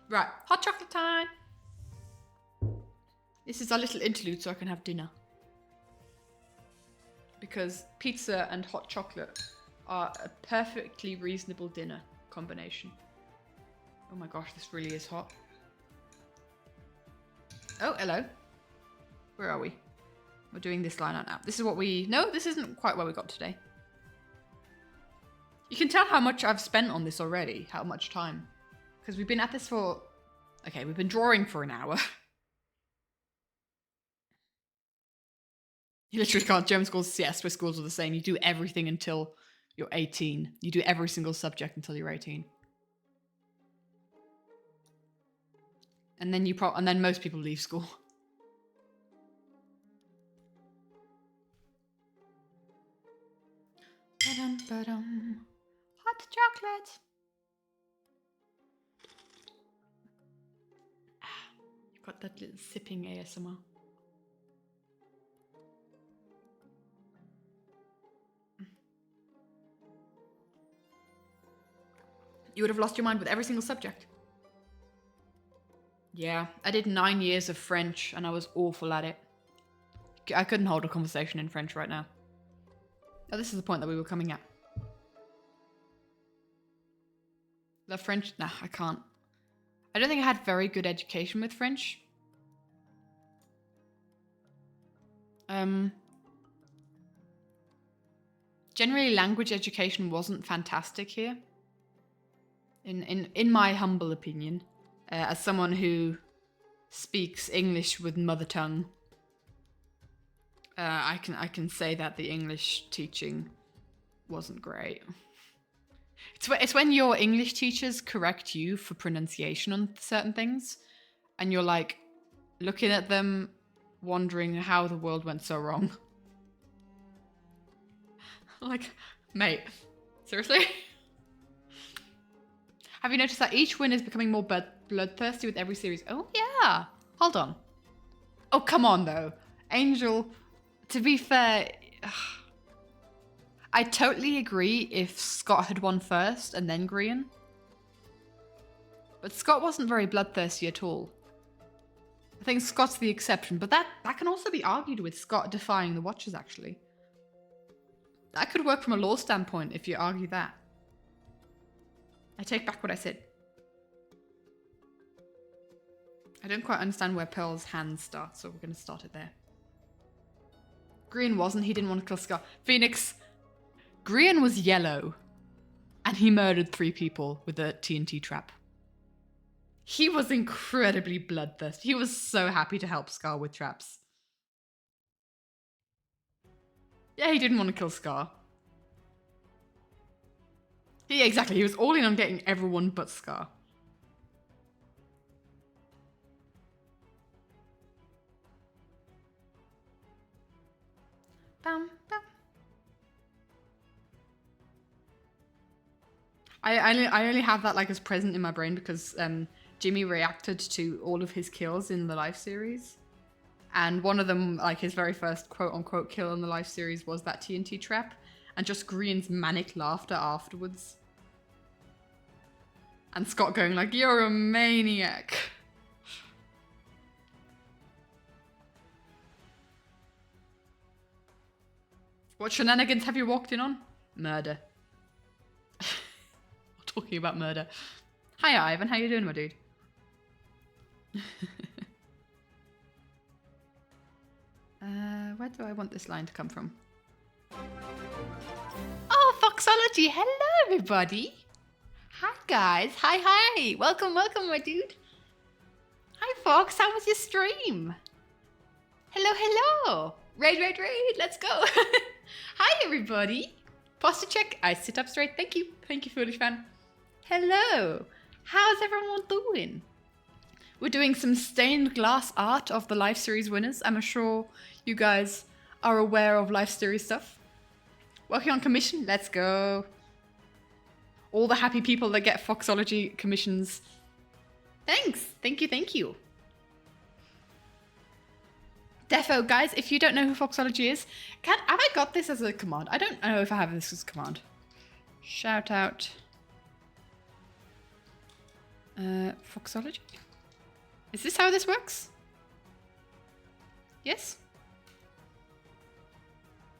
Right, hot chocolate time. This is our little interlude so I can have dinner. Because pizza and hot chocolate are a perfectly reasonable dinner combination. Oh my gosh, this really is hot. Oh, hello. Where are we? We're doing this line art now. This is what we... No, this isn't quite where we got today. You can tell how much I've spent on this already. How much time. Because we've been at this for... Okay, we've been drawing for an hour. You literally can't. German schools, yes, Swiss schools are the same. You do everything until you're 18. You do every single subject until you're 18. And then and then most people leave school. Ba-dum, ba-dum. Hot chocolate. You've got that little sipping ASMR. You would have lost your mind with every single subject. Yeah, I did 9 years of French and I was awful at it. I couldn't hold a conversation in French right now. Oh, this is the point that we were coming at. The French? Nah, I can't. I don't think I had very good education with French. Generally, language education wasn't fantastic here. In my humble opinion, as someone who speaks English with mother tongue, I can say that the English teaching wasn't great. It's when your English teachers correct you for pronunciation on certain things, and you're like looking at them, wondering how the world went so wrong. Like, mate, seriously? Have you noticed that each win is becoming more bloodthirsty with every series? Oh yeah. Hold on. Oh, come on though. Angel, to be fair, I totally agree if Scott had won first and then Grian. But Scott wasn't very bloodthirsty at all. I think Scott's the exception, but that can also be argued with Scott defying the Watchers, actually. That could work from a law standpoint if you argue that. I take back what I said. I don't quite understand where Pearl's hand starts, so we're going to start it there. Grian wasn't. He didn't want to kill Scott. Phoenix. Grian was yellow. And he murdered 3 people with a TNT trap. He was incredibly bloodthirsty. He was so happy to help Scar with traps. Yeah, he didn't want to kill Scar. Yeah, exactly. He was all in on getting everyone but Scar. Bam, bam. I only have that like as present in my brain because Jimmy reacted to all of his kills in the Life series. And one of them, like his very first quote-unquote kill in the Life series was that TNT trap. And just Grian's manic laughter afterwards. And Scott going like, you're a maniac. What shenanigans have you walked in on? Murder. We're talking about murder. Hi Ivan, how you doing, my dude? Where do I want this line to come from? Oh, Foxology! Hello, everybody! Hi, guys! Hi! Welcome, my dude! Hi, Fox! How was your stream? Hello! Raid! Let's go! Hi, everybody! Posture check. I sit up straight. Thank you, foolish fan. Hello! How's everyone doing? We're doing some stained glass art of the Life series winners. I'm sure you guys are aware of Life series stuff. Working on commission. Let's go. All the happy people that get Foxology commissions. Thanks. Thank you. Defo, guys, if you don't know who Foxology is, have I got this as a command? I don't know if I have this as a command. Shout out. Foxology? Is this how this works? Yes?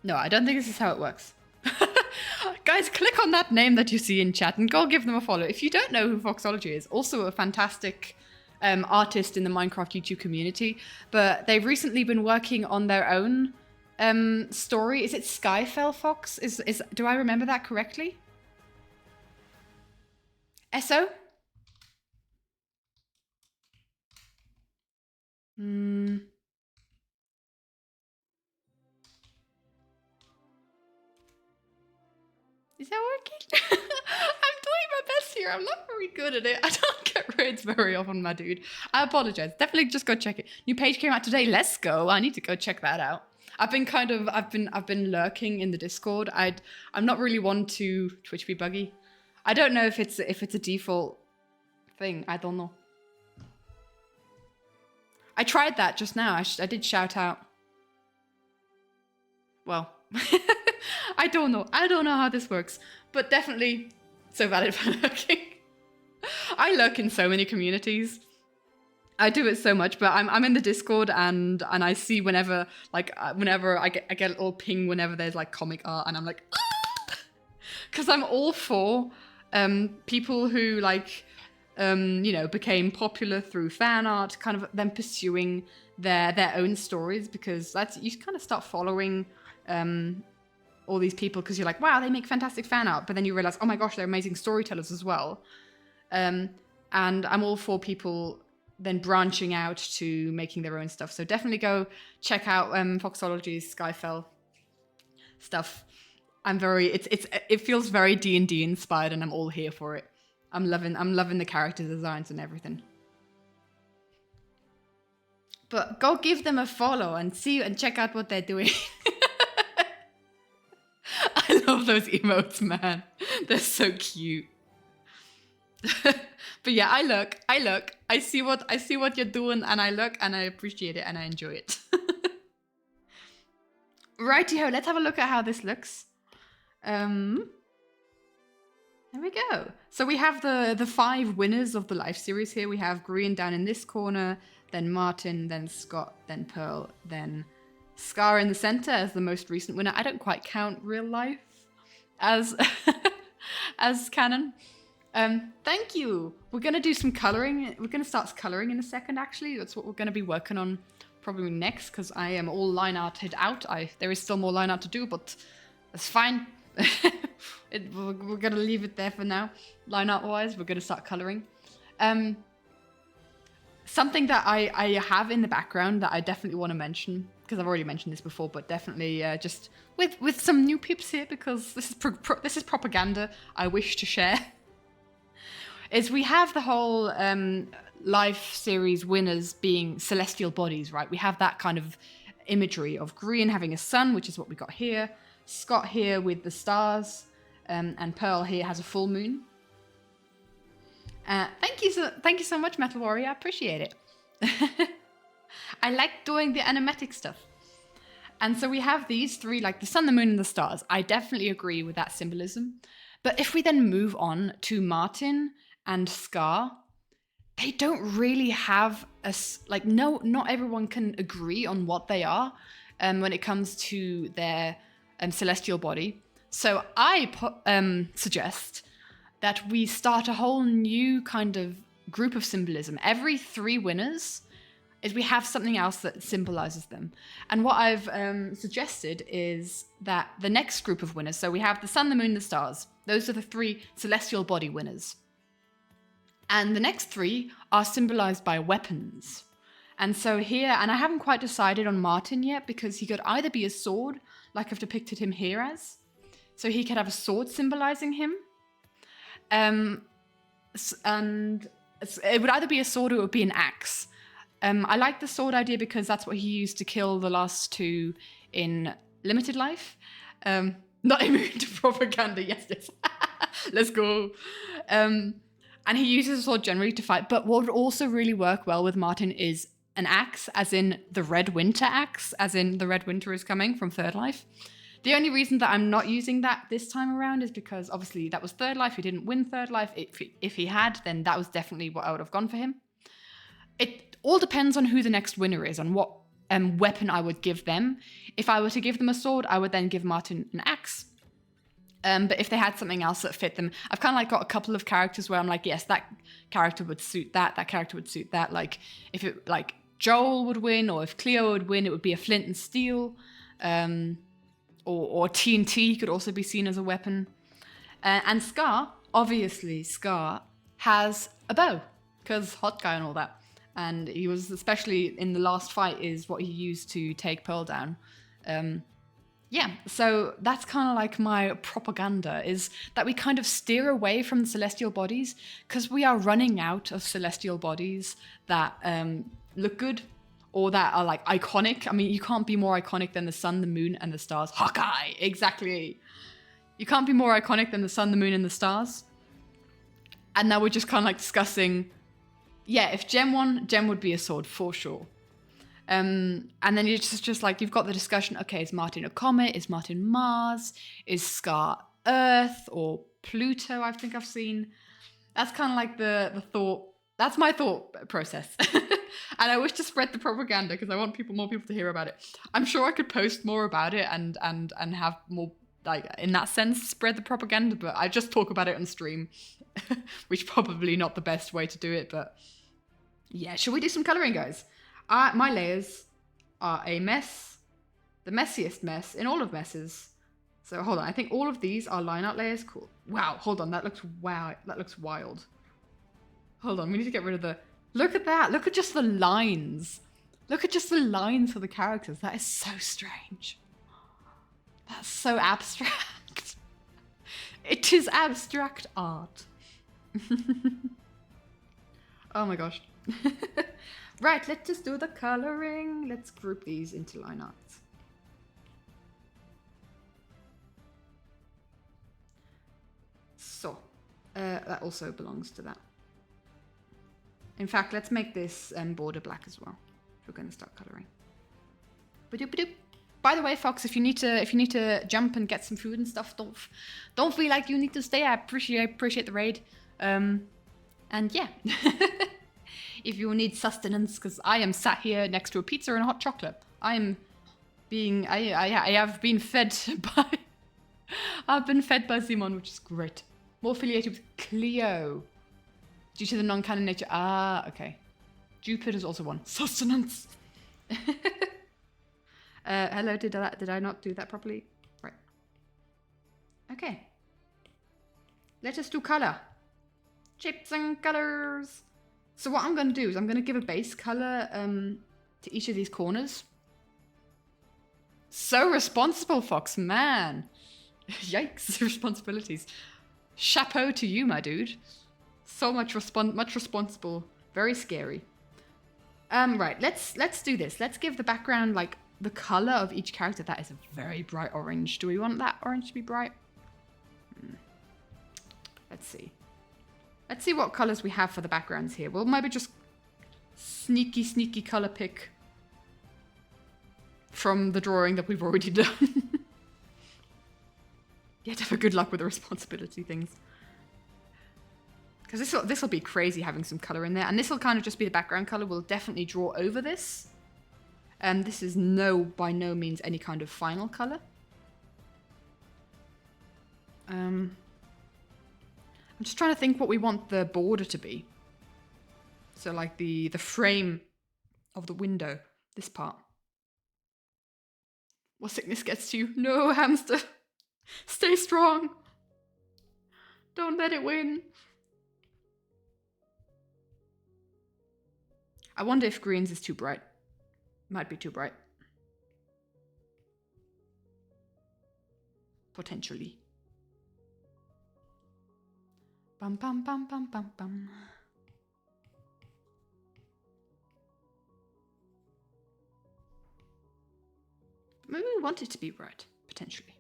No, I don't think this is how it works. Guys, click on that name that you see in chat and go give them a follow. If you don't know who Foxology is, also a fantastic artist in the Minecraft YouTube community, but they've recently been working on their own story. Is it Skyfell Fox? Do I remember that correctly? Esso? Is that working? I'm doing my best here. I'm not very good at it. I don't get raids very often, my dude. I apologize. Definitely just go check it. New page came out today. Let's go. I need to go check that out. I've been lurking in the Discord. I'm not really one to Twitch be buggy. I don't know if it's a default thing. I don't know. I tried that just now. I did shout out. Well, I don't know. I don't know how this works, but definitely so valid for lurking. I lurk in so many communities. I do it so much, but I'm in the Discord and I see whenever I get a little ping whenever there's like comic art, and I'm like, because I'm all for people who like became popular through fan art, kind of them pursuing their own stories, because that's, you kind of start following all these people because you're like, wow, they make fantastic fan art, but then you realize, oh my gosh, they're amazing storytellers as well. And I'm all for people then branching out to making their own stuff. So definitely go check out Foxology's Skyfell stuff. It feels very D&D inspired, and I'm all here for it. I'm loving the character designs and everything. But go give them a follow and see and check out what they're doing. I love those emotes, man. They're so cute. But yeah, I look, I see what you're doing, and I look and I appreciate it and I enjoy it. Righty-ho, let's have a look at how this looks. There we go. So we have the 5 winners of the Life series here. We have Green down in this corner, then Martin, then Scott, then Pearl, then Scar in the center as the most recent winner. I don't quite count real life as as canon. Thank you. We're gonna do some coloring. We're gonna start coloring in a second. Actually, that's what we're gonna be working on probably next, because I am all line arted out. There is still more line art to do, but that's fine. We're gonna leave it there for now. Line art wise, we're gonna start coloring. Something that I have in the background that I definitely want to mention, because I've already mentioned this before, but definitely just with some new peeps here, because this is propaganda I wish to share. Is we have the whole Life series winners being celestial bodies, right? We have that kind of imagery of Green having a sun, which is what we got here. Scott here with the stars, and Pearl here has a full moon. Thank you so much, Metal Warrior. I appreciate it. I like doing the animatic stuff. And so we have these 3, like the sun, the moon, and the stars. I definitely agree with that symbolism. But if we then move on to Martin and Scar, they don't really have not everyone can agree on what they are when it comes to their celestial body. So I suggest that we start a whole new kind of group of symbolism. Every 3 winners is we have something else that symbolizes them. And what I've suggested is that the next group of winners, so we have the sun, the moon, the stars. Those are the 3 celestial body winners. And the next 3 are symbolized by weapons. And so here, and I haven't quite decided on Martin yet, because he could either be a sword, like I've depicted him here as. So he could have a sword symbolizing him. And it would either be a sword or it would be an axe. I like the sword idea because that's what he used to kill the last 2 in Limited Life. Not immune to propaganda, yes. Let's go. And he uses a sword generally to fight. But what would also really work well with Martin is an axe, as in the Red Winter axe, as in the Red Winter is coming from Third Life. The only reason that I'm not using that this time around is because obviously that was Third Life. He didn't win Third Life. If he had, then that was definitely what I would have gone for him. It all depends on who the next winner is and what weapon I would give them. If I were to give them a sword, I would then give Martin an axe. But if they had something else that fit them, I've kind of like got a couple of characters where I'm like, yes, that character would suit that character would suit that. Like if it like Joel would win, or if Cleo would win, it would be a flint and steel. Or TNT could also be seen as a weapon. And Scar, obviously Scar has a bow, because hot guy and all that. And he was, especially in the last fight, is what he used to take Pearl down. Yeah, so that's kind of like my propaganda, is that we kind of steer away from the celestial bodies, because we are running out of celestial bodies that look good, or that are like iconic. I mean, you can't be more iconic than the sun, the moon, and the stars. Hawkeye, exactly. You can't be more iconic than the sun, the moon, and the stars. And now we're just kind of like discussing, yeah, if Gem won, Gem would be a sword for sure. And then it's just like, you've got the discussion, okay, is Martin a comet? Is Martin Mars? Is Scar Earth or Pluto, I think I've seen? That's kind of like the thought. That's my thought process. And I wish to spread the propaganda because I want more people to hear about it. I'm sure I could post more about it and have more, like, in that sense, spread the propaganda, but I just talk about it on stream, which probably not the best way to do it, but yeah. Should we do some coloring, guys? My layers are a mess, the messiest mess in all of messes. So hold on, I think all of these are line art layers. Cool. Wow, hold on, that looks wild. Hold on, we need to get rid of the... Look at that, look at just the lines. Look at just the lines for the characters. That is so strange. That's so abstract. It is abstract art. Oh my gosh. Right, let's just do the coloring. Let's group these into line arts. So, that also belongs to that. In fact, let's make this border black as well. We're going to start coloring. Ba-doop-ba-doop. By the way, Fox, if you need to jump and get some food and stuff, don't feel like you need to stay. I appreciate the raid. And yeah, if you need sustenance, because I am sat here next to a pizza and a hot chocolate. I have been fed by. I've been fed by Simon, which is great. More affiliated with Cleo. Due to the non-canon nature. Ah, okay. Jupiter's also one. Sustenance. Hello, did I not do that properly? Right. Okay. Let us do color. Shapes and colors. So what I'm going to do is I'm going to give a base color to each of these corners. So responsible, Fox, man. Yikes, responsibilities. Chapeau to you, my dude. So much responsible. Very scary. Right, let's do this. Let's give the background, like, the color of each character. That is a very bright orange. Do we want that orange to be bright? Let's see. Let's see what colors we have for the backgrounds here. We'll maybe just sneaky color pick from the drawing that we've already done. Yeah, have a good luck with the responsibility things. Because this will be crazy having some color in there. And this will kind of just be the background color. We'll definitely draw over this. This is by no means any kind of final color. I'm just trying to think what we want the border to be. So like the frame of the window, this part. What sickness gets to you? No, hamster. Stay strong. Don't let it win. I wonder if greens is too bright. Might be too bright. Potentially. Bum bum bum bum bum bum. Maybe we want it to be bright, potentially.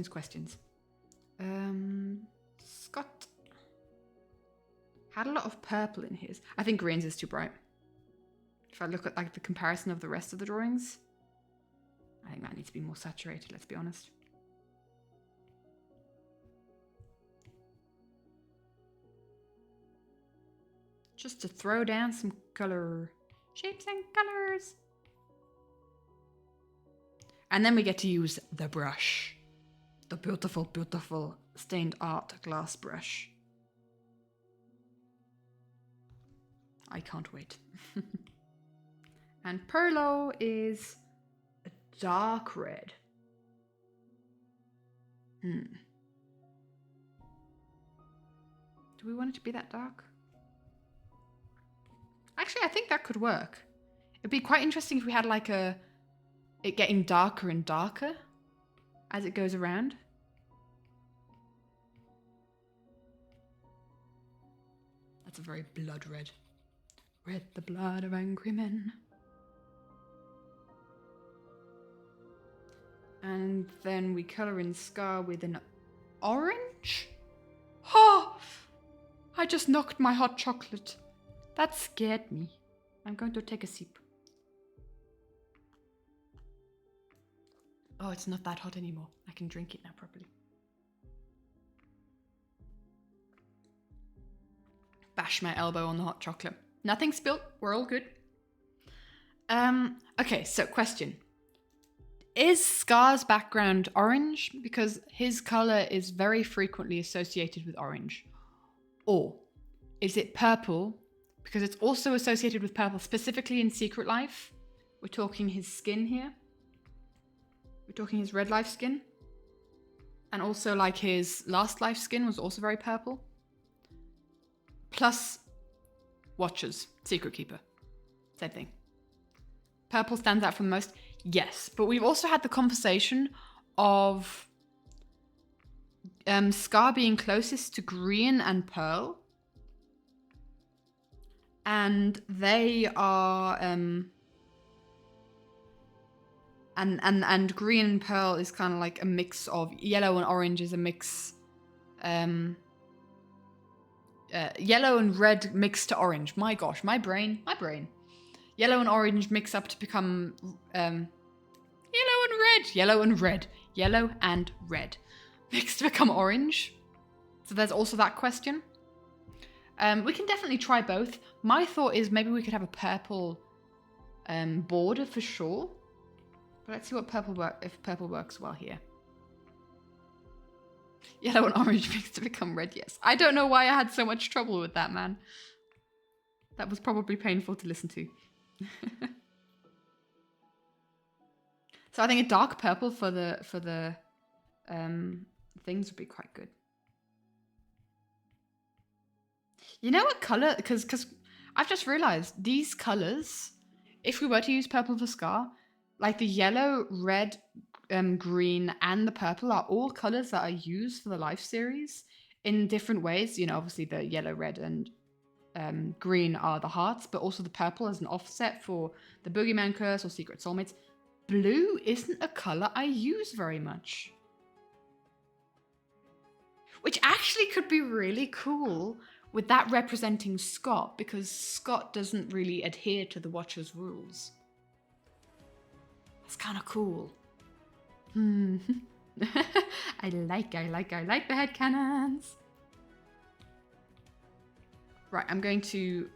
Questions. Scott had a lot of purple in his. I think greens is too bright. If I look at like the comparison of the rest of the drawings, I think that needs to be more saturated, let's be honest. Just to throw down some color. Shapes and colors. And then we get to use the brush. The beautiful, beautiful stained art glass brush. I can't wait. And Perlo is a dark red. Do we want it to be that dark? Actually, I think that could work. It'd be quite interesting if we had like it getting darker and darker as it goes around. That's a very blood red. Red the blood of angry men. And then we colour in Scar with an orange? Oh! I just knocked my hot chocolate. That scared me. I'm going to take a sip. Oh, it's not that hot anymore. I can drink it now properly. Bash my elbow on the hot chocolate. Nothing spilt. We're all good. Okay, so question. Is Scar's background orange? Because his color is very frequently associated with orange. Or is it purple? Because it's also associated with purple, specifically in Secret Life. We're talking his skin here. We're talking his Red Life skin. And also like his Last Life skin was also very purple. Plus Watchers, Secret Keeper. Same thing. Purple stands out for the most. Yes, but we've also had the conversation of Scar being closest to Green and Pearl. And they are and Green and Pearl is kind of like a mix of yellow and orange is a mix yellow and red mixed to orange. My gosh, my brain. Yellow and orange mix up to become yellow and red mixed to become orange. So there's also that question. We can definitely try both. My thought is maybe we could have a purple border for sure. But let's see what if purple works well here. Yellow and orange mixed to become red, yes. I don't know why I had so much trouble with that, man. That was probably painful to listen to. So I think a dark purple for the things would be quite good. You know what color? Because I've just realized these colors, if we were to use purple for Scar, like the yellow, red, green, and the purple are all colors that are used for the Life series in different ways. You know, obviously the yellow, red, and green are the hearts, but also the purple as an offset for the Boogeyman Curse or Secret Soulmates. Blue isn't a color I use very much. Which actually could be really cool with that representing Scott, because Scott doesn't really adhere to the Watcher's rules. That's kind of cool. I like the headcanons. Right, I'm going to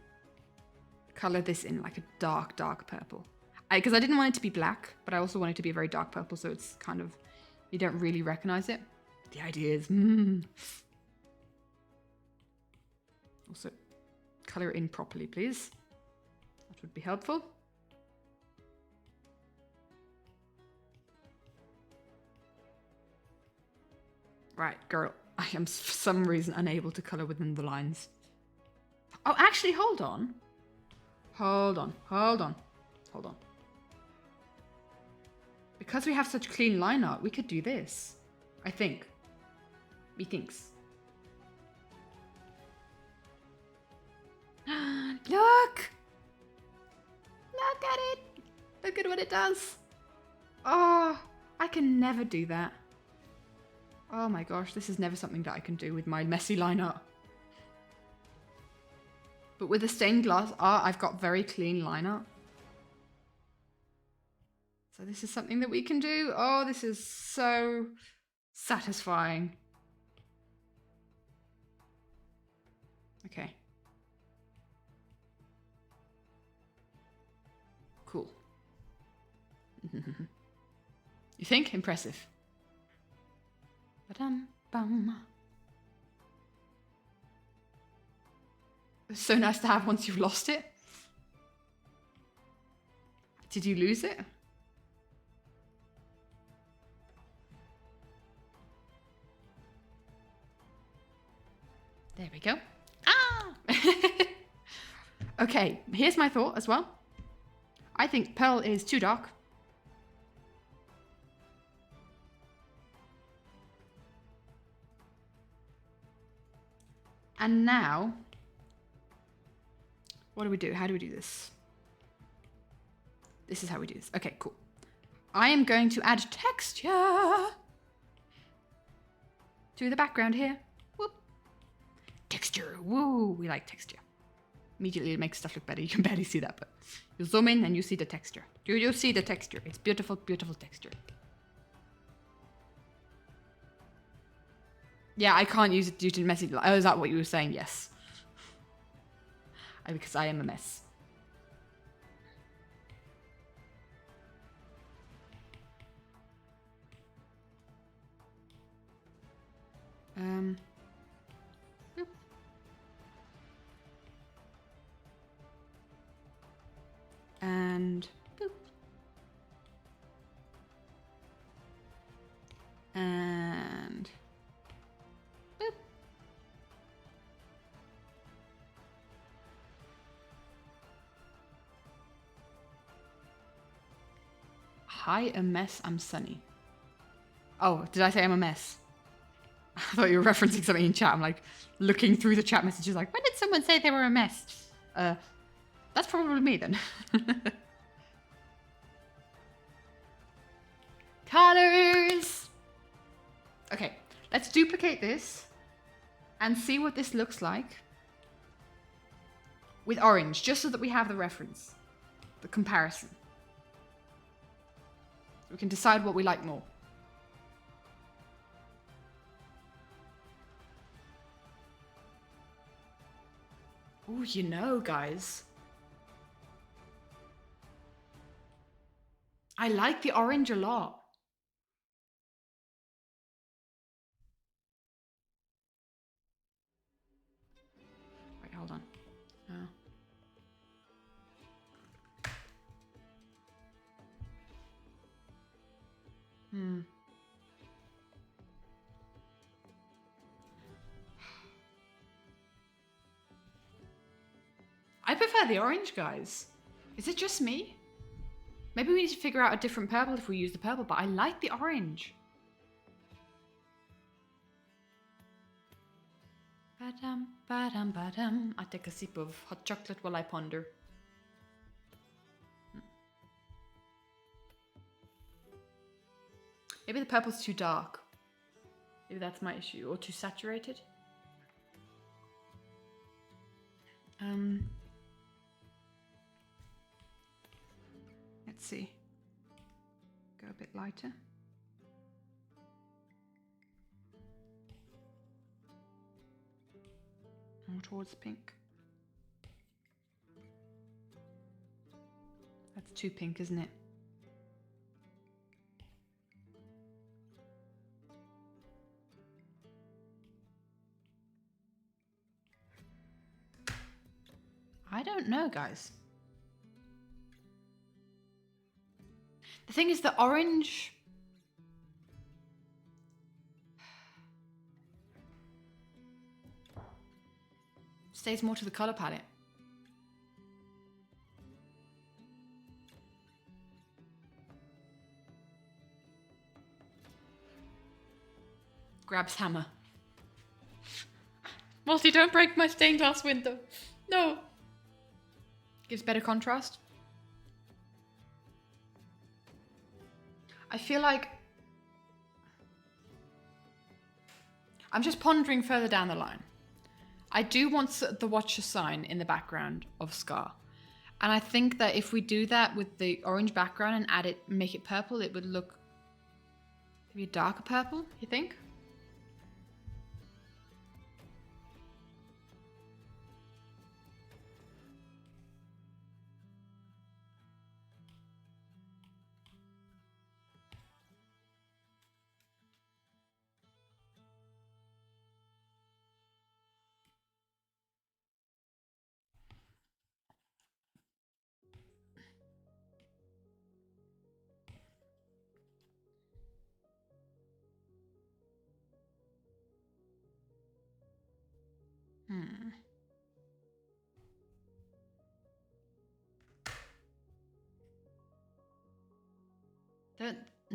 color this in like a dark purple. Because I didn't want it to be black, but I also want it to be a very dark purple, so it's kind of, you don't really recognize it. The idea is, Also, color it in properly, please. That would be helpful. Right, girl. I am for some reason unable to color within the lines. Oh, actually, hold on. Hold on. Because we have such clean line art, we could do this. I think. Methinks. Look! Look at it! Look at what it does. Oh, I can never do that. Oh my gosh, this is never something that I can do with my messy line art. But with the stained glass art, I've got very clean line art. So this is something that we can do. Oh, this is so satisfying. Okay. Cool. You think? Impressive. Ba-dum-bum. It's so nice to have once you've lost it. Did you lose it? There we go. Ah! Okay, here's my thought as well. I think Pearl is too dark. And now, what do we do? How do we do this? This is how we do this. Okay, cool. I am going to add texture to the background here. Whoop. Texture. Woo. We like texture. Immediately it makes stuff look better. You can barely see that, but you zoom in and you see the texture. You see the texture. It's beautiful, beautiful texture. Yeah, I can't use it due to messy. Oh, is that what you were saying? Yes. Because I am a mess. Boop. And boop. And boop. Hi, a mess. I'm Sunny. Oh, did I say I'm a mess? I thought you were referencing something in chat. I'm like looking through the chat messages like, when did someone say they were a mess? That's probably me then. Colors! Okay, let's duplicate this and see what this looks like with orange, just so that we have the reference, the comparison. We can decide what we like more. Oh, you know, guys. I like the orange a lot. Wait, hold on. Oh. I prefer the orange, guys. Is it just me? Maybe we need to figure out a different purple if we use the purple, but I like the orange. Ba-dum, ba-dum, ba-dum. I take a sip of hot chocolate while I ponder. Maybe the purple's too dark. Maybe that's my issue. Or too saturated. Let's see. Go a bit lighter. More towards pink. That's too pink, isn't it? I don't know, guys. The thing is, the orange... stays more to the color palette. Grabs hammer. Multi, don't break my stained glass window. No. Gives better contrast. I feel like... I'm just pondering further down the line. I do want the Watcher sign in the background of Scar. And I think that if we do that with the orange background and add it, make it purple, it would look maybe a darker purple, you think?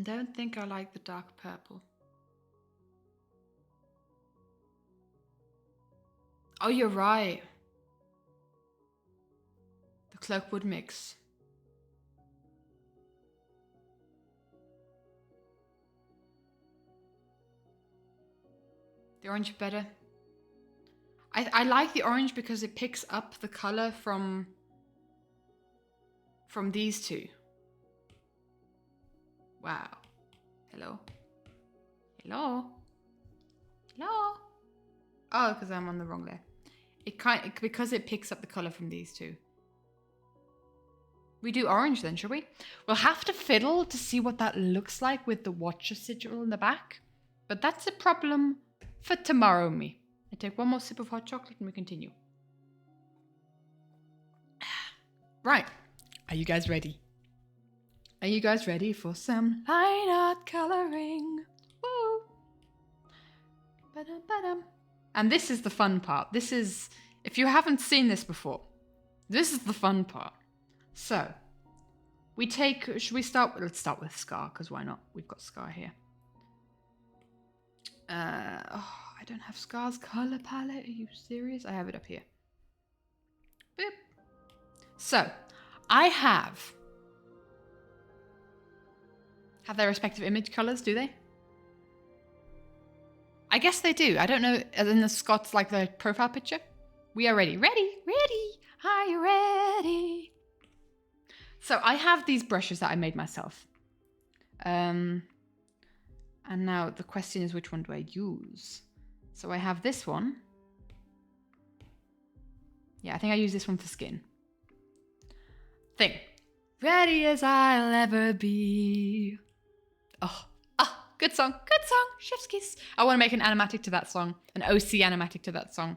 Don't think I like the dark purple. Oh, you're right. The cloak would mix. The orange better. I like the orange because it picks up the color from these two. Wow. Hello. Hello. Hello? Oh, because I'm on the wrong layer. Because it picks up the colour from these two. We do orange then, shall we? We'll have to fiddle to see what that looks like with the watcher sigil in the back. But that's a problem for tomorrow, me. I take one more sip of hot chocolate and we continue. Right. Are you guys ready? Are you guys ready for some line art colouring? Woo! Ba-dum, ba-dum. And this is the fun part. This is, if you haven't seen this before, this is the fun part. So, we take, should we start, let's start with Scar, because why not? We've got Scar here. I don't have Scar's colour palette, are you serious? I have it up here. Boop. So, I have their respective image colours, do they? I guess they do. I don't know, as in the Scott's like the profile picture. We are ready. Ready, ready. Are you ready? So I have these brushes that I made myself. And now the question is, which one do I use? So I have this one. Yeah, I think I use this one for skin. Thing. Ready as I'll ever be. Oh. Good song, chef's kiss. I want to make an animatic to that song, an OC animatic to that song,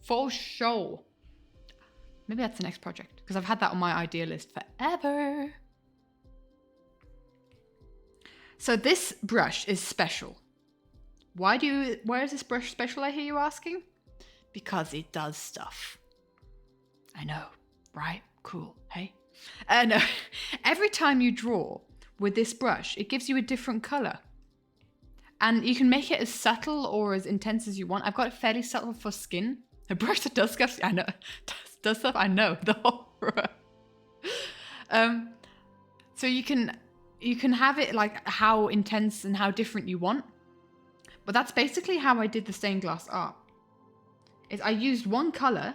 for sure. Maybe that's the next project, because I've had that on my idea list forever. So this brush is special. Why is this brush special, I hear you asking? Because it does stuff. I know, right? Cool, hey? No, every time you draw with this brush, it gives you a different color. And you can make it as subtle or as intense as you want. I've got it fairly subtle for skin. A brush that does stuff, I know, does stuff, I know, the horror. So you can have it like how intense and how different you want. But that's basically how I did the stained glass art. Is I used one color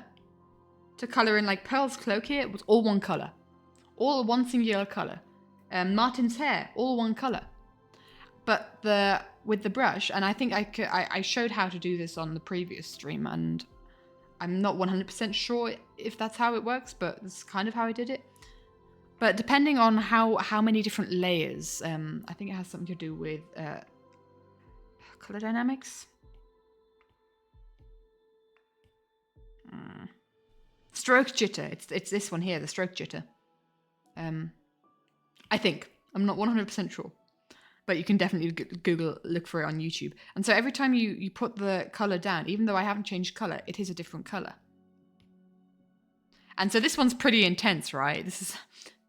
to color in, like Pearl's cloak here. It was all one color. All one singular color. Martin's hair, all one color. But with the brush, and I think I showed how to do this on the previous stream, and I'm not 100% sure if that's how it works, but that's kind of how I did it. But depending on how many different layers, I think it has something to do with color dynamics. Stroke jitter. It's this one here, the stroke jitter. I think. I'm not 100% sure. But you can definitely Google, look for it on YouTube. And so every time you put the color down, even though I haven't changed color, it is a different color. And so this one's pretty intense, right? This is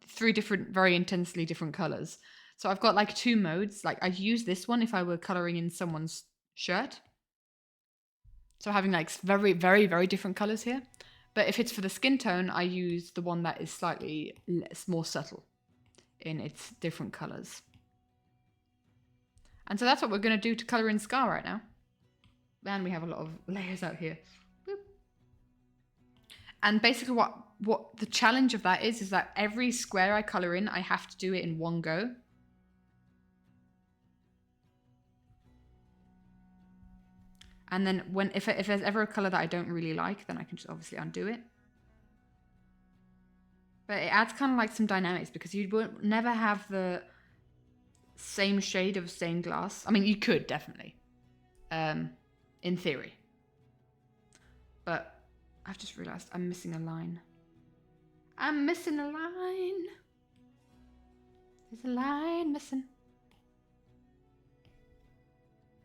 3 different, very intensely different colors. So I've got like 2 modes. Like I'd use this one if I were coloring in someone's shirt. So having like very, very, very different colors here. But if it's for the skin tone, I use the one that is slightly more subtle in its different colors. And so that's what we're going to do to colour in Scar right now. And we have a lot of layers out here. Boop. And basically what the challenge of that is that every square I colour in, I have to do it in one go. And then if there's ever a colour that I don't really like, then I can just obviously undo it. But it adds kind of like some dynamics, because you would never have the same shade of stained glass. I mean, you could definitely, in theory. But I've just realized I'm missing a line. I'm missing a line. There's a line missing.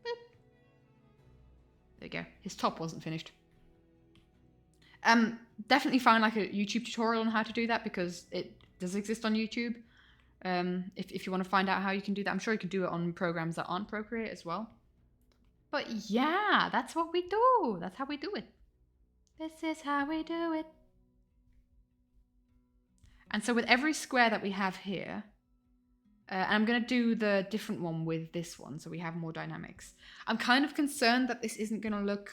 Boop. There you go. His top wasn't finished. Definitely find like a YouTube tutorial on how to do that, because it does exist on YouTube. If you want to find out how you can do that. I'm sure you can do it on programs that aren't Procreate as well. But yeah, that's what we do. That's how we do it. This is how we do it. And so with every square that we have here, and I'm going to do the different one with this one, so we have more dynamics. I'm kind of concerned that this isn't going to look...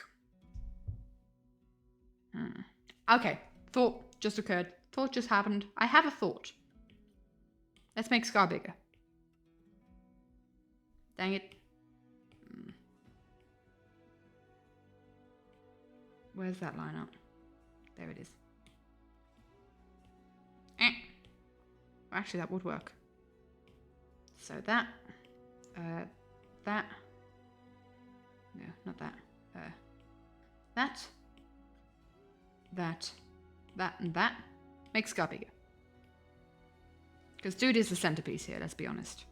Okay, thought just occurred. Thought just happened. I have a thought. Let's make Scar bigger. Dang it. Where's that line up? There it is. Actually, that would work. So that. That. No, not that. That. That. That and that. Make Scar bigger. Because dude is the centerpiece here, let's be honest.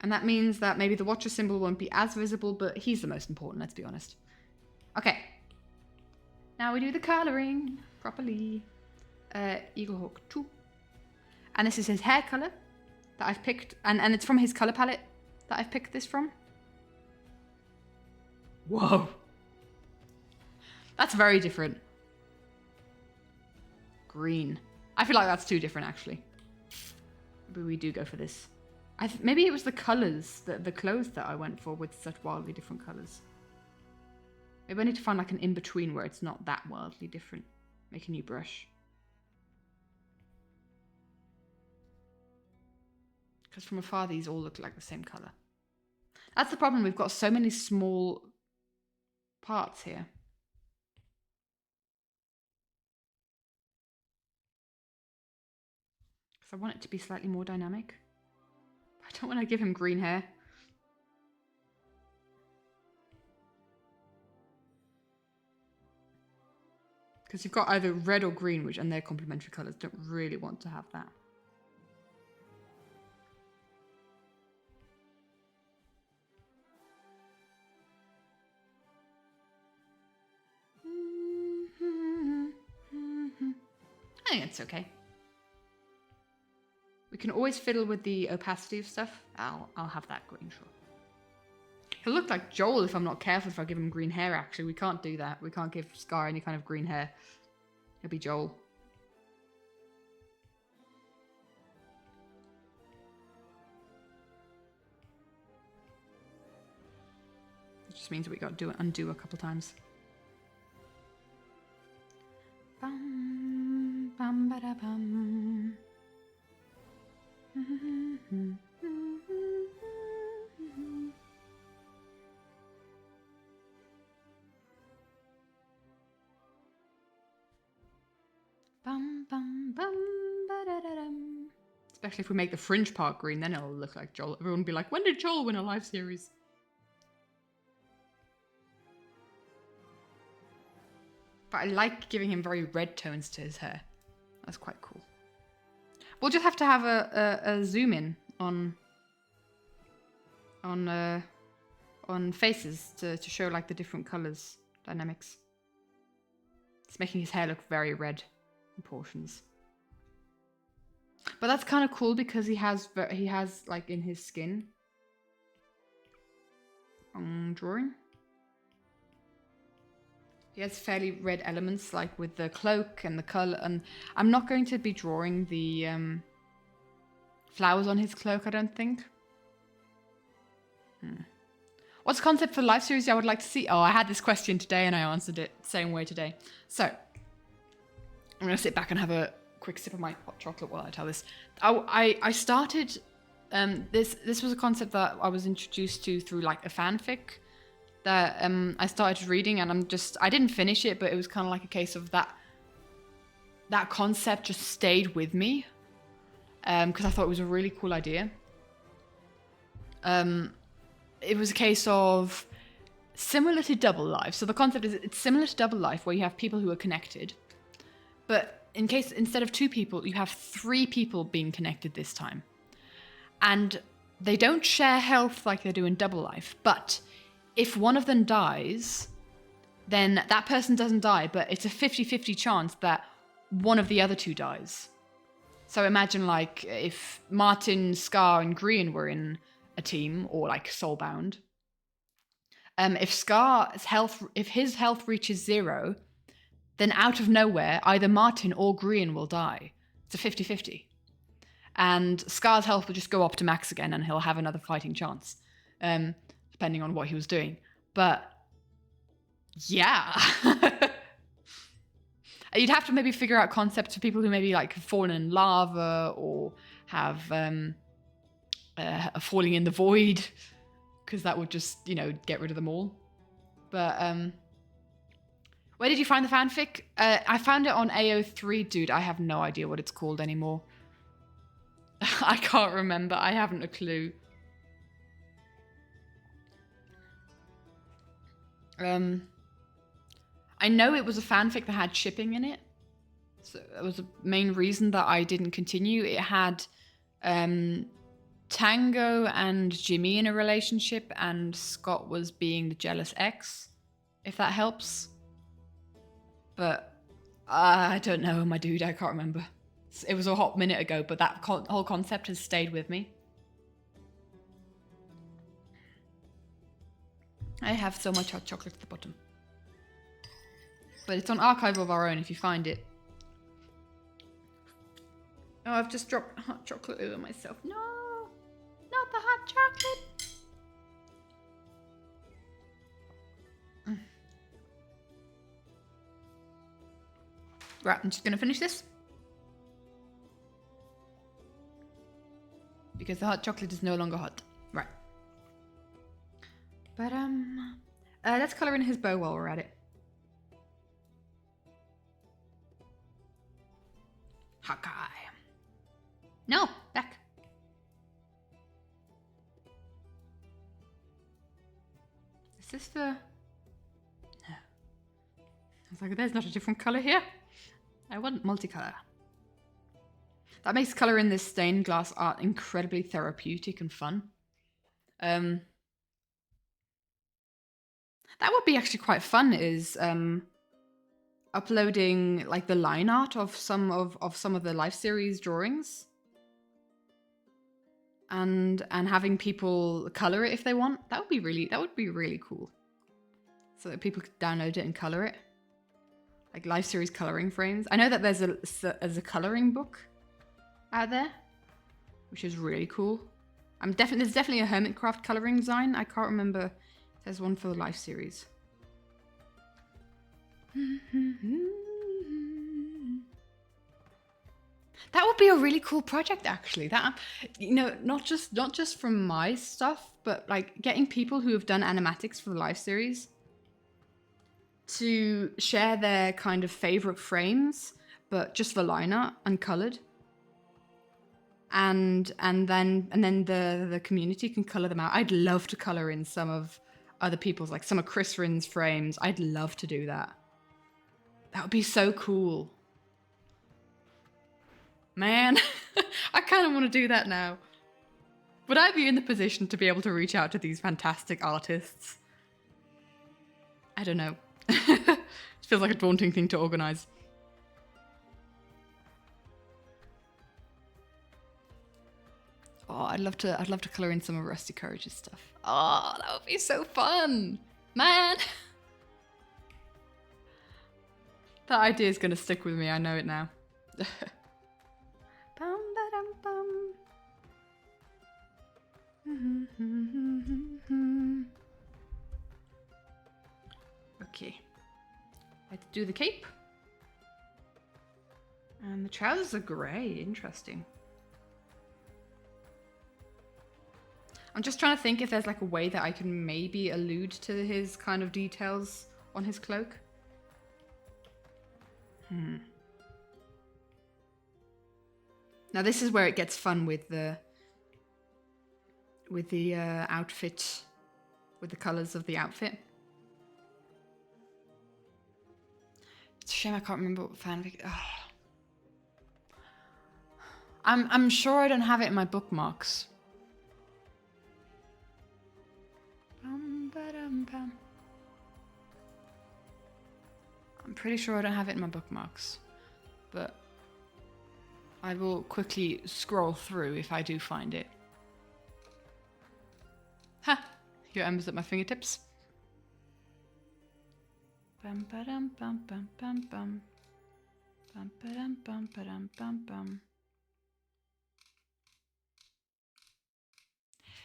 And that means that maybe the Watcher symbol won't be as visible, but he's the most important, let's be honest. Okay. Now we do the colouring properly. Eaglehawk 2. And this is his hair colour that I've picked. And it's from his colour palette that I've picked this from. Whoa. That's very different. Green. I feel like that's too different, actually. Maybe we do go for this. Maybe it was the colours, the clothes that I went for with such wildly different colours. Maybe I need to find like an in-between where it's not that wildly different. Make a new brush. Because from afar, these all look like the same colour. That's the problem. We've got so many small parts here. Because I want it to be slightly more dynamic. I don't want to give him green hair. Because you've got either red or green, and they're complementary colours. Don't really want to have that. I think it's okay. We can always fiddle with the opacity of stuff. I'll have that green, sure. He'll look like Joel if I'm not careful if I give him green hair, actually. We can't do that. We can't give Scar any kind of green hair. He'll be Joel. It just means that we got to undo a couple times. Bum, bum, ba, da, bum. Bum, bum, bum, ba-da-da-dum. Especially if we make the fringe part green, then it'll look like Joel. Everyone will be like, when did Joel win a live series? But I like giving him very red tones to his hair. That's quite cool. We'll just have to have a zoom in on faces to show like the different colors dynamics. It's making his hair look very red in portions. But that's kind of cool because he has like in his skin drawing. He has fairly red elements, like with the cloak and the color. And I'm not going to be drawing the flowers on his cloak, I don't think. What's the concept for the live series I would like to see? Oh, I had this question today and I answered it the same way today. So, I'm going to sit back and have a quick sip of my hot chocolate while I tell this. I started... this was a concept that I was introduced to through like a fanfic that I started reading, and I didn't finish it, but it was kind of like a case of that concept just stayed with me because I thought it was a really cool idea. It was a case of similar to Double Life. So the concept is it's similar to Double Life where you have people who are connected, but instead of 2 people, you have 3 people being connected this time. And they don't share health like they do in Double Life, but if one of them dies, then that person doesn't die, but it's a 50-50 chance that one of the other 2 dies. So imagine like if Martin, Scar, and Green were in a team, or like Soulbound. If his health reaches 0, then out of nowhere, either Martin or Green will die. It's a 50-50. And Scar's health will just go up to max again, and he'll have another fighting chance. Depending on what he was doing. But yeah. You'd have to maybe figure out concepts for people who maybe like have fallen in lava or have falling in the void, because that would just, get rid of them all. But where did you find the fanfic? I found it on AO3, dude. I have no idea what it's called anymore. I can't remember. I haven't a clue. I know it was a fanfic that had shipping in it. So that was the main reason that I didn't continue. It had Tango and Jimmy in a relationship, and Scott was being the jealous ex, if that helps. But I don't know, my dude, I can't remember. It was a hot minute ago, but that whole concept has stayed with me. I have so much hot chocolate at the bottom. But it's on Archive of Our Own if you find it. Oh, I've just dropped hot chocolate over myself. No, not the hot chocolate. Right, I'm just gonna finish this. Because the hot chocolate is no longer hot. Right. But let's colour in his bow while we're at it. Hawkeye. No, back. Is this the... No. I was like, there's not a different colour here. I want multicolour. That makes colour in this stained glass art incredibly therapeutic and fun. That would be actually quite fun, is uploading like the line art of some of the Life series drawings. And having people colour it if they want. That would be really cool. So that people could download it and colour it. Like Life series colouring frames. I know that there's a colouring book out there, which is really cool. There's definitely a Hermitcraft colouring design. I can't remember if there's one for the Life series. That would be a really cool project, actually. That, you know, not just from my stuff, but like getting people who have done animatics for the Life series to share their kind of favorite frames, but just for line art and colored. And then the community can color them out. I'd love to color in some of other people's, like some of Chris Rin's frames. I'd love to do that. That would be so cool. Man, I kind of want to do that now. Would I be in the position to be able to reach out to these fantastic artists? I don't know. It feels like a daunting thing to organize. Oh, I'd love to color in some of Rusty Courage's stuff. Oh, that would be so fun, man. That idea is gonna stick with me. I know it now. Bum, ba-dum, bum. Okay, let's do the cape. And the trousers are grey. Interesting. I'm just trying to think if there's like a way that I can maybe allude to his kind of details on his cloak. Now this is where it gets fun with the outfit, with the colors of the outfit. It's a shame I can't remember what fanfic. Oh. I'm sure I don't have it in my bookmarks. I'm pretty sure I don't have it in my bookmarks, but I will quickly scroll through if I do find it. Ha! Your embers at my fingertips. Bum ba-dum bum bum bum bum. Bum ba-dum bum ba-dum bum bum.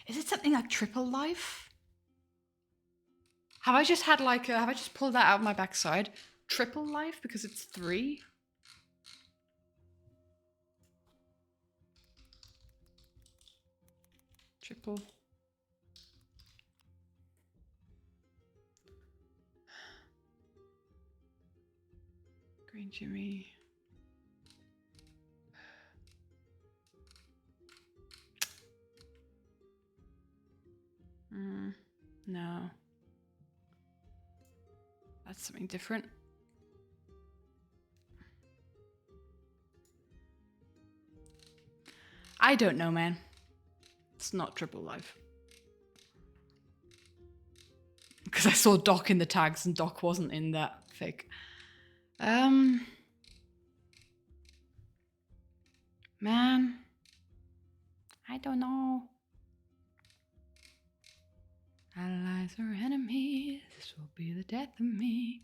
Is it something like Triple Life? Have I just had like have I just pulled that out of my backside? Triple Life because it's 3? Triple. Green Jimmy. No. That's something different. I don't know, man. It's not Triple Life. Because I saw Doc in the tags and Doc wasn't in that fig. Man. I don't know. Allies or enemies, this will be the death of me.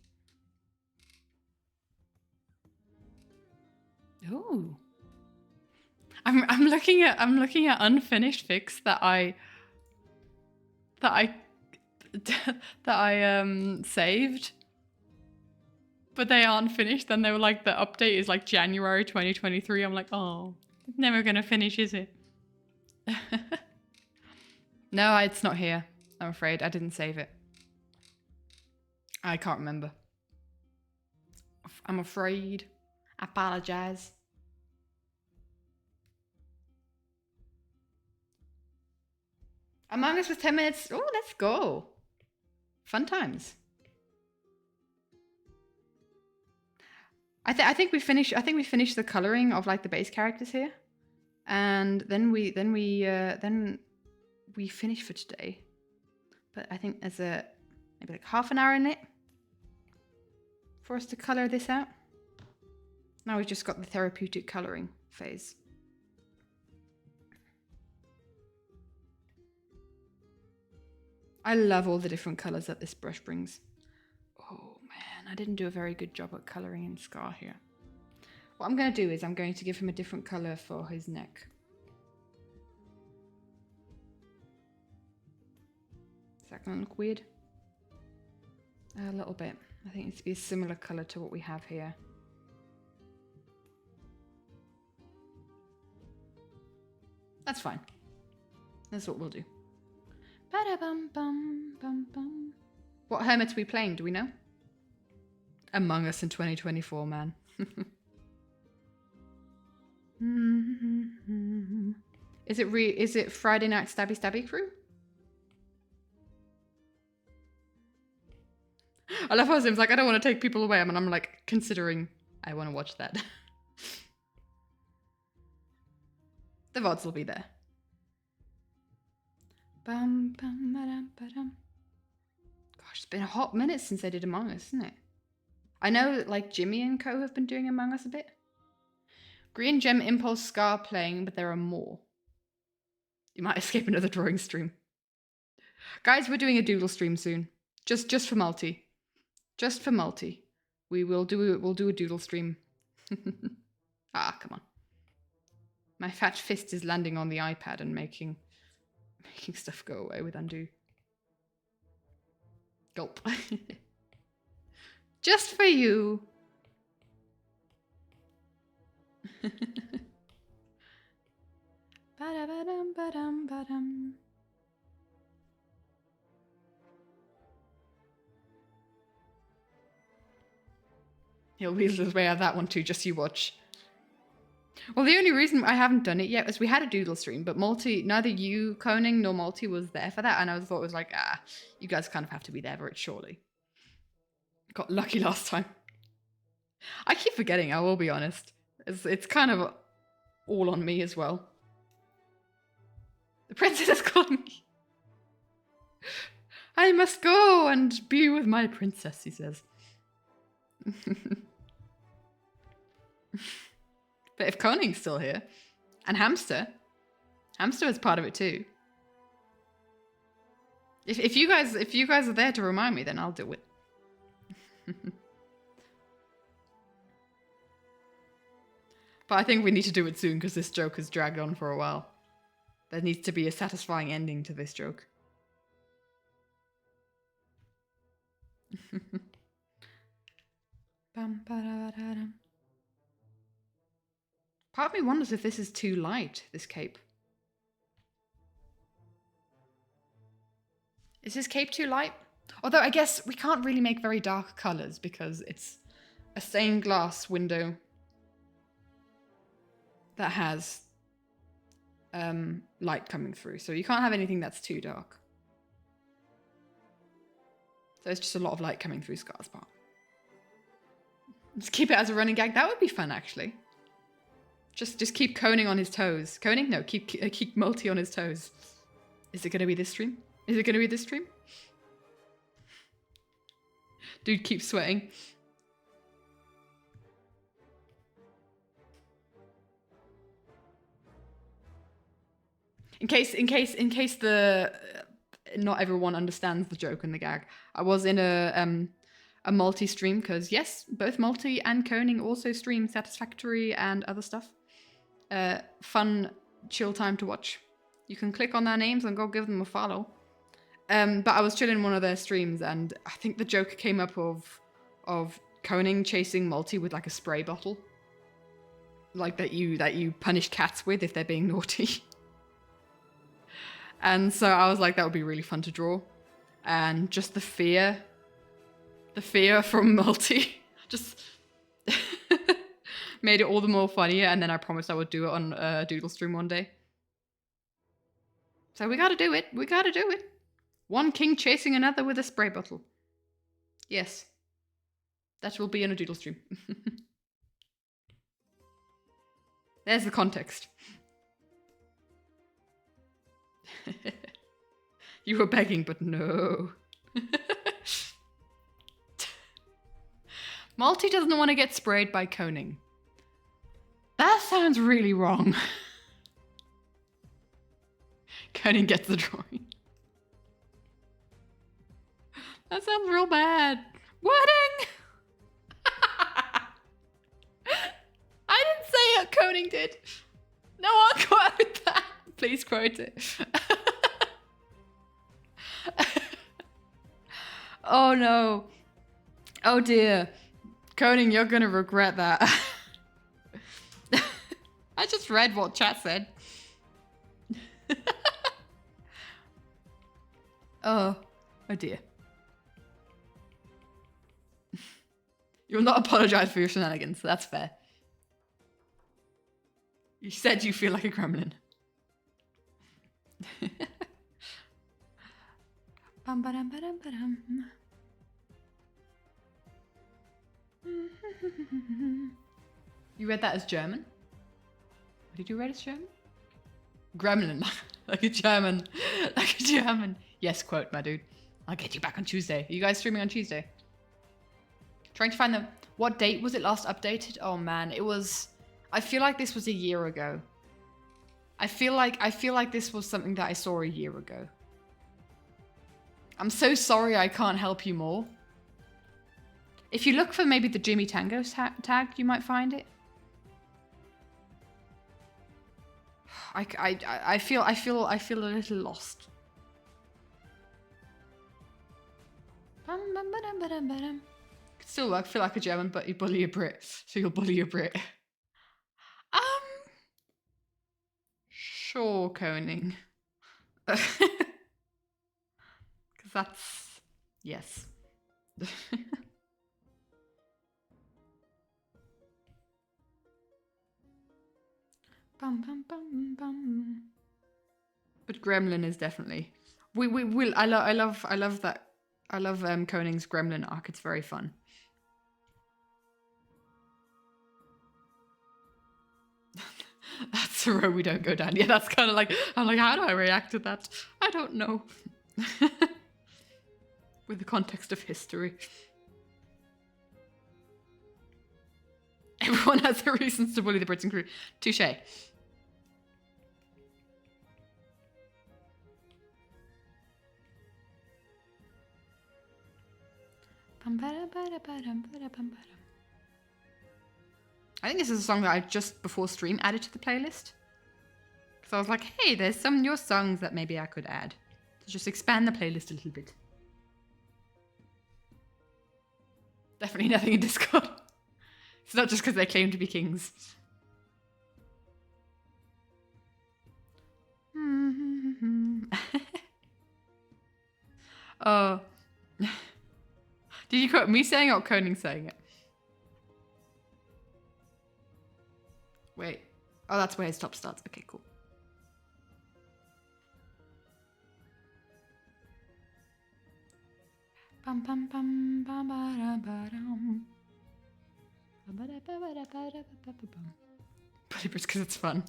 Ooh. I'm looking at unfinished fics that I saved, but they aren't finished. Then they were like, the update is like January 2023. I'm like, oh, it's never gonna finish, is it? No, it's not here. I'm afraid I didn't save it. I can't remember. I'm afraid. I apologize. Among Us with 10 minutes. Oh, let's go. Fun times. I think we finished the coloring of like the base characters here. And then we finish for today. But I think there's maybe like half an hour in it for us to color this out. Now we've just got the therapeutic coloring phase. I love all the different colors that this brush brings. Oh man, I didn't do a very good job at coloring in Scar here. What I'm going to do is I'm going to give him a different color for his neck. Is that going to look weird? A little bit. I think it needs to be a similar color to what we have here. That's fine. That's what we'll do. Ba-da-bum-bum-bum-bum. What hermits are we playing? Do we know? Among Us in 2024, man. Is it Friday Night Stabby Stabby Crew? I love how Zim's like, I don't want to take people away. I'm like considering I want to watch that. The VODs will be there. Bum, bum, ba-dum, ba-dum. Gosh, it's been a hot minute since I did Among Us, isn't it? I know like Jimmy and co have been doing Among Us a bit. Green Gem, Impulse, Scar playing, but there are more. You might escape another drawing stream. Guys, we're doing a doodle stream soon. Just for multi. Just for multi. We'll do a doodle stream. Ah, come on. My fat fist is landing on the iPad and making stuff go away with undo. Gulp. Just for you. Ba-da-ba-dum, ba-dum, ba-dum. He'll weasel his way out of that one too, just you watch. Well, the only reason I haven't done it yet is we had a doodle stream, but neither you, Coning, nor Multi was there for that, and I thought it was like, you guys kind of have to be there for it, surely. Got lucky last time. I keep forgetting, I will be honest. It's kind of all on me as well. The princess is calling me. I must go and be with my princess, he says. But if Coning's still here, and Hamster is part of it too. If you guys are there to remind me, then I'll do it. But I think we need to do it soon because this joke has dragged on for a while. There needs to be a satisfying ending to this joke. Part of me wonders if this is too light, this cape. Is this cape too light? Although I guess we can't really make very dark colours because it's a stained glass window that has light coming through. So you can't have anything that's too dark. So it's just a lot of light coming through Scar's part. Just keep it as a running gag. That would be fun, actually. Just keep Coning on his toes. Coning? No, keep Multi on his toes. Is it going to be this stream? Is it going to be this stream? Dude keeps sweating. In case the not everyone understands the joke and the gag, I was in a Multi stream because yes, both Multi and Coning also stream Satisfactory and other stuff. Fun, chill time to watch. You can click on their names and go give them a follow. But I was chilling in one of their streams, and I think the joke came up of Coning chasing Multi with like a spray bottle, like that you punish cats with if they're being naughty. And so I was like, that would be really fun to draw, and just the fear from Multi just made it all the more funnier. And then I promised I would do it on a Doodle stream one day. So we gotta do it. We gotta do it. One king chasing another with a spray bottle. Yes. That will be in a Doodle stream. There's the context. You were begging, but no. Multi doesn't want to get sprayed by Coning. That sounds really wrong. Coning gets the drawing. That sounds real bad. Wedding! I didn't say it, Coning did. No one quote that. Please quote it. Oh no. Oh dear. Coning, you're gonna regret that. I just read what chat said. Oh dear. You'll not apologize for your shenanigans, that's fair. You said you feel like a gremlin. Bum, ba-dum, ba-dum, ba-dum. You read that as German? What did you read as German? Gremlin. Like a German. Like a German. Yes, quote, my dude. I'll get you back on Tuesday. Are you guys streaming on Tuesday? Trying to find the... What date was it last updated? Oh man, it was... I feel like this was a year ago. I feel like this was something that I saw a year ago. I'm so sorry I can't help you more. If you look for maybe the Jimmy Tango tag, you might find it. I feel a little lost. Could still work. Feel like a German, but you bully a Brit, so you'll bully a Brit. Sure, Coning. Because that's... Yes. Bum, bum, bum, bum. But Gremlin is definitely... We will... I love that. I love Coning's Gremlin arc. It's very fun. That's the road we don't go down. Yeah, that's kind of like... I'm like, how do I react to that? I don't know. With the context of history. Everyone has their reasons to bully the Brits and crew. Touché. I think this is a song that I just before stream added to the playlist. Because I was like, hey, there's some new songs that maybe I could add. To just expand the playlist a little bit. Definitely nothing in Discord. It's not just because they claim to be kings. Oh. Did you quote me saying it or Coning saying it? Wait. Oh, that's where his top starts. Okay, cool. Bum bum bum bum ba ba dum. Probably because it's fun.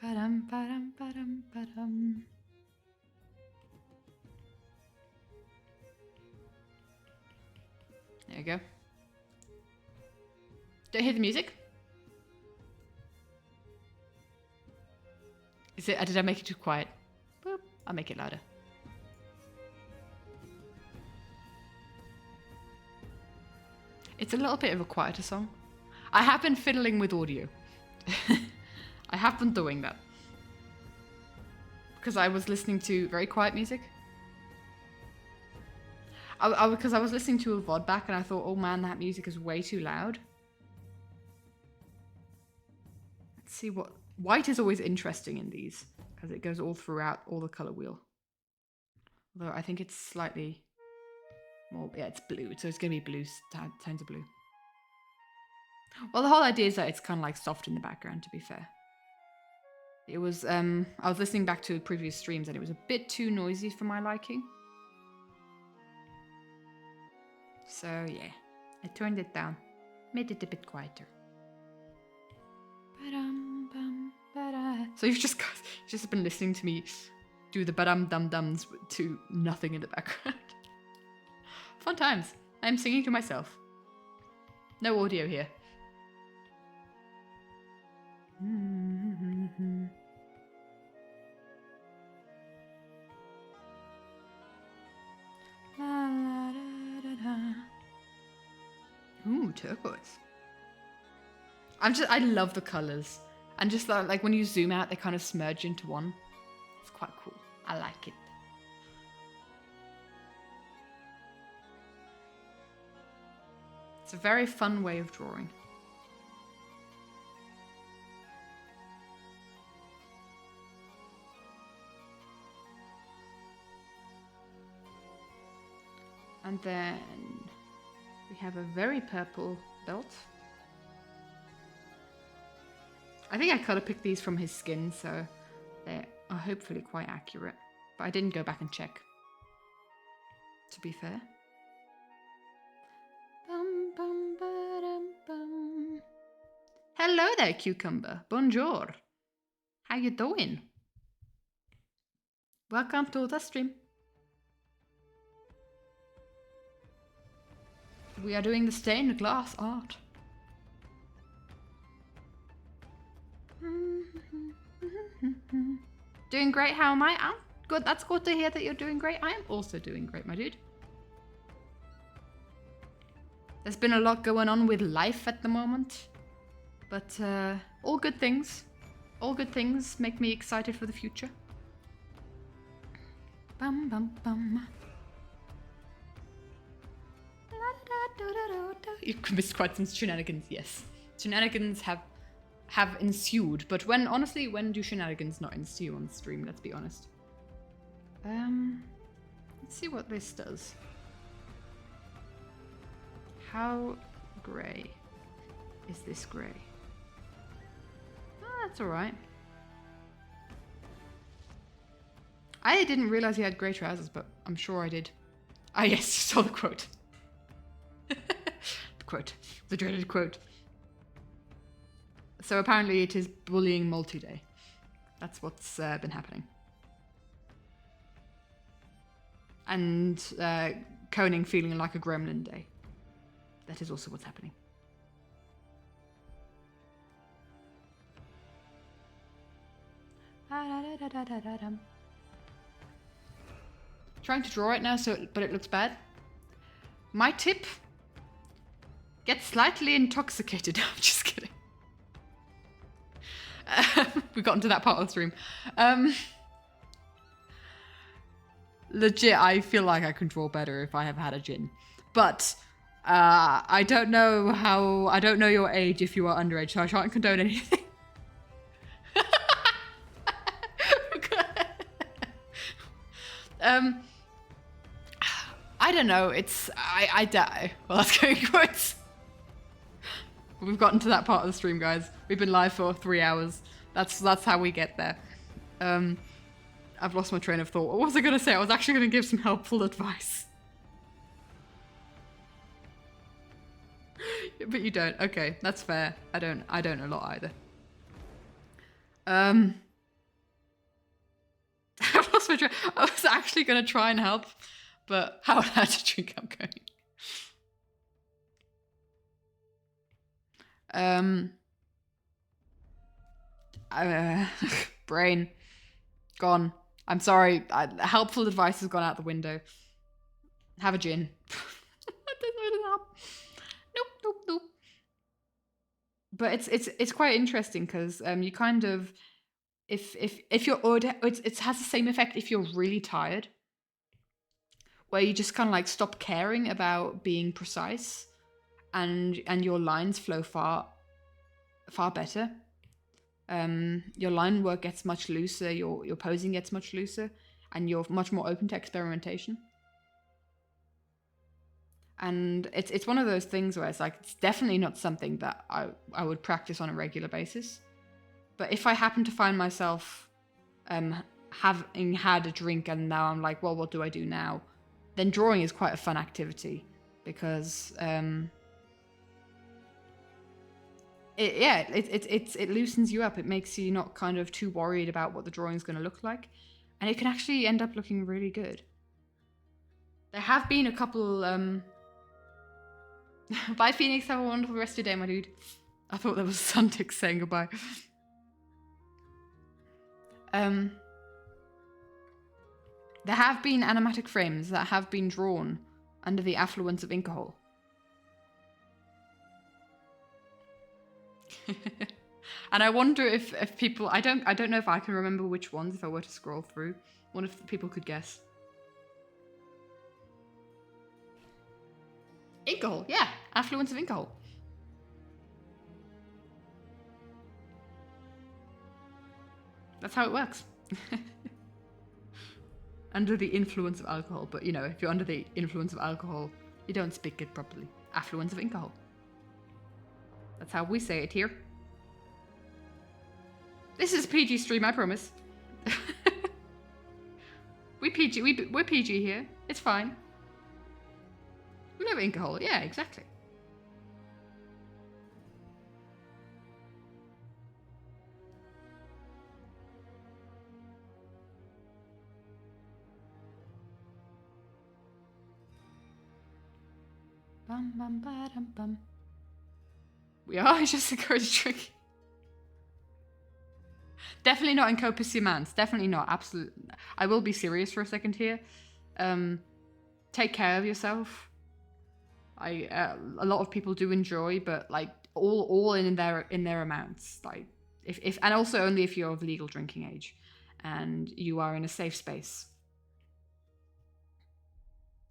Ba-dum, ba-dum, ba-dum, ba-dum. There you go. Do I hear the music? Is it? Did I make it too quiet? Boop. I'll make it louder. It's a little bit of a quieter song. I have been fiddling with audio. I have been doing that. Because I was listening to very quiet music. Because I was listening to a VOD back and I thought, oh man, that music is way too loud. Let's see what... White is always interesting in these. Because it goes all throughout all the color wheel. Although I think it's slightly... More, yeah, it's blue, so it's going to be blue, tones of blue. Well, the whole idea is that it's kind of like soft in the background, to be fair. It was, I was listening back to previous streams and it was a bit too noisy for my liking. So, yeah, I turned it down, made it a bit quieter. So you've just been listening to me do the badam dum dums to nothing in the background. Fun times. I'm singing to myself. No audio here. Ooh, turquoise. I love the colors. And just like when you zoom out, they kind of smudge into one. It's quite cool. I like it. It's a very fun way of drawing. And then we have a very purple belt. I think I color picked these from his skin, so they are hopefully quite accurate. But I didn't go back and check, to be fair. Bum, bum, ba-dum, bum. Hello there, cucumber. Bonjour. How you doing? Welcome to the stream. We are doing the stained glass art. Doing great, how am I? I'm good, that's good to hear that you're doing great. I am also doing great, my dude. There's been a lot going on with life at the moment. But all good things. All good things make me excited for the future. Bum bum bum. You missed quite some shenanigans, yes. Shenanigans have ensued, but honestly, when do shenanigans not ensue on stream, let's be honest. Let's see what this does. How grey is this grey? Oh, that's alright. I didn't realise he had grey trousers, but I'm sure I did. Ah yes, you saw the quote. The quote. The dreaded quote. So apparently it is bullying multi-day. That's what's been happening. And Koning feeling like a gremlin day. That is also what's happening. Trying to draw it now, but it looks bad. My tip: get slightly intoxicated. I'm just kidding. We've gotten to that part of the stream. Legit, I feel like I can draw better if I have had a gin. But I don't know your age if you are underage, so I can't condone anything. I don't know. I die. Well, that's going good. We've gotten to that part of the stream, guys. We've been live for 3 hours. That's how we get there. I've lost my train of thought. What was I going to say? I was actually going to give some helpful advice. But you don't. Okay, that's fair. I don't know a lot either. I've lost my train. I was actually going to try and help, but how loud to drink I'm going. Brain gone. I'm sorry. Helpful advice has gone out the window. Have a gin. Nope. But it's quite interesting because you kind of if you're it has the same effect if you're really tired, where you just kind of like stop caring about being precise, and your lines flow far better. Your line work gets much looser, your posing gets much looser, and you're much more open to experimentation. And it's one of those things where it's like, it's definitely not something that I would practice on a regular basis. But if I happen to find myself having had a drink and now I'm like, well, what do I do now? Then drawing is quite a fun activity because it loosens you up. It makes you not kind of too worried about what the drawing's going to look like, and it can actually end up looking really good. There have been a couple. Bye, Phoenix. Have a wonderful rest of your day, my dude. I thought that was Suntix saying goodbye. There have been animatic frames that have been drawn under the affluence of alcohol. And I wonder if people, I don't know if I can remember which ones if I were to scroll through. Wonder if people could guess. Alcohol, yeah, affluence of alcohol. That's how it works. Under the influence of alcohol, but you know, if you're under the influence of alcohol, you don't speak it properly. Affluence of alcohol. That's how we say it here. This is a PG stream, I promise. We're PG here. It's fine. We never alcohol. Yeah, exactly. Bum bum ba dum bum. We are just encouraged drinking. Definitely not in copious amounts. Definitely not. Absolutely. I will be serious for a second here. Take care of yourself. A lot of people do enjoy, but like all in their amounts. Like if and also only if you're of legal drinking age, and you are in a safe space.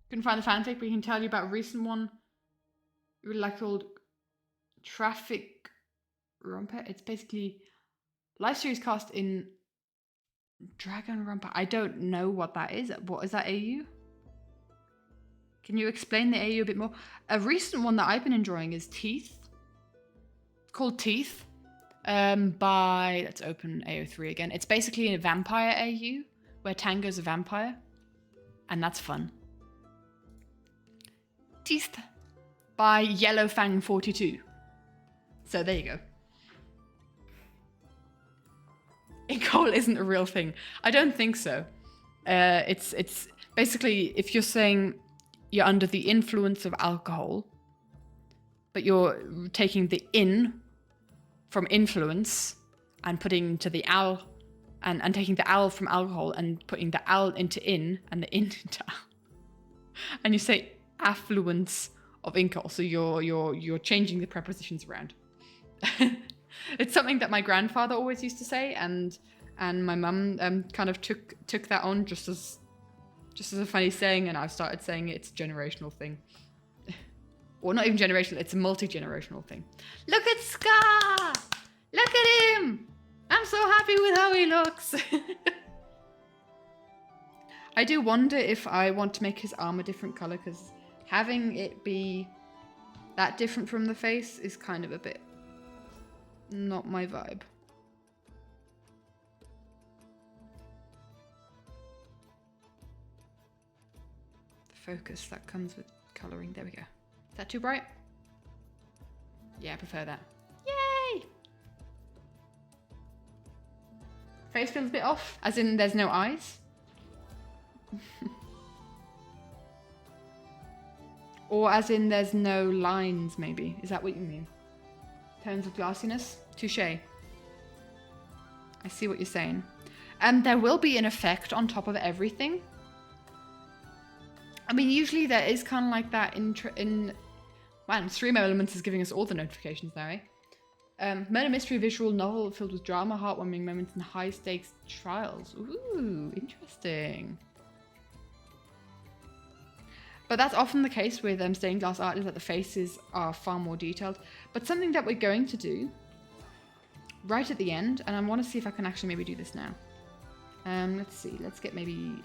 Couldn't find the fanfic, but we can tell you about a recent one. Really like called Traffic Romper. It's basically live series cast in Dragon Romper. I don't know what that is. What is that AU? Can you explain the AU a bit more? A recent one that I've been enjoying is Teeth. It's called Teeth. By let's open AO3 again. It's basically a vampire AU where Tango's a vampire, and that's fun. Teeth by Yellowfang42. So there you go. Alcohol isn't a real thing. I don't think so. It's basically if you're saying you're under the influence of alcohol, but you're taking the in from influence and putting to the al, and taking the al from alcohol and putting the al into in and the in into al, and you say affluence of alcohol. So you're changing the prepositions around. It's something that my grandfather always used to say, and my mum kind of took that on just as a funny saying, and I've started saying it. It's a generational thing. Or not even generational, it's a multi-generational thing. Look at Scar! Look at him! I'm so happy with how he looks. I do wonder if I want to make his arm a different color, because having it be that different from the face is kind of a bit not my vibe. The focus that comes with coloring. There we go. Is that too bright? Yeah, I prefer that. Yay! Face feels a bit off, as in there's no eyes. Or as in there's no lines, maybe. Is that what you mean? Tones of glassiness? Touche. I see what you're saying. There will be an effect on top of everything. I mean, usually there is kind of like that in man, Stream Elements is giving us all the notifications now, eh? Murder mystery visual novel filled with drama, heartwarming moments, and high-stakes trials. Ooh, interesting. But that's often the case with stained glass art, is that the faces are far more detailed. But something that we're going to do right at the end, and I want to see if I can actually maybe do this now. Let's see. Let's get maybe...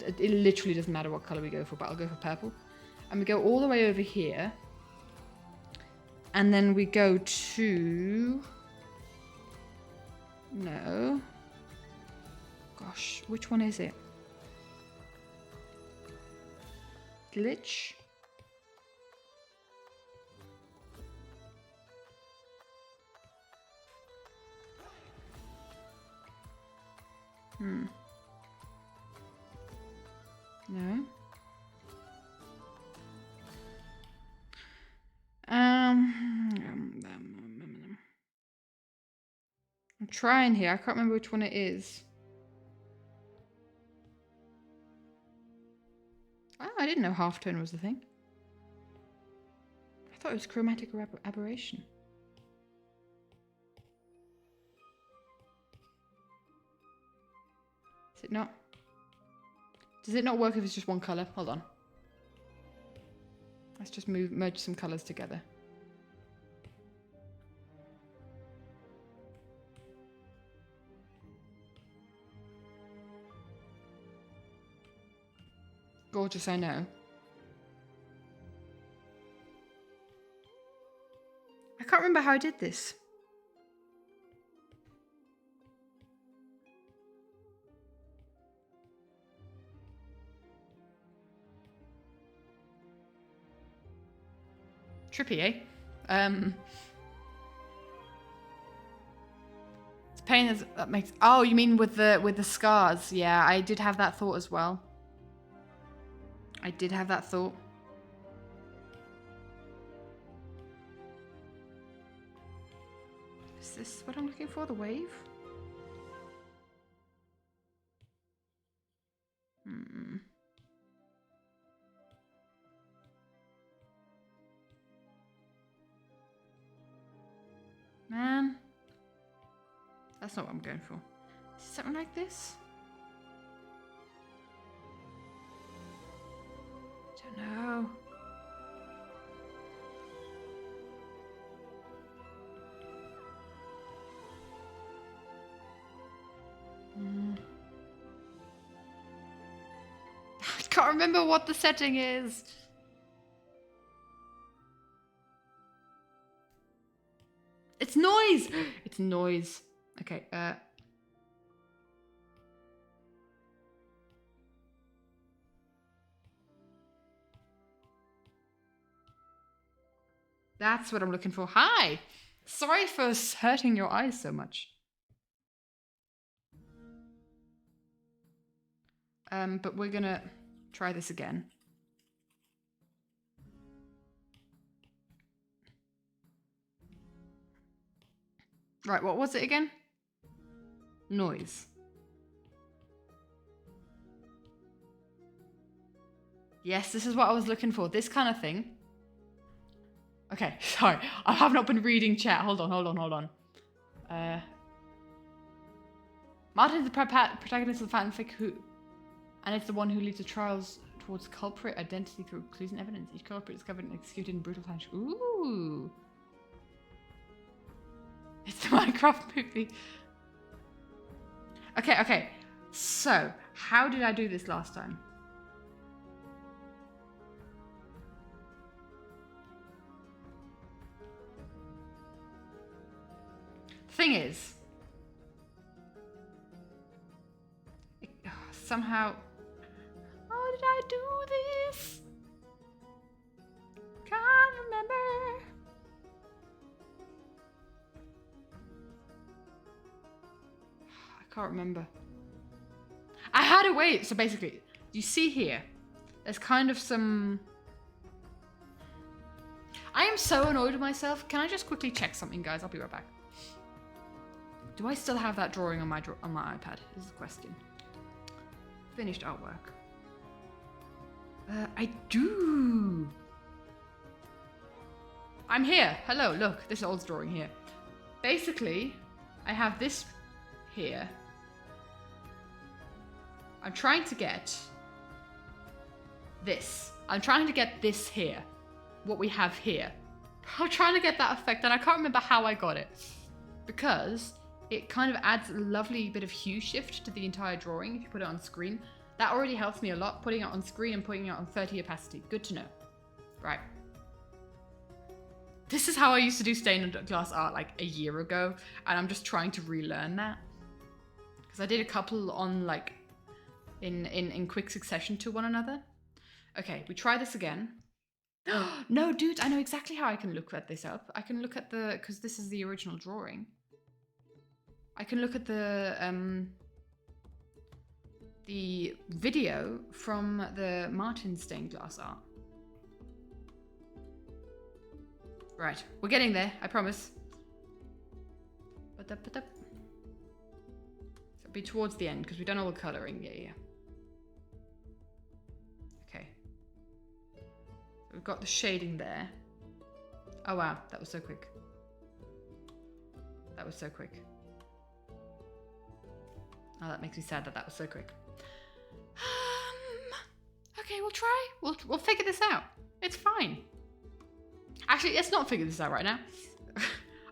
it literally doesn't matter what color we go for, but I'll go for purple. And we go all the way over here. And then we go to... No. Gosh, which one is it? Glitch? No. I'm trying here. I can't remember which one it is. Oh, I didn't know halftone was the thing. I thought it was chromatic aberration. Is it not? Does it not work if it's just one colour? Hold on. Let's just merge some colours together. Gorgeous, I know. I can't remember how I did this. Trippy, eh? It's pain as that makes. Oh, you mean with the scars? Yeah, I did have that thought as well. I did have that thought. Is this what I'm looking for? The wave? Man. That's not what I'm going for. Is it something like this? I don't know. I can't remember what the setting is. It's noise! It's noise. Okay, that's what I'm looking for. Hi! Sorry for hurting your eyes so much. But we're gonna try this again. Right, what was it again? Noise. Yes, this is what I was looking for. This kind of thing. Okay, sorry. I have not been reading chat. Hold on. Martin is the protagonist of the fanfic and it's the one who leads the trials towards culprit identity through clues and evidence. Each culprit is discovered and executed in brutal fashion. Ooh. It's the Minecraft movie. Okay. So, How did I do this last time? Thing is, somehow, how did I do this? Can't remember. I can't remember. I had a way. So basically, you see here, there's kind of some. I am so annoyed with myself. Can I just quickly check something, guys? I'll be right back. Do I still have that drawing on my iPad? Is the question. Finished artwork. I do. I'm here. Hello, look. This old drawing here. Basically, I have this here. I'm trying to get this. I'm trying to get this here. What we have here. I'm trying to get that effect, and I can't remember how I got it. Because it kind of adds a lovely bit of hue shift to the entire drawing if you put it on screen. That already helps me a lot, putting it on screen and putting it on 30 opacity. Good to know. Right. This is how I used to do stained glass art like a year ago, and I'm just trying to relearn that. Because I did a couple on like in quick succession to one another. Okay, we try this again. No, dude, I know exactly how I can look at this up. I can look at the, because this is the original drawing. I can look at the video from the Martin stained glass art. Right, we're getting there, I promise. So it'll be towards the end, because we've done all the colouring, yeah. Okay. So we've got the shading there. Oh wow, that was so quick. That was so quick. Oh, that makes me sad that that was so quick. Okay, we'll try. We'll figure this out. It's fine. Actually, let's not figure this out right now.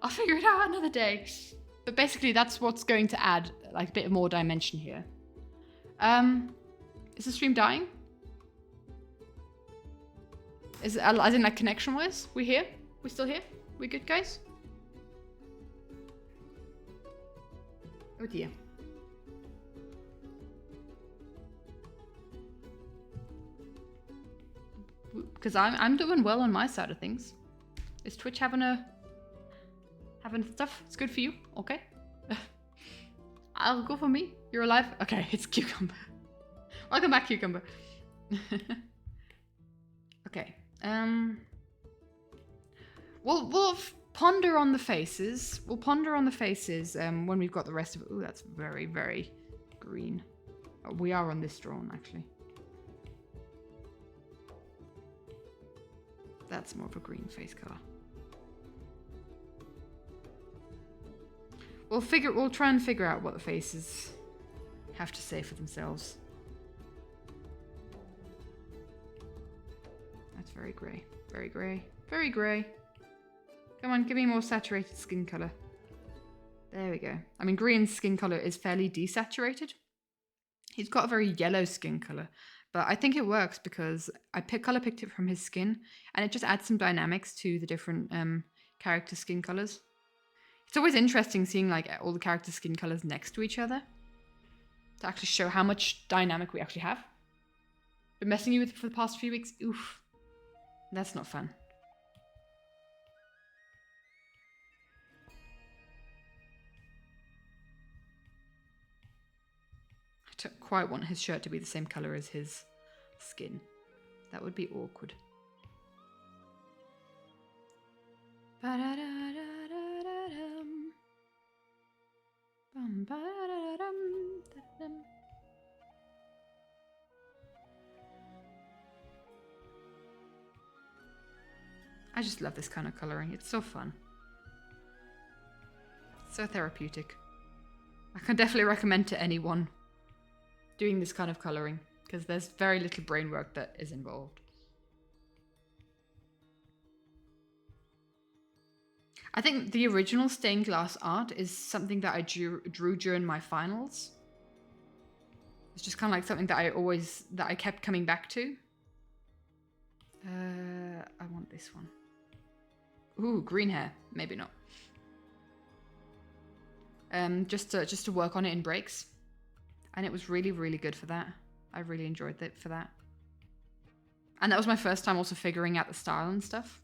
I'll figure it out another day. But basically, that's what's going to add like a bit more dimension here. Is the stream dying? Is it, as in like connection-wise? We here? We still here? We good, guys? Oh dear. Because I'm doing well on my side of things. Is Twitch having stuff? It's good for you, okay? I'll go for me. You're alive. Okay, it's Cucumber. Welcome back, Cucumber. Okay. We'll ponder on the faces. We'll ponder on the faces when we've got the rest of it. Ooh, that's very, very green. Oh, we are on this drawing actually. That's more of a green face color. We'll try and figure out what the faces have to say for themselves. That's very grey. Very grey. Very grey. Come on, give me more saturated skin color. There we go. I mean, Green's skin color is fairly desaturated. He's got a very yellow skin color. But I think it works because I color picked it from his skin, and it just adds some dynamics to the different character skin colors. It's always interesting seeing like all the character skin colors next to each other to actually show how much dynamic we actually have. Been messing you with it for the past few weeks. Oof, that's not fun. I don't quite want his shirt to be the same color as his skin. That would be awkward. I just love this kind of coloring. It's so fun. So therapeutic. I can definitely recommend to anyone doing this kind of coloring because there's very little brain work that is involved. I think the original stained glass art is something that I drew during my finals. It's just kind of like something that I kept coming back to. I want this one. Ooh, green hair. Maybe not. Just to work on it in breaks. And it was really, really good for that. I really enjoyed it for that. And that was my first time also figuring out the style and stuff.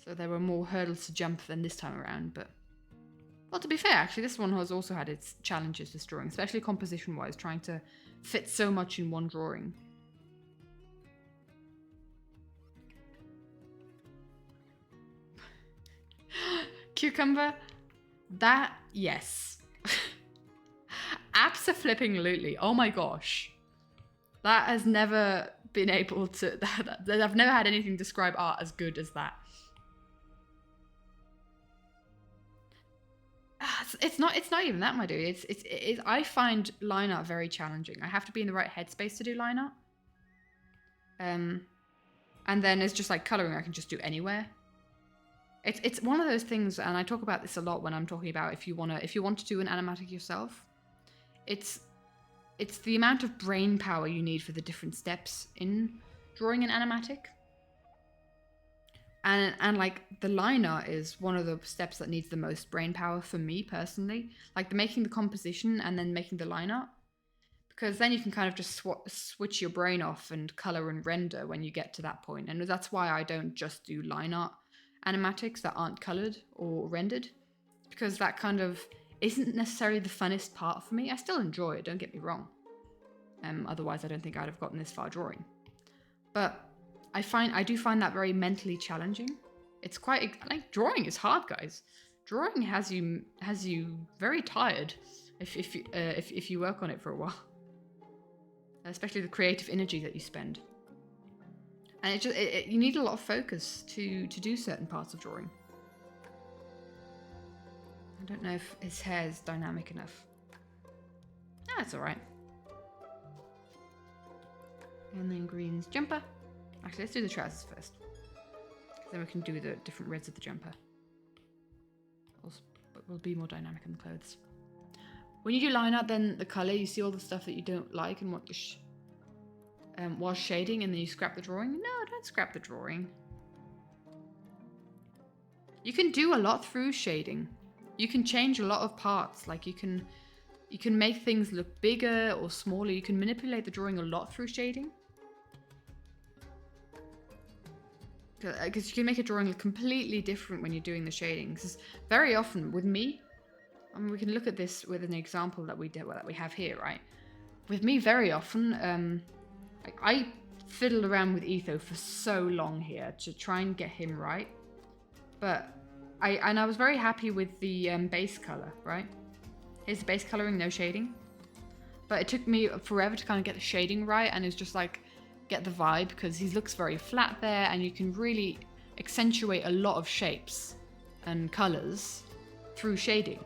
So there were more hurdles to jump than this time around, but... Well, to be fair, actually, this one has also had its challenges with drawing, especially composition-wise, trying to fit so much in one drawing. Cucumber? That, yes. Abso-flipping-lutely. Oh my gosh. That has never been able to... I've never had anything describe art as good as that. It's not even that, my dude. I find line art very challenging. I have to be in the right headspace to do line art. And then it's just like coloring I can just do anywhere. It's one of those things, and I talk about this a lot when I'm talking about if you want to do an animatic yourself. It's the amount of brain power you need for the different steps in drawing an animatic. And like the line art is one of the steps that needs the most brain power for me personally. Like making the composition and then making the line art. Because then you can kind of just switch your brain off and color and render when you get to that point. And that's why I don't just do line art animatics that aren't colored or rendered. Because that kind of isn't necessarily the funnest part for me. I still enjoy it, don't get me wrong. Otherwise I don't think I'd have gotten this far drawing. But I do find that very mentally challenging. It's quite like drawing is hard, guys. Drawing has you very tired if you work on it for a while. Especially the creative energy that you spend. And you need a lot of focus to do certain parts of drawing. I don't know if his hair is dynamic enough. Ah, it's all right. And then green's jumper. Actually, let's do the trousers first. Then we can do the different reds of the jumper. But we'll be more dynamic in the clothes. When you do line art, then the color, you see all the stuff that you don't like and what you while shading, and then you scrap the drawing. No, don't scrap the drawing. You can do a lot through shading. You can change a lot of parts. Like you can make things look bigger or smaller. You can manipulate the drawing a lot through shading. Because you can make a drawing look completely different when you're doing the shading. Because very often with me, I mean, we can look at this with an example that we have here, right? With me, very often, I fiddled around with Etho for so long here to try and get him right. But I was very happy with the base color, right? Here's the base coloring, no shading. But it took me forever to kind of get the shading right, and it's just like get the vibe, because he looks very flat there, and you can really accentuate a lot of shapes and colors through shading.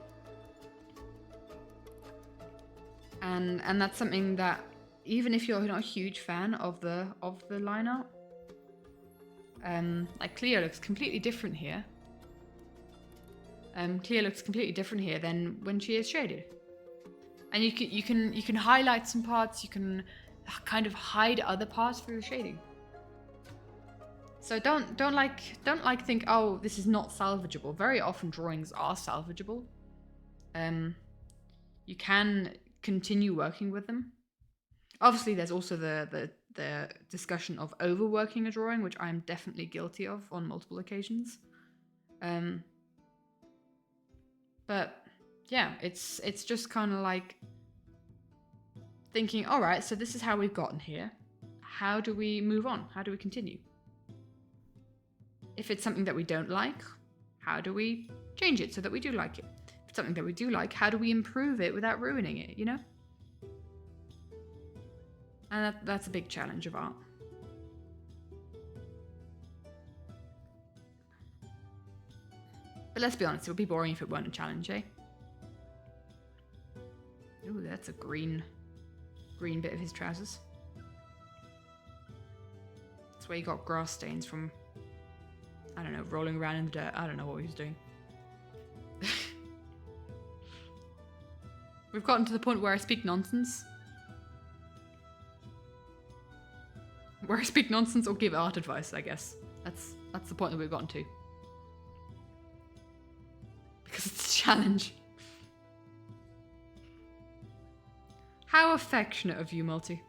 And that's something that even if you're not a huge fan of the line art, like Cleo looks completely different here. Cleo looks completely different here than when she is shaded. And you can highlight some parts, you can kind of hide other parts through the shading. So don't think, oh, this is not salvageable. Very often drawings are salvageable. You can continue working with them. Obviously, there's also the discussion of overworking a drawing, which I'm definitely guilty of on multiple occasions. But yeah, it's just kind of like thinking, all right, so this is how we've gotten here. How do we move on? How do we continue? If it's something that we don't like, how do we change it so that we do like it? If it's something that we do like, how do we improve it without ruining it, you know? And that's a big challenge of art. But let's be honest, it would be boring if it weren't a challenge, eh? Ooh, that's a green bit of his trousers. That's where he got grass stains from, I don't know, rolling around in the dirt. I don't know what he was doing. We've gotten to the point where I speak nonsense. Where I speak nonsense or give art advice, I guess. That's the point that we've gotten to. Because it's a challenge. How affectionate of you, Multi.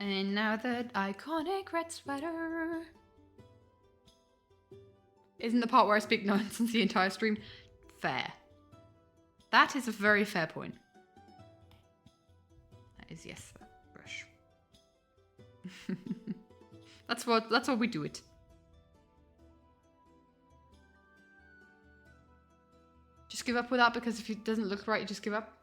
And now that iconic red sweater. Isn't the part where I speak nonsense the entire stream? Fair. That is a very fair point. That is, yes, brush. That's what we do it. Just give up with that, because if it doesn't look right, you just give up.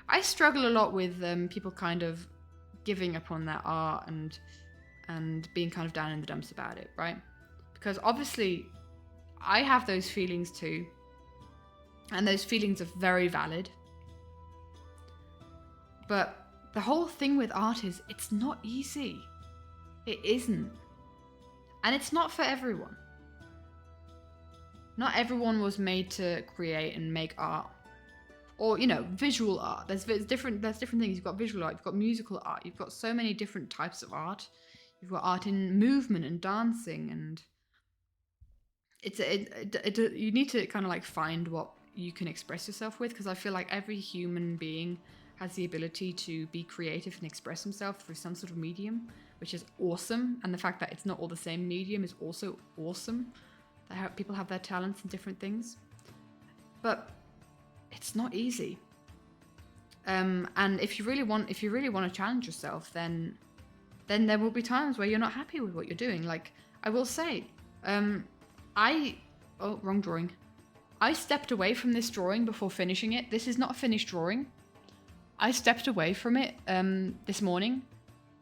I struggle a lot with people kind of giving up on their art and being kind of down in the dumps about it, right? Because obviously I have those feelings too, and those feelings are very valid. But the whole thing with art is it's not easy. It isn't. And it's not for everyone. Not everyone was made to create and make art. Or, you know, visual art. There's different things. You've got visual art, you've got musical art, you've got so many different types of art. You've got art in movement and dancing, and you need to kind of like find what you can express yourself with, because I feel like every human being has the ability to be creative and express himself through some sort of medium, which is awesome. And the fact that it's not all the same medium is also awesome. That people have their talents in different things. But it's not easy. And if you really want to challenge yourself, then there will be times where you're not happy with what you're doing. Like, I will say, wrong drawing. I stepped away from this drawing before finishing it. This is not a finished drawing. I stepped away from it this morning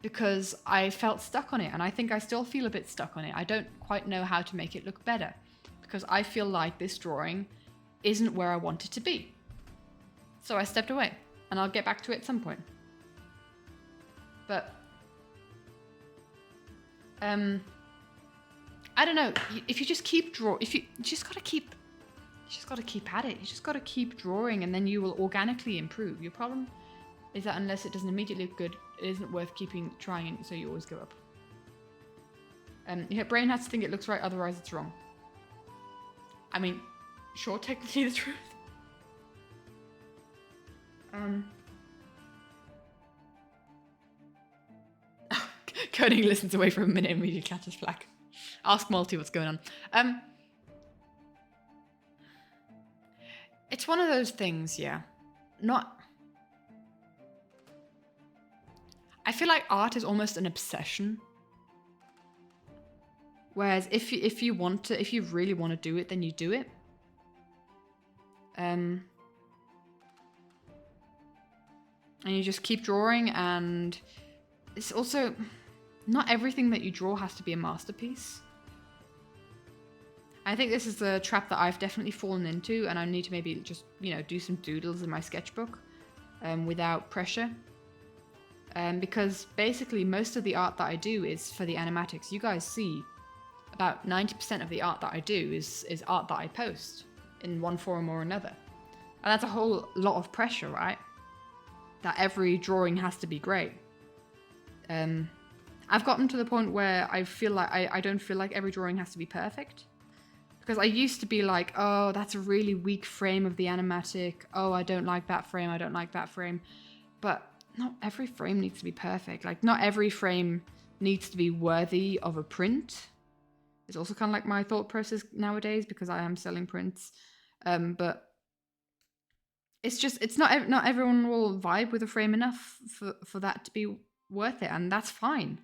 because I felt stuck on it, and I think I still feel a bit stuck on it. I don't quite know how to make it look better, because I feel like this drawing isn't where I want it to be. So I stepped away, and I'll get back to it at some point. But I don't know. If you just keep you just gotta keep at it. You just gotta keep drawing, and then you will organically improve. Your problem is that unless it doesn't immediately look good, it isn't worth trying, so you always give up. Your brain has to think it looks right, otherwise it's wrong. I mean, sure, technically the truth. Coding listens away for a minute and immediately catches flack. Ask Multi what's going on. It's one of those things, yeah. I feel like art is almost an obsession. Whereas if you really want to do it, then you do it. And you just keep drawing, and it's also not everything that you draw has to be a masterpiece. I think this is the trap that I've definitely fallen into, and I need to maybe just, do some doodles in my sketchbook without pressure. Because basically most of the art that I do is for the animatics. You guys see about 90% of the art that I do is art that I post in one form or another. And that's a whole lot of pressure, right? That every drawing has to be great. I've gotten to the point where I feel like I don't feel like every drawing has to be perfect. Because I used to be like, oh, that's a really weak frame of the animatic. Oh, I don't like that frame. I don't like that frame. But not every frame needs to be perfect. Like, not every frame needs to be worthy of a print. It's also kind of like my thought process nowadays, because I am selling prints. But it's not everyone will vibe with a frame enough for that to be worth it, and that's fine.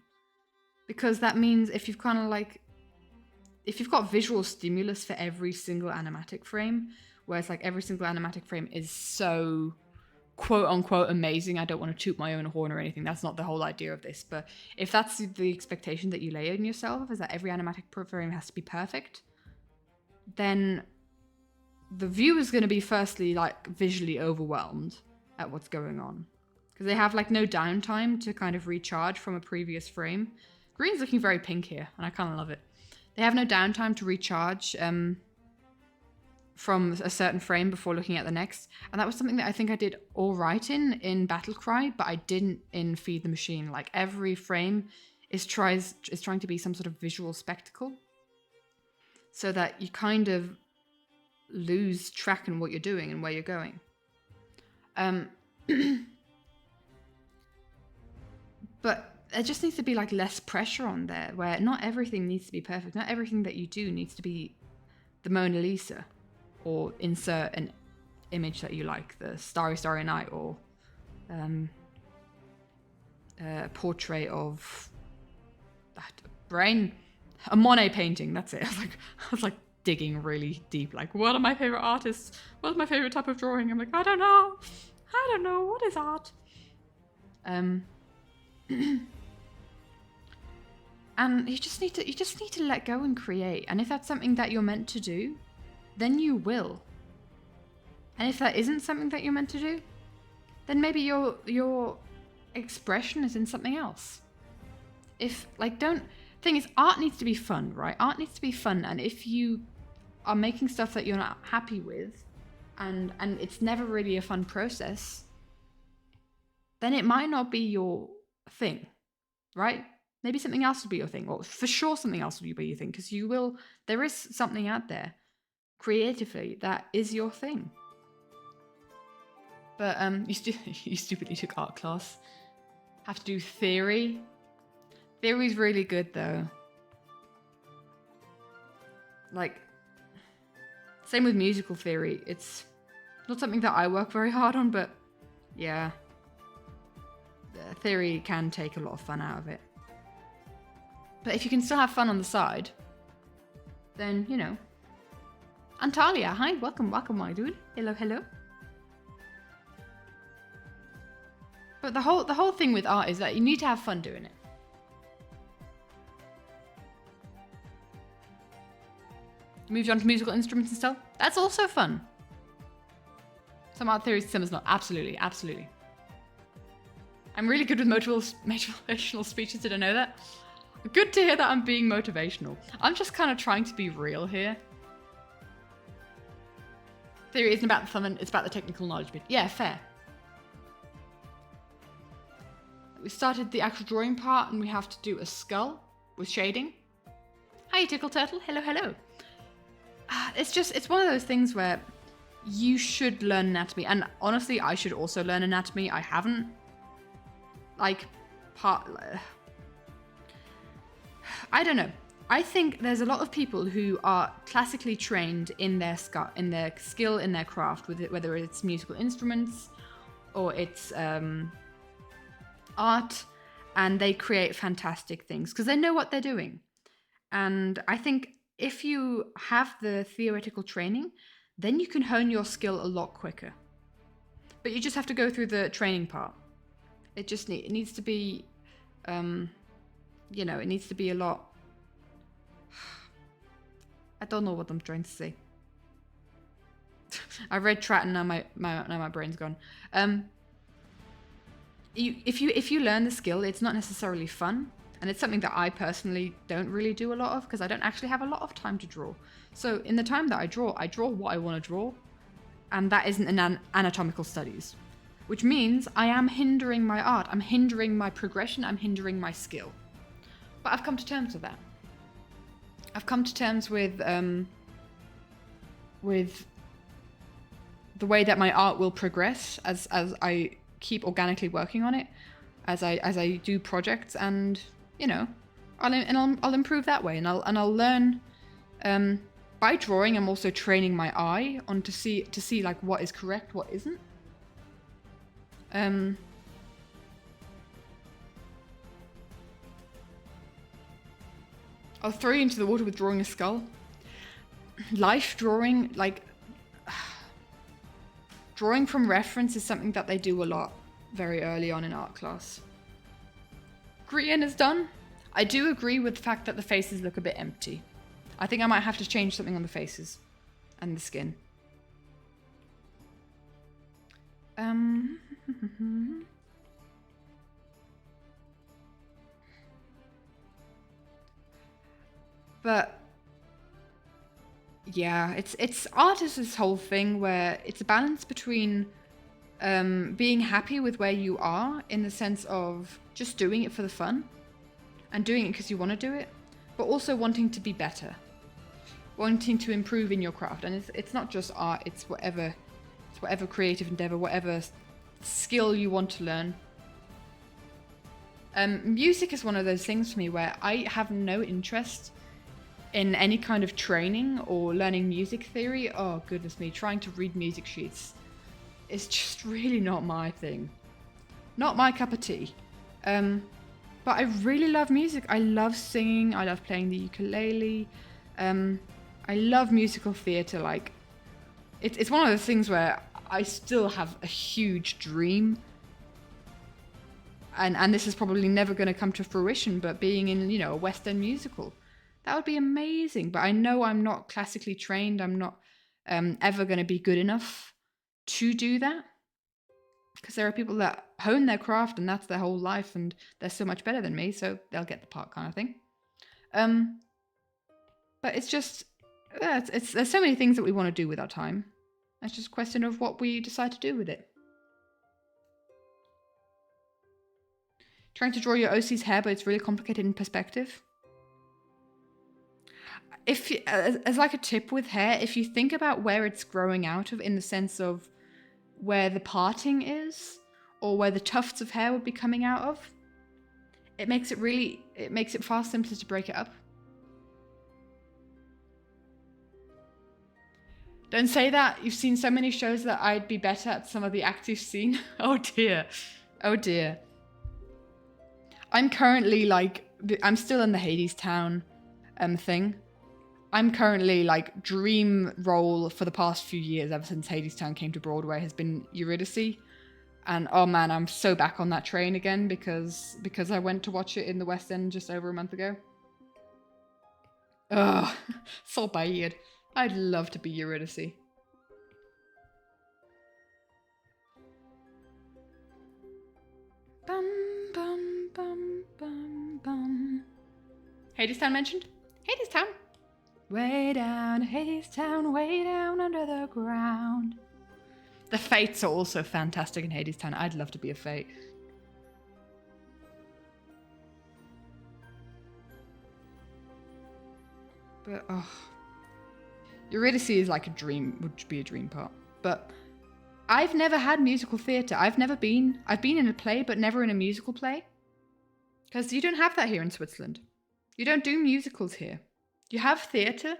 Because that means if you've got visual stimulus for every single animatic frame, where it's like every single animatic frame is so quote unquote amazing. I don't want to toot my own horn or anything. That's not the whole idea of this. But if that's the expectation that you lay on yourself, is that every animatic frame has to be perfect, then the viewer's going to be firstly like visually overwhelmed at what's going on. Because they have like no downtime to kind of recharge from a previous frame. Green's looking very pink here, and I kind of love it. They have no downtime to recharge from a certain frame before looking at the next. And that was something that I think I did all right in Battlecry, but I didn't in Feed the Machine. Like every frame is trying to be some sort of visual spectacle, so that you kind of lose track in what you're doing and where you're going. But there just needs to be like less pressure on there, where not everything needs to be perfect. Not everything that you do needs to be the Mona Lisa, or insert an image that you like, the Starry Starry Night, or a portrait of a Monet painting. That's it. I was like digging really deep. Like, what are my favorite artists? What's my favorite type of drawing? I'm like, I don't know. What is art? And you just need to let go and create. And if that's something that you're meant to do, then you will. And if that isn't something that you're meant to do, then maybe your expression is in something else. Thing is, art needs to be fun, right? Art needs to be fun. And if you are making stuff that you're not happy with, and it's never really a fun process, then it might not be your thing, right? Maybe something else will be your thing, or for sure something else will be your thing, because there is something out there creatively that is your thing. But you stupidly took art class. Have to do theory. Theory's really good though. Like, same with musical theory. It's not something that I work very hard on, but yeah. Theory can take a lot of fun out of it. But if you can still have fun on the side, then, you know. Antalya, hi, welcome, my dude. Hello. But the whole thing with art is that you need to have fun doing it. Moved on to musical instruments and stuff. That's also fun. Some art theories, some is not. Absolutely. I'm really good with motivational speeches. Did I know that? Good to hear that I'm being motivational. I'm just kind of trying to be real here. Theory isn't about the fun, it's about the technical knowledge bit. Yeah, fair. We started the actual drawing part, and we have to do a skull with shading. Hi, Tickle Turtle. Hello. It's one of those things where you should learn anatomy, and honestly, I should also learn anatomy. I haven't. I don't know. I think there's a lot of people who are classically trained in their skill, in their craft, with it, whether it's musical instruments or it's art, and they create fantastic things because they know what they're doing. And I think if you have the theoretical training, then you can hone your skill a lot quicker. But you just have to go through the training part. It needs to be, it needs to be a lot. I don't know what I'm trying to say. I read Trat and now my brain's gone. If you learn the skill, it's not necessarily fun, and it's something that I personally don't really do a lot of because I don't actually have a lot of time to draw. So in the time that I draw what I want to draw, and that isn't an anatomical studies, which means I am hindering my art, I'm hindering my progression, I'm hindering my skill. But I've come to terms with that. I've come to terms with the way that my art will progress as I keep organically working on it, as I do projects, and I'll improve that way, and I'll learn by drawing. I'm also training my eye on to see like what is correct, what isn't. I'll throw you into the water with drawing a skull. Life drawing, drawing from reference is something that they do a lot very early on in art class. Grian is done. I do agree with the fact that the faces look a bit empty. I think I might have to change something on the faces and the skin. Um, but yeah, it's art is this whole thing where it's a balance between being happy with where you are in the sense of just doing it for the fun and doing it because you want to do it, but also wanting to be better, wanting to improve in your craft. And it's not just art, it's whatever creative endeavor, whatever skill you want to learn. Music is one of those things for me where I have no interest in any kind of training or learning music theory. Oh goodness me, trying to read music sheets is just really not my thing. Not my cup of tea. But I really love music. I love singing. I love playing the ukulele. I love musical theatre. Like, it's one of those things where I still have a huge dream. And this is probably never going to come to fruition, but being in, a West End musical. That would be amazing. But I know I'm not classically trained. I'm not ever going to be good enough to do that. Because there are people that hone their craft and that's their whole life and they're so much better than me, so they'll get the part kind of thing. But it's just, there's so many things that we want to do with our time. It's just a question of what we decide to do with it. Trying to draw your OC's hair, but it's really complicated in perspective. If you, as like a tip with hair, if you think about where it's growing out of in the sense of where the parting is or where the tufts of hair would be coming out of, it makes it far simpler to break it up. Don't say that. You've seen so many shows that I'd be better at some of the acts you've seen. Oh dear. Oh dear. I'm currently I'm still in the Hadestown thing. I'm currently dream role for the past few years, ever since Hadestown came to Broadway, has been Eurydice. And oh man, I'm so back on that train again because I went to watch it in the West End just over a month ago. Ugh, so bad. I'd love to be Eurydice. Bum, bum, bum, bum, bum. Hadestown mentioned? Hadestown. Way down, Hadestown, way down under the ground. The Fates are also fantastic in Hadestown. I'd love to be a Fate. But, oh. Eurydice is like a dream, would be a dream part. But I've never had musical theatre. I've been in a play, but never in a musical play. Because you don't have that here in Switzerland. You don't do musicals here. You have theatre,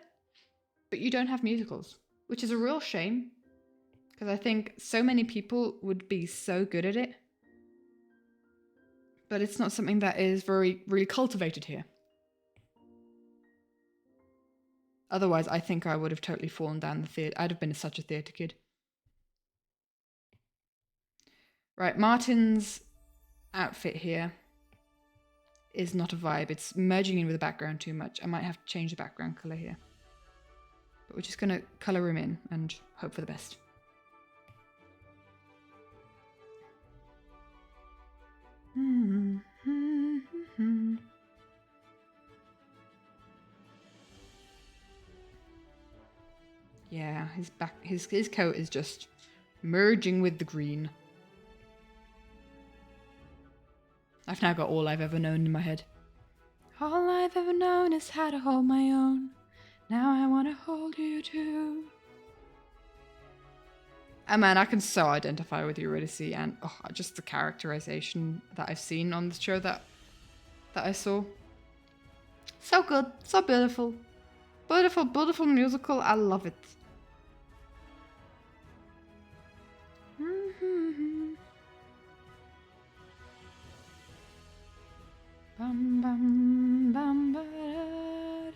but you don't have musicals, which is a real shame. Because I think so many people would be so good at it. But it's not something that is really cultivated here. Otherwise, I think I would have totally fallen down the theatre. I'd have been such a theatre kid. Right, Martin's outfit here is not a vibe. It's merging in with the background too much. I might have to change the background colour here. But we're just going to colour him in and hope for the best. Yeah, his coat is just merging with the green. I've now got All I've Ever Known in my head. All I've ever known is how to hold my own. Now I want to hold you too. Oh man, I can so identify with Eurydice and just the characterization that I've seen on the show that I saw. So good, so beautiful. Beautiful, beautiful musical. I love it. Bum, bum, bum, ba-da.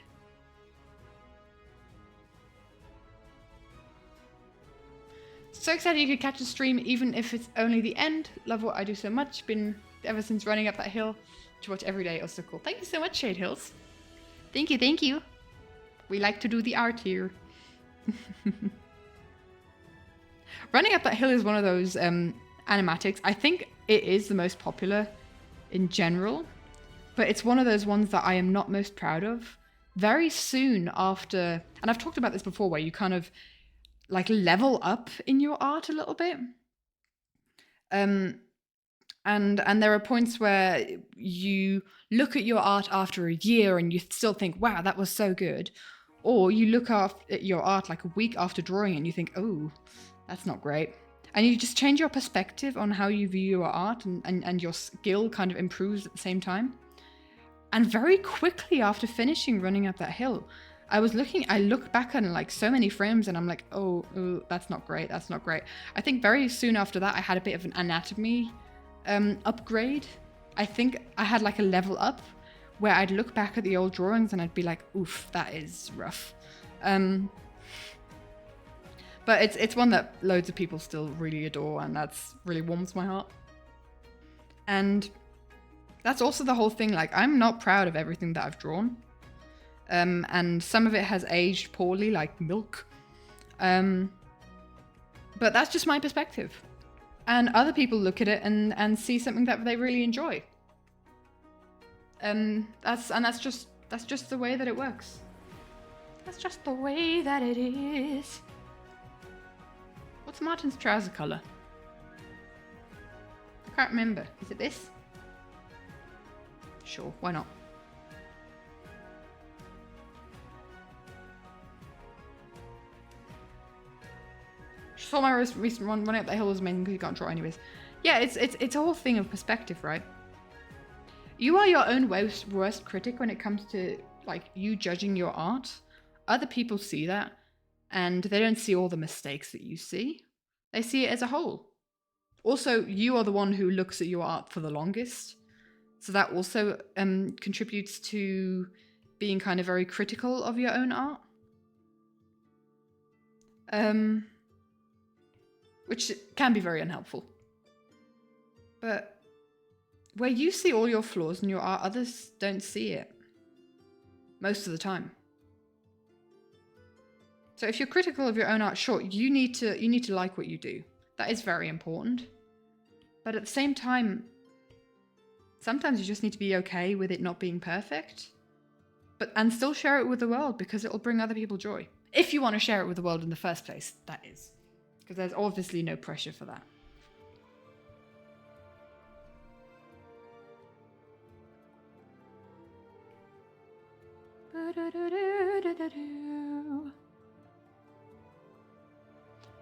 So excited you could catch a stream even if it's only the end. Love what I do so much. Been ever since running up that hill to watch every day. Oh, so cool. Thank you so much, Shade Hills. Thank you, thank you. We like to do the art here. Running Up That Hill is one of those animatics. I think it is the most popular in general, but it's one of those ones that I am not most proud of. Very soon after, and I've talked about this before, where you kind of like level up in your art a little bit. And there are points where you look at your art after a year and you still think, wow, that was so good. Or you look at your art like a week after drawing and you think, oh, that's not great. And you just change your perspective on how you view your art, and your skill kind of improves at the same time. And very quickly after finishing Running Up That Hill, I looked back on like so many frames and I'm like, oh, that's not great. That's not great. I think very soon after that, I had a bit of an anatomy upgrade. I think I had like a level up where I'd look back at the old drawings and I'd be like, oof, that is rough. But it's one that loads of people still really adore, and that's really warms my heart. And that's also the whole thing. Like, I'm not proud of everything that I've drawn. And some of it has aged poorly, like milk. But that's just my perspective. And other people look at it and see something that they really enjoy. That's just the way that it works. That's just the way that it is. What's Martin's trouser colour? I can't remember. Is it this? Sure, why not? Just saw my recent one. Running Up That Hill was amazing because you can't draw anyways. Yeah, it's a whole thing of perspective, right? You are your own worst critic when it comes to like you judging your art. Other people see that, and they don't see all the mistakes that you see. They see it as a whole. Also, you are the one who looks at your art for the longest. So that also contributes to being kind of very critical of your own art. Which can be very unhelpful. But where you see all your flaws in your art, others don't see it. Most of the time. So if you're critical of your own art, sure, you need to like what you do. That is very important. But at the same time, sometimes you just need to be okay with it not being perfect. And still share it with the world, because it will bring other people joy. If you want to share it with the world in the first place, that is. Because there's obviously no pressure for that.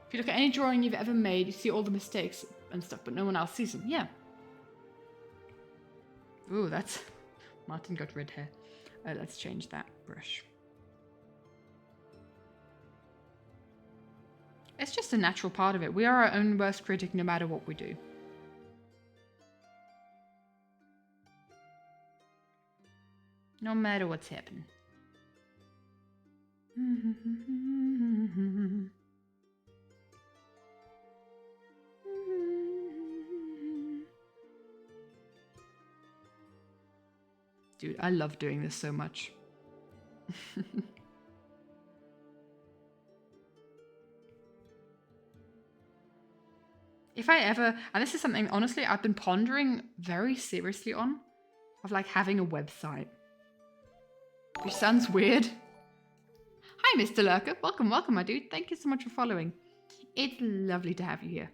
If you look at any drawing you've ever made, you see all the mistakes and stuff, but no one else sees them. Yeah. Ooh, that's... Martin got red hair. Let's change that brush. It's just a natural part of it. We are our own worst critic no matter what we do. No matter what's happening. Dude, I love doing this so much. If I ever, and this is something honestly I've been pondering very seriously on, of like having a website. Which sounds weird. Hi, Mr. Lurker. Welcome, my dude. Thank you so much for following. It's lovely to have you here.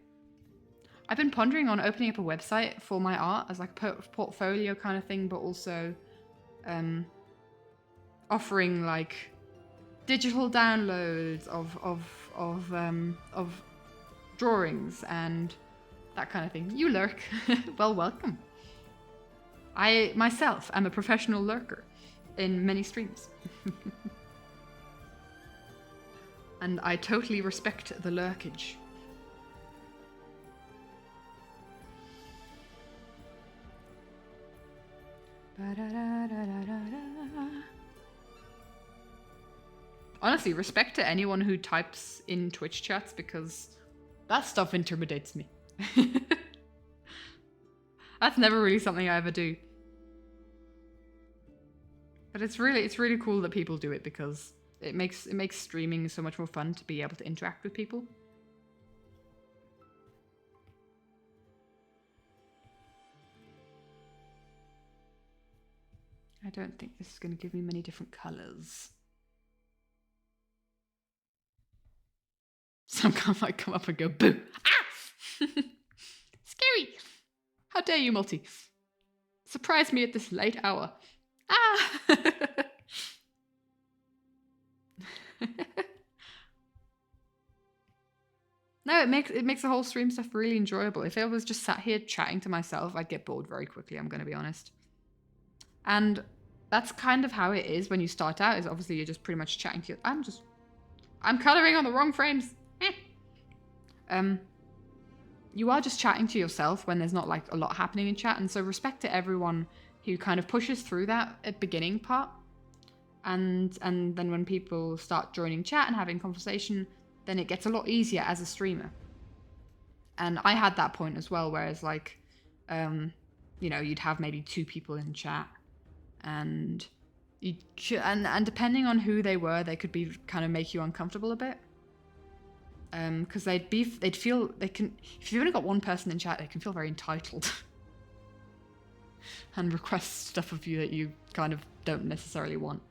I've been pondering on opening up a website for my art as like a portfolio kind of thing, but also offering like digital downloads of drawings and that kind of thing. You lurk. Well, welcome. I myself am a professional lurker in many streams. And I totally respect the lurkage. Honestly, respect to anyone who types in Twitch chats, because that stuff intimidates me. That's never really something I ever do. But it's really cool that people do it, because it makes streaming so much more fun to be able to interact with people. I don't think this is going to give me many different colours. Some guy might come up and go, boo! Ah! Scary! How dare you, Multi? Surprise me at this late hour. Ah! No, it makes the whole stream stuff really enjoyable. If I was just sat here chatting to myself, I'd get bored very quickly, I'm going to be honest. And that's kind of how it is when you start out, is obviously you're just pretty much chatting to I'm colouring on the wrong frames. You are just chatting to yourself when there's not like a lot happening in chat, and so respect to everyone who kind of pushes through that at beginning part. And then when people start joining chat and having conversation, then it gets a lot easier as a streamer. And I had that point as well, whereas like, you know, you'd have maybe 2 people in chat, and and depending on who they were, they could be kind of make you uncomfortable a bit. Because they'd feel if you've only got 1 person in chat, they can feel very entitled and request stuff of you that you kind of don't necessarily want.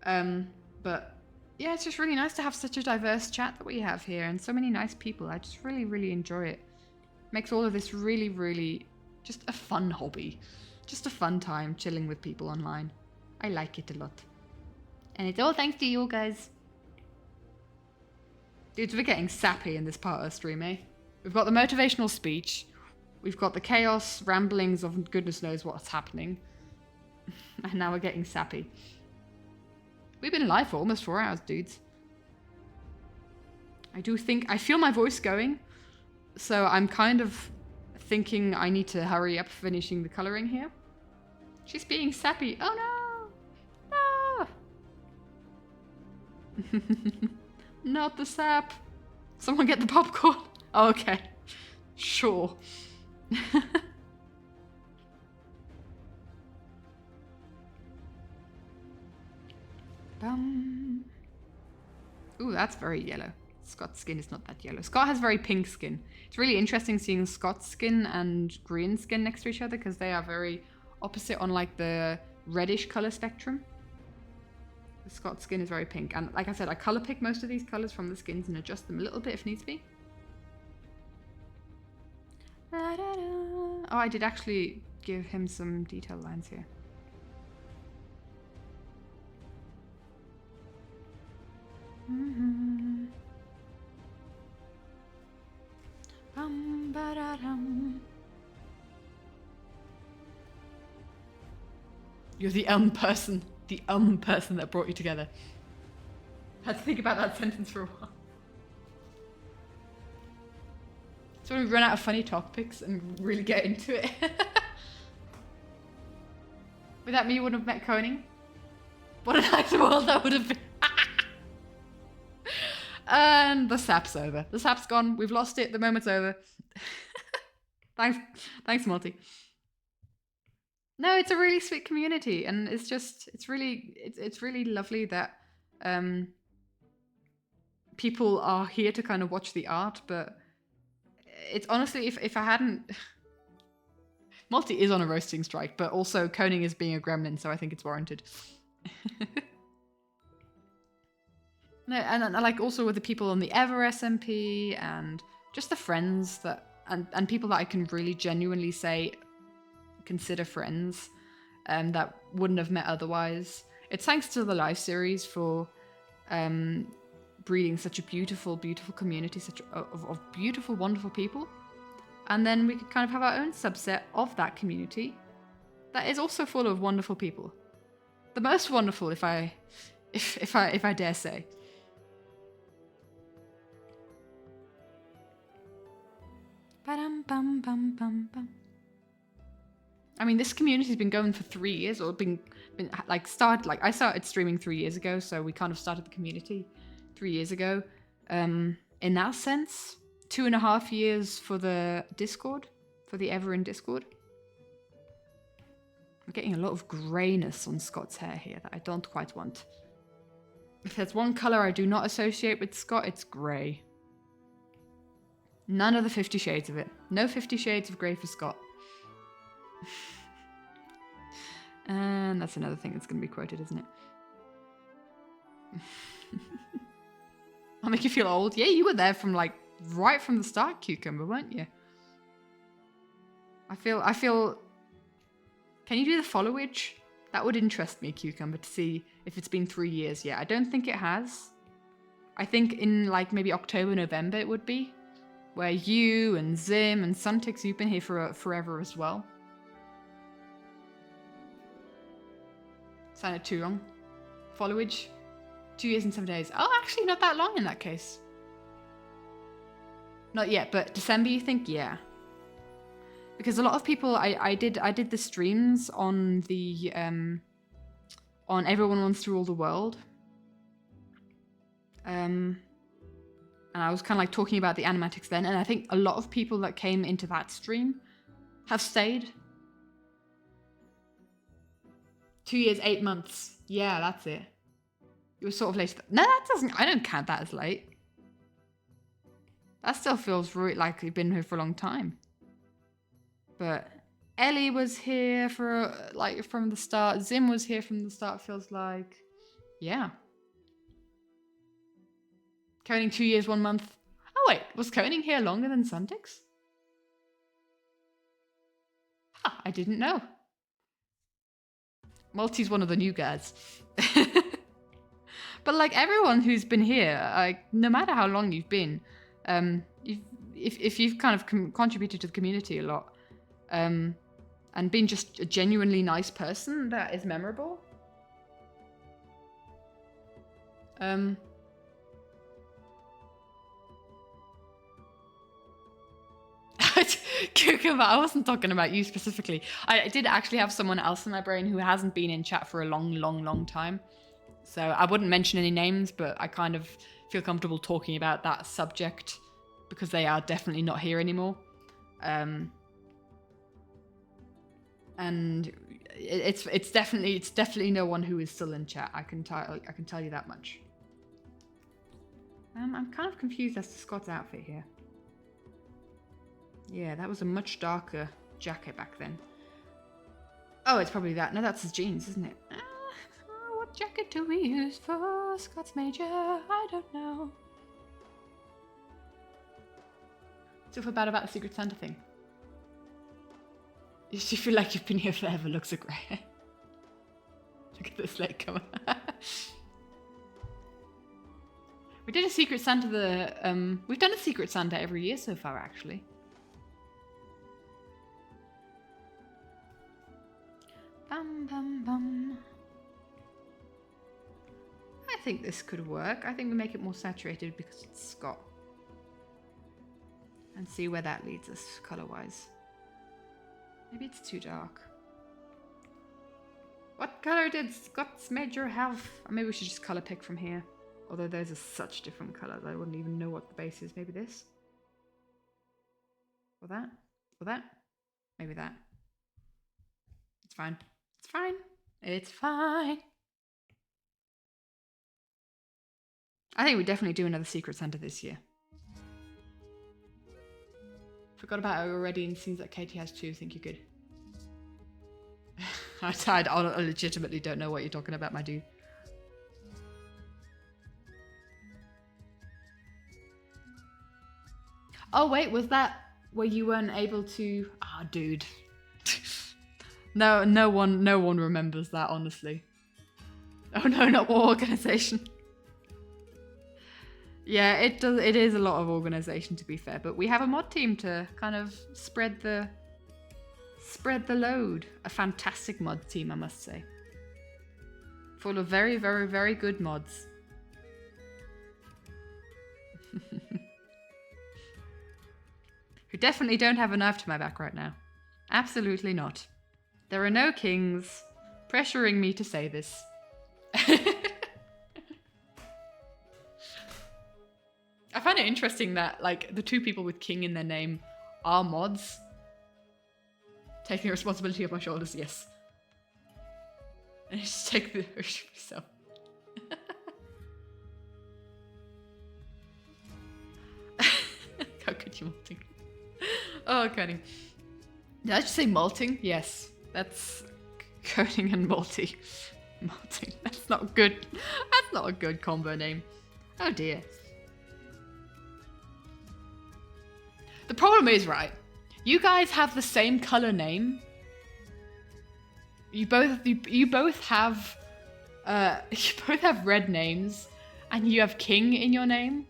But yeah, it's just really nice to have such a diverse chat that we have here, and so many nice people. I just really, really enjoy it. Makes all of this really, really just a fun hobby. Just a fun time chilling with people online. I like it a lot. And it's all thanks to you guys. Dudes, we're getting sappy in this part of the stream, eh? We've got the motivational speech. We've got the chaos ramblings of goodness knows what's happening. And now we're getting sappy. We've been live for almost 4 hours, dudes. I feel my voice going. So I'm kind of thinking I need to hurry up finishing the colouring here. She's being sappy. Oh no! No! Not the sap. Someone get the popcorn. Oh, okay. Sure. Ooh, that's very yellow. Scott's skin is not that yellow. Scott has very pink skin. It's really interesting seeing Scott's skin and green skin next to each other, because they are very opposite on like the reddish color spectrum. The Scott's skin is very pink. And like I said, I color pick most of these colors from the skins and adjust them a little bit if needs be. Oh, I did actually give him some detail lines here. You're the person. The person that brought you together. I had to think about that sentence for a while. So when we run out of funny topics and really get into it. Without me, you wouldn't have met Koning. What a nice world that would have been. And the sap's over. The sap's gone. We've lost it. The moment's over. Thanks, Multi. No, it's a really sweet community, and it's really lovely that people are here to kind of watch the art. But it's honestly, if I hadn't, Multi is on a roasting strike, but also Koning is being a gremlin, so I think it's warranted. No, and like also with the people on the Ever SMP and just the friends that and people that I can really genuinely say consider friends, that wouldn't have met otherwise. It's thanks to the live series for breeding such a beautiful, beautiful community, of beautiful, wonderful people, and then we could kind of have our own subset of that community that is also full of wonderful people. The most wonderful, if I dare say. I mean, this community's been going for 3 years, or been like I started streaming 3 years ago, so we kind of started the community 3 years ago. In that sense, 2.5 years for the Discord, for the Ever in Discord. I'm getting a lot of greyness on Scott's hair here that I don't quite want. If there's one colour I do not associate with Scott, it's grey. None of the 50 Shades of it. No 50 Shades of Grey for Scott. And that's another thing that's going to be quoted, isn't it? I'll make you feel old. Yeah, you were there from like right from the start, Cucumber, weren't you? I feel. Can you do the followage? That would interest me, Cucumber, to see if it's been 3 years yet. I don't think it has. I think in like maybe October, November it would be. Where you and Zim and Suntix, you've been here for forever as well. Sounded too long. Followage. 2 years and 7 days. Oh, actually not that long in that case. Not yet, but December you think? Yeah. Because a lot of people, I did the streams on the, on Everyone Wants to Rule the World. And I was kind of like talking about the animatics then, and I think a lot of people that came into that stream have stayed. 2 years, 8 months. Yeah, that's it. You were sort of late. No, that doesn't, I don't count that as late. That still feels like you've been here for a long time. But Ellie was here for, like, from the start. Zim was here from the start, feels like. Yeah. Coning 2 years, 1 month. Oh, wait. Was Coning here longer than Suntix? Huh, I didn't know. Multi's one of the new guys. But, like, everyone who's been here, like, no matter how long you've been, if you've kind of contributed to the community a lot, and been just a genuinely nice person, that is memorable. Cucumber, I wasn't talking about you specifically. I did actually have someone else in my brain who hasn't been in chat for a long time. So I wouldn't mention any names, but I kind of feel comfortable talking about that subject because they are definitely not here anymore. And it's definitely no one who is still in chat. I can tell you that much. I'm kind of confused as to Scott's outfit here. Yeah, that was a much darker jacket back then. Oh, it's probably that. No, that's his jeans, isn't it? What jacket do we use for Scott's Major? I don't know. Still feel bad about the Secret Santa thing. You should feel like you've been here forever. Looks so great. Look at this leg cover. We did a Secret Santa we've done a Secret Santa every year so far, actually. Bum bum bum. I think this could work. I think we make it more saturated because it's Scott. And see where that leads us color-wise. Maybe it's too dark. What color did Scott's Major have? Or maybe we should just color pick from here. Although those are such different colors, I wouldn't even know what the base is. Maybe this? Or that? Or that? Maybe that. It's fine. It's fine. It's fine. I think we definitely do another Secret Santa this year. Forgot about it already, and it seems like Katie has too. Think you're good. I legitimately don't know what you're talking about, my dude. Oh wait, was that where you weren't able to? Ah, dude. No one remembers that, honestly. Oh no, not what organization. Yeah, it does. It is a lot of organization, to be fair, but we have a mod team to kind of spread the load. A fantastic mod team, I must say. Full of very, very, very good mods. Who definitely don't have a knife to my back right now. Absolutely not. There are no kings pressuring me to say this. I find it interesting that, like, the two people with king in their name are mods. Taking the responsibility off my shoulders, yes. And just take the ownership myself. How could you malting? Oh, Connie. Did I just say malting? Yes. That's Coning and Multi. Multi. That's not good. That's not a good combo name. Oh dear. The problem is, right, you guys have the same color name. You both have you both have red names, and you have King in your name,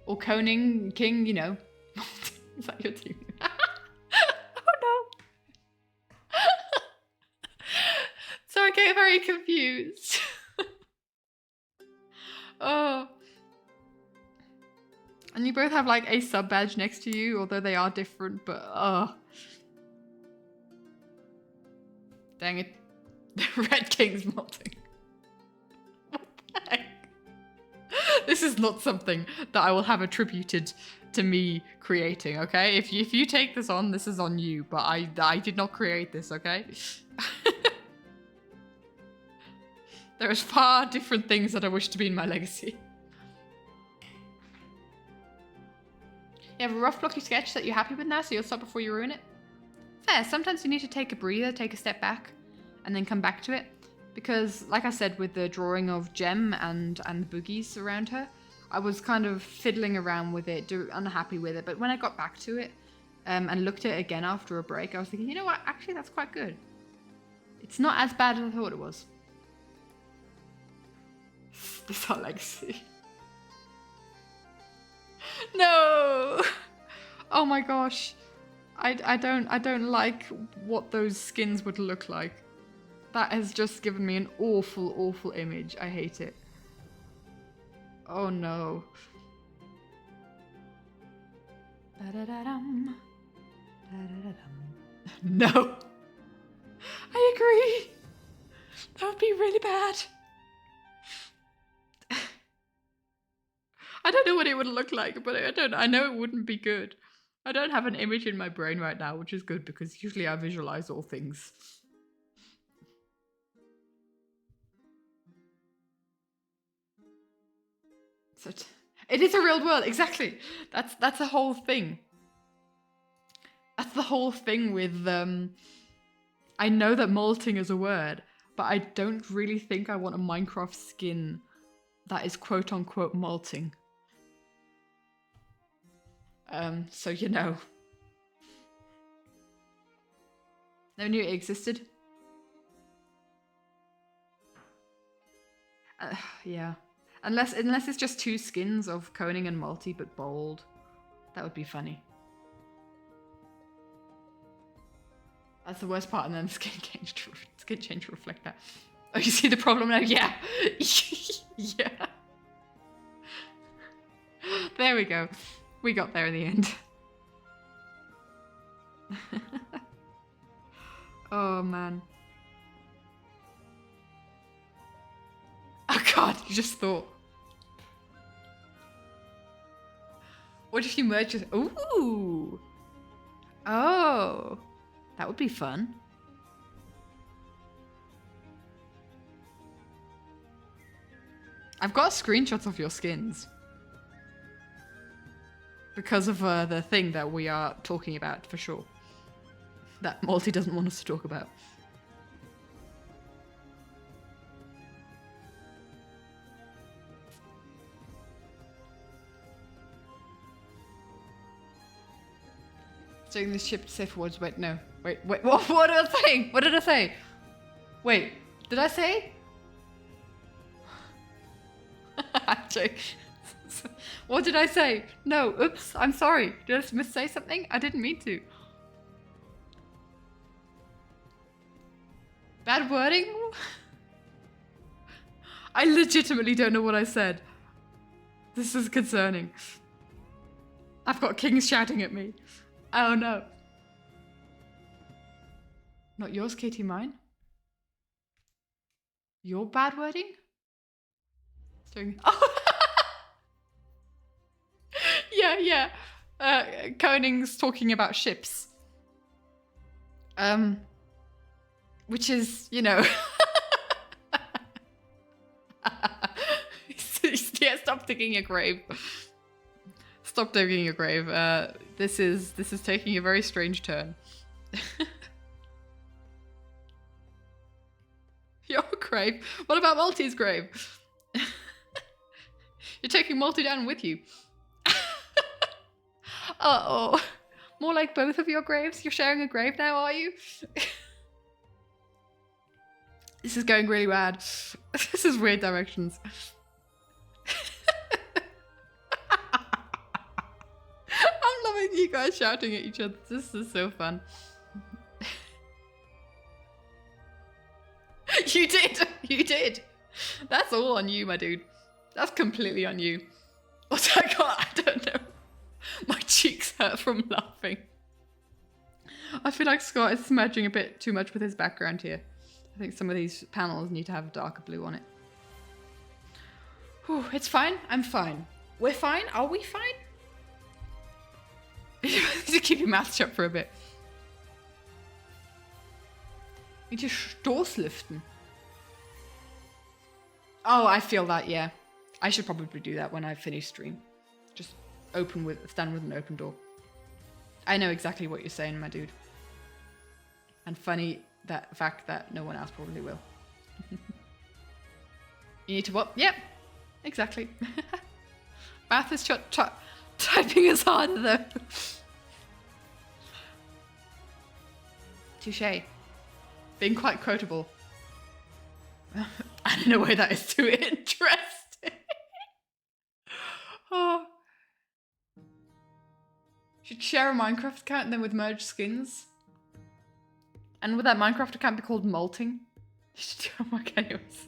or Coning, King, you know. Is that your team? Oh no. So I get very confused. Oh. And you both have like a sub badge next to you, although they are different, but dang it. The Red King's molting. What the heck? This is not something that I will have attributed to me creating, okay? If you take this on, this is on you, but I did not create this, okay? There is far different things that I wish to be in my legacy. You have a rough blocky sketch that you're happy with now, so you'll stop before you ruin it? Fair, sometimes you need to take a breather, take a step back, and then come back to it. Because, like I said, with the drawing of Gem and the boogies around her, I was kind of fiddling around with it, unhappy with it. But when I got back to it, and looked at it again after a break, I was thinking, you know what, actually that's quite good. It's not as bad as I thought it was. This is our legacy. No! Oh my gosh. I don't like what those skins would look like. That has just given me an awful, awful image. I hate it. Oh no. Da-da-da-dum. Da-da-da-dum. No. I agree. That would be really bad. I don't know what it would look like, but I know it wouldn't be good. I don't have an image in my brain right now, which is good because usually I visualize all things. So it is a real world, exactly. That's the whole thing. That's the whole thing with I know that molting is a word, but I don't really think I want a Minecraft skin that is quote unquote molting. So you know. Never knew it existed. Yeah. Unless it's just two skins of Coning and Multi, but bold. That would be funny. That's the worst part, and then skin change to reflect that. Oh, you see the problem now? Yeah. Yeah. There we go. We got there in the end. Oh, man. Oh, God, you just thought. What if you merge with... Ooh! Oh! That would be fun. I've got screenshots of your skins. Because of the thing that we are talking about, for sure. That Multi doesn't want us to talk about. Taking this ship to safe words. Wait, no. Wait, what did I say? What did I say? Wait, did I say? What did I say? No, oops, I'm sorry. Did I missay something? I didn't mean to. Bad wording? I legitimately don't know what I said. This is concerning. I've got kings shouting at me. Oh no. Not yours, Katie, mine? Your bad wording? Oh. Yeah. Koning's talking about ships. Which is, you know... Yeah, stop digging a grave. Stop digging a grave. This is taking a very strange turn. grave. What about Multi's grave? You're taking Multi down with you. Uh-oh. More like both of your graves? You're sharing a grave now, are you? This is going really bad. This is weird directions. I'm loving you guys shouting at each other. This is so fun. You did! You did! That's all on you, my dude. That's completely on you. What I got? I don't know. My cheeks hurt from laughing. I feel like Scott is smudging a bit too much with his background here. I think some of these panels need to have darker blue on it. Whew, it's fine. I'm fine. We're fine. Are we fine? You need to keep your mouth shut for a bit. You need to Stoßlüften. Oh, I feel that, yeah. I should probably do that when I finish stream. Just stand with an open door. I know exactly what you're saying, my dude. And funny that fact that no one else probably will. You need to what? Yep, exactly. Bath is typing is harder though. Touché. Being quite quotable. I don't know why that is too interesting. Oh. Should share a Minecraft account then with merged skins. And would that Minecraft account be called Malting? You should do homework anyways.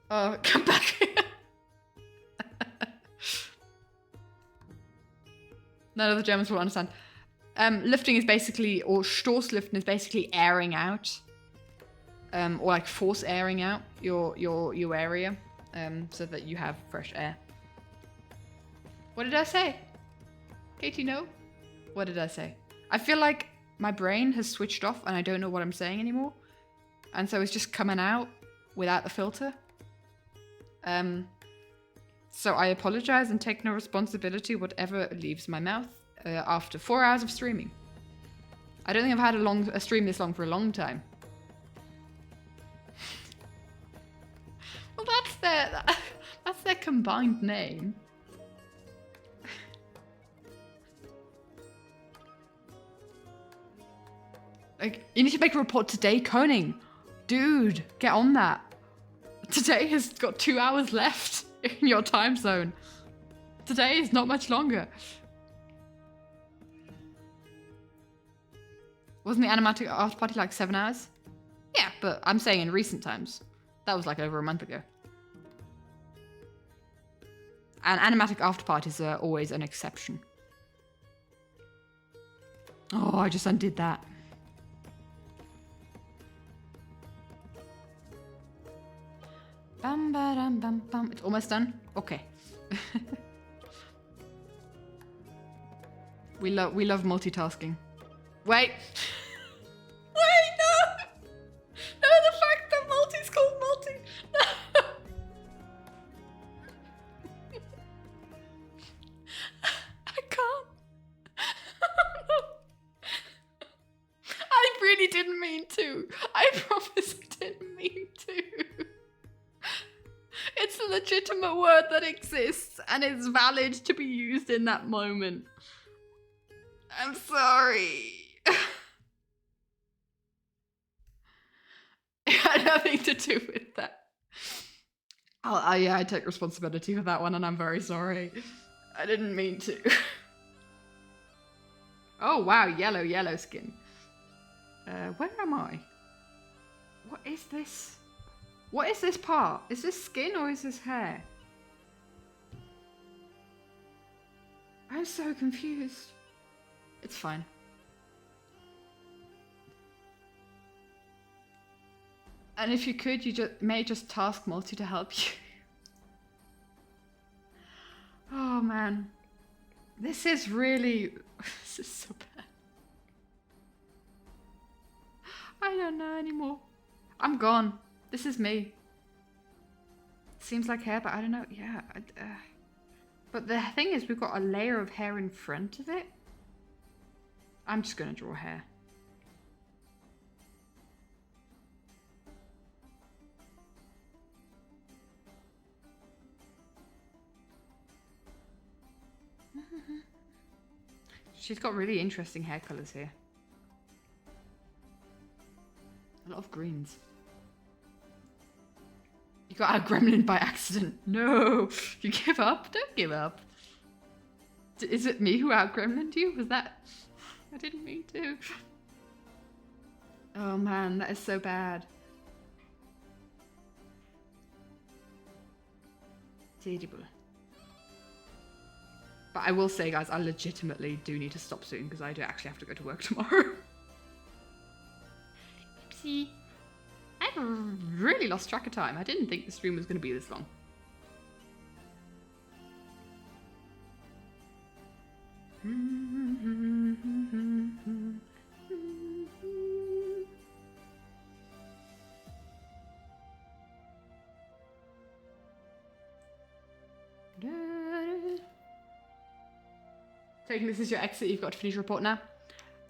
Oh, come back here. None of the Germans will understand. Lifting is basically, or Stoßlüften is basically airing out. Or like force airing out your area. So that you have fresh air. What did I say? Katie, no? What did I say? I feel like my brain has switched off and I don't know what I'm saying anymore. And so it's just coming out without the filter. So I apologize and take no responsibility whatever leaves my mouth after 4 hours of streaming. I don't think I've had a stream this long for a long time. Well, that's their combined name. Like, you need to make a report today, Koning. Dude, get on that. Today has got 2 hours left in your time zone. Today is not much longer. Wasn't the animatic after party like 7 hours? Yeah, but I'm saying in recent times. That was like over a month ago. And animatic after parties are always an exception. Oh, I just undid that. Bam, ba, dum, bam, bam. It's almost done? Okay. We love multitasking. Wait. Wait, no! No, the fact that multi's called multi. No. I can't. I really didn't mean to. I promise I didn't mean to. It's a legitimate word that exists and it's valid to be used in that moment. I'm sorry. It had nothing to do with that. Yeah, I take responsibility for that one and I'm very sorry. I didn't mean to. Oh wow, yellow skin. Where am I? What is this? What is this part? Is this skin or is this hair? I'm so confused. It's fine. And if you could, you may just task Multi to help you. Oh man. This is really... This is so bad. I don't know anymore. I'm gone. This is me. Seems like hair, but I don't know. Yeah. But the thing is, we've got a layer of hair in front of it. I'm just going to draw hair. She's got really interesting hair colours here. A lot of greens. You got out gremlin by accident. No, you give up. Don't give up. Is it me who out gremlined you? Was that? I didn't mean to. Oh man, that is so bad. Terrible. But I will say, guys, I legitimately do need to stop soon because I do actually have to go to work tomorrow. Oopsie. I've really lost track of time. I didn't think the stream was going to be this long. Taking this as your exit, you've got to finish your report now.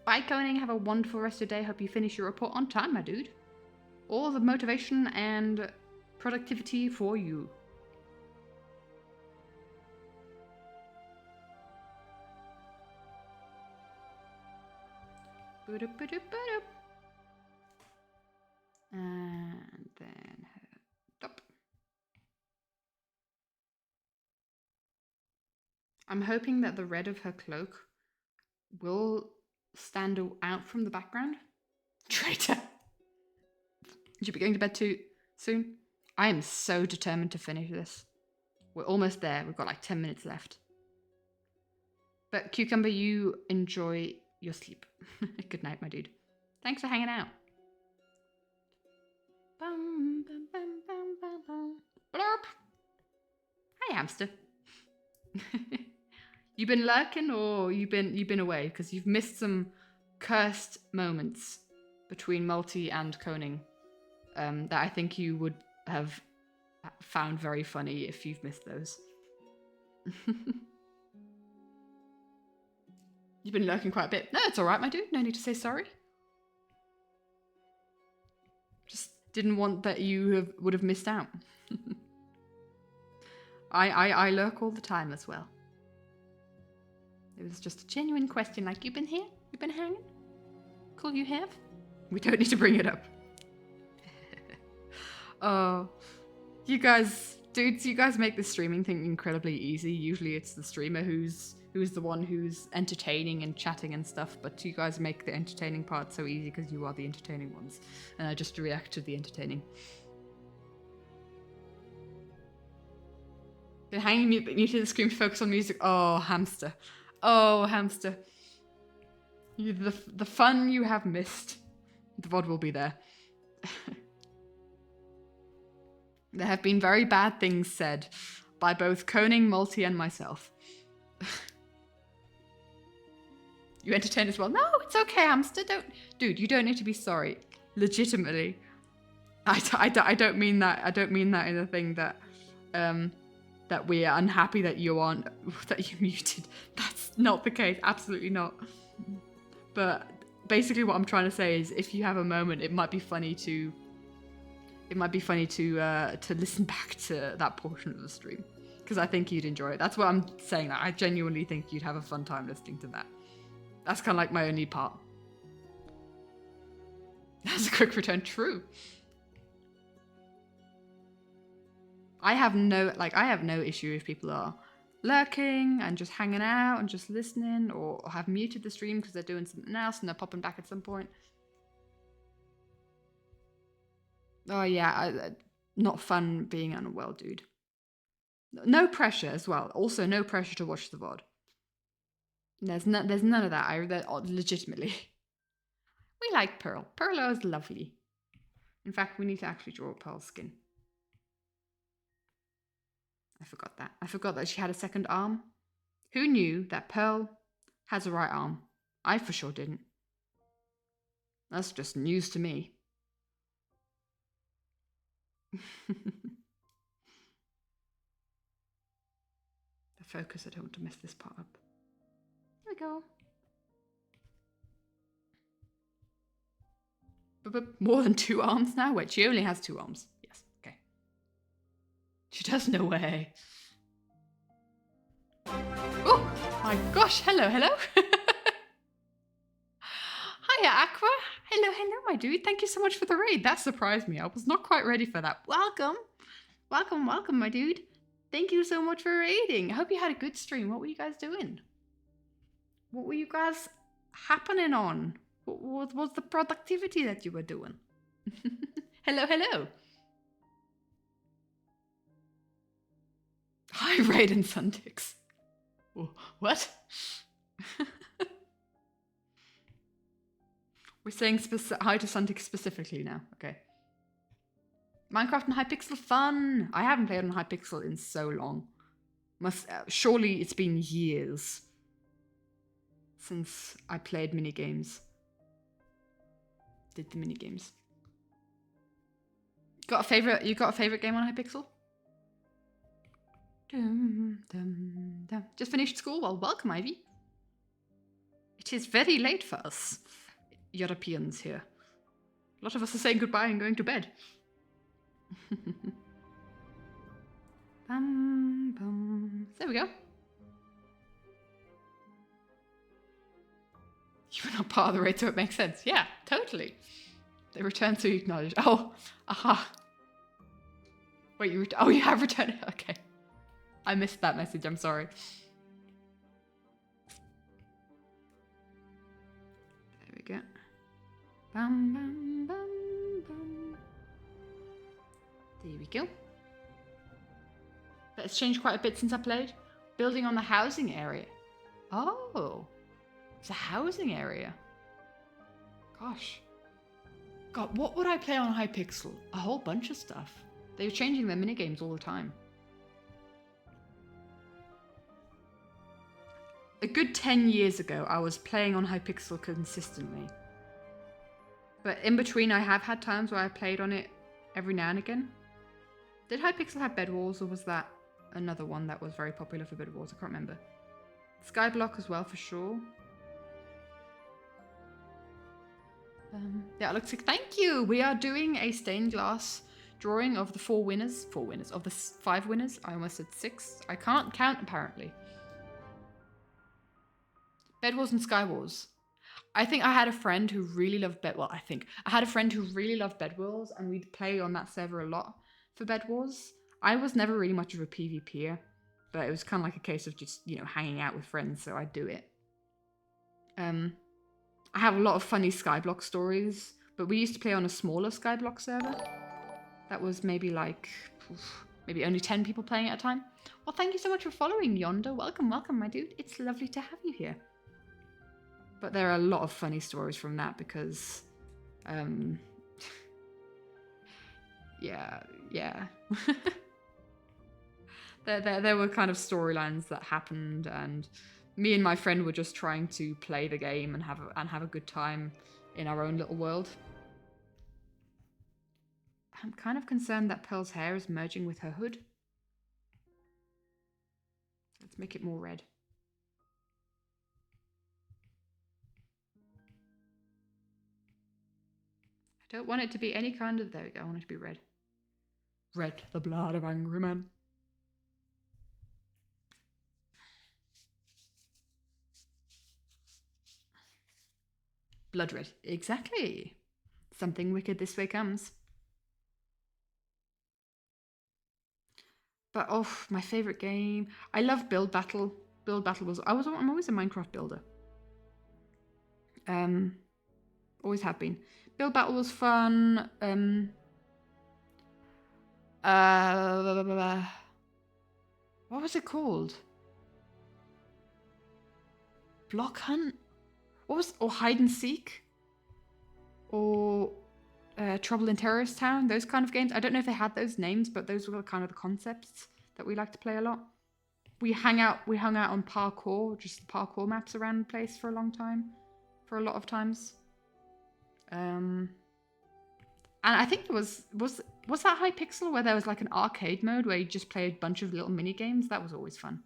Bye, Coning. Have a wonderful rest of your day. Hope you finish your report on time, my dude. All the motivation and productivity for you. And then stop. I'm hoping that the red of her cloak will stand out from the background. Traitor. Should be going to bed too soon. I am so determined to finish this. We're almost there. We've got like 10 minutes left. But Cucumber, you enjoy your sleep. Good night, my dude. Thanks for hanging out. Bum, bum, bum, bum, bum, bum. Blurp. Hi, hamster. You been lurking or you've been away? Because you've missed some cursed moments between Multi and Koning that I think you would have found very funny if you've missed those. You've been lurking quite a bit. No, it's all right, my dude. No need to say sorry. Just didn't want that you would have missed out. I lurk all the time as well. It was just a genuine question, like, you been here? You been hanging? Cool, you have? We don't need to bring it up. Oh, you guys, dudes, you guys make the streaming thing incredibly easy. Usually it's the streamer who's the one who's entertaining and chatting and stuff, but you guys make the entertaining part so easy because you are the entertaining ones. And I just react to the entertaining. Been hanging mute, but muted the screen to focus on music. Oh, hamster. Oh, hamster. The fun you have missed. The VOD will be there. There have been very bad things said by both Koning, Multi, and myself. You entertain as well? No, it's okay, hamster. Dude, you don't need to be sorry. Legitimately. I don't mean that. I don't mean that in a thing that that we are unhappy that you aren't, that you muted. That's not the case. Absolutely not. But basically what I'm trying to say is if you have a moment, it might be funny to listen back to that portion of the stream. Because I think you'd enjoy it. That's what I'm saying. I genuinely think you'd have a fun time listening to that. That's kind of like my only part. That's a quick return. True. I have no issue if people are lurking and just hanging out and just listening, or have muted the stream because they're doing something else and they're popping back at some point. Oh yeah, not fun being unwell, dude. No pressure as well. Also, no pressure to watch the VOD. There's none of that. Legitimately. We like Pearl. Pearl is lovely. In fact, we need to actually draw Pearl's skin. I forgot that. I forgot that she had a second arm. Who knew that Pearl has a right arm? I for sure didn't. That's just news to me. The focus, I don't want to mess this part up. There we go. But more than 2 arms now? Wait, she only has 2 arms. Yes, okay. She does, no way. Oh my gosh, hello. Hiya, Aqua. Hello, hello, my dude. Thank you so much for the raid. That surprised me. I was not quite ready for that. Welcome. Welcome, welcome, my dude. Thank you so much for raiding. I hope you had a good stream. What were you guys doing? What were you guys happening on? What was the productivity that you were doing? Hello, hello. Hi, Raiden Suntix. What? We're saying hi to Suntix specifically now. Okay. Minecraft and Hypixel fun. I haven't played on Hypixel in so long. Surely it's been years since I played minigames. Did the minigames. You got a favorite game on Hypixel? Dum, dum, dum. Just finished school? Well, welcome, Ivy. It is very late for us Europeans here. A lot of us are saying goodbye and going to bed. Bum, bum. There we go. You were not part of the raid, so it makes sense. Yeah, totally. They return to acknowledge. Oh, aha. Wait, you have returned. Okay. I missed that message. I'm sorry. There we go. Bum, bum, bum, bum. There we go. That's changed quite a bit since I played. Building on the housing area. Oh. It's a housing area. Gosh. God, what would I play on Hypixel? A whole bunch of stuff. They were changing their minigames all the time. A good 10 years ago, I was playing on Hypixel consistently. But in between, I have had times where I played on it every now and again. Did Hypixel have Bed Wars, or was that another one that was very popular for Bed Wars? I can't remember. Skyblock as well, for sure. Yeah, it looks like, thank you! We are doing a stained glass drawing of the 4 winners. 4 winners. Of the 5 winners. I almost said 6. I can't count, apparently. Bed Wars and Sky Wars. I think I had a friend who really loved Bed Wars. I had a friend who really loved Bed Wars, and we'd play on that server a lot for Bed Wars. I was never really much of a PvPer, but it was kind of like a case of just, you know, hanging out with friends, so I'd do it. I have a lot of funny Skyblock stories, but we used to play on a smaller Skyblock server. That was maybe like, maybe only 10 people playing at a time. Well, thank you so much for following, Yonder. Welcome, welcome, my dude. It's lovely to have you here. But there are a lot of funny stories from that because, yeah. there were kind of storylines that happened, and me and my friend were just trying to play the game and have a good time in our own little world. I'm kind of concerned that Pearl's hair is merging with her hood. Let's make it more red. I don't want it to be any kind of... There we go. I want it to be red. Red, the blood of angry men. Blood red. Exactly. Something wicked this way comes. But oh, my favorite game. I love Build Battle. Build Battle was... I'm always a Minecraft builder. Always have been. Build Battle was fun. What was it called? Block Hunt? What was... Or Hide and Seek? Or Trouble in Terrorist Town? Those kind of games. I don't know if they had those names, but those were kind of the concepts that we like to play a lot. We hung out on parkour, just the parkour maps around the place for a long time. For a lot of times. And I think there was that Hypixel where there was like an arcade mode where you just play a bunch of little mini games? That was always fun.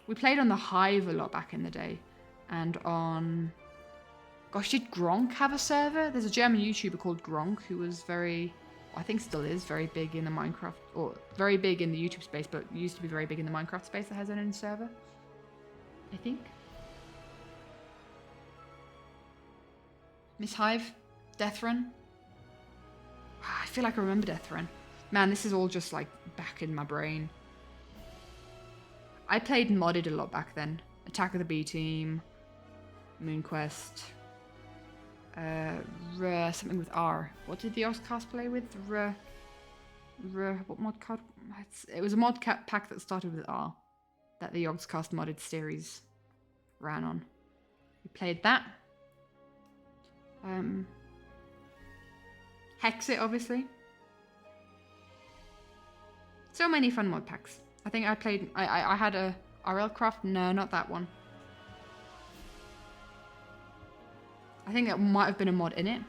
We played on the Hive a lot back in the day. And on... Gosh, did Gronk have a server? There's a German YouTuber called Gronk who was very I think still is very big in the Minecraft, or very big in the YouTube space, but used to be very big in the Minecraft space that has an own server, I think. Miss Hive, Death Run. I feel like I remember Death Run. Man, this is all just like back in my brain. I played modded a lot back then. Attack of the B Team, MoonQuest, something with R. What did the Oxcast play with? What mod card? It was a mod pack that started with R that the Oxcast modded series ran on. We played that. Hexit, obviously. So many fun mod packs. I think I played. I had a RL Craft. No, not that one. I think that might have been a mod in it.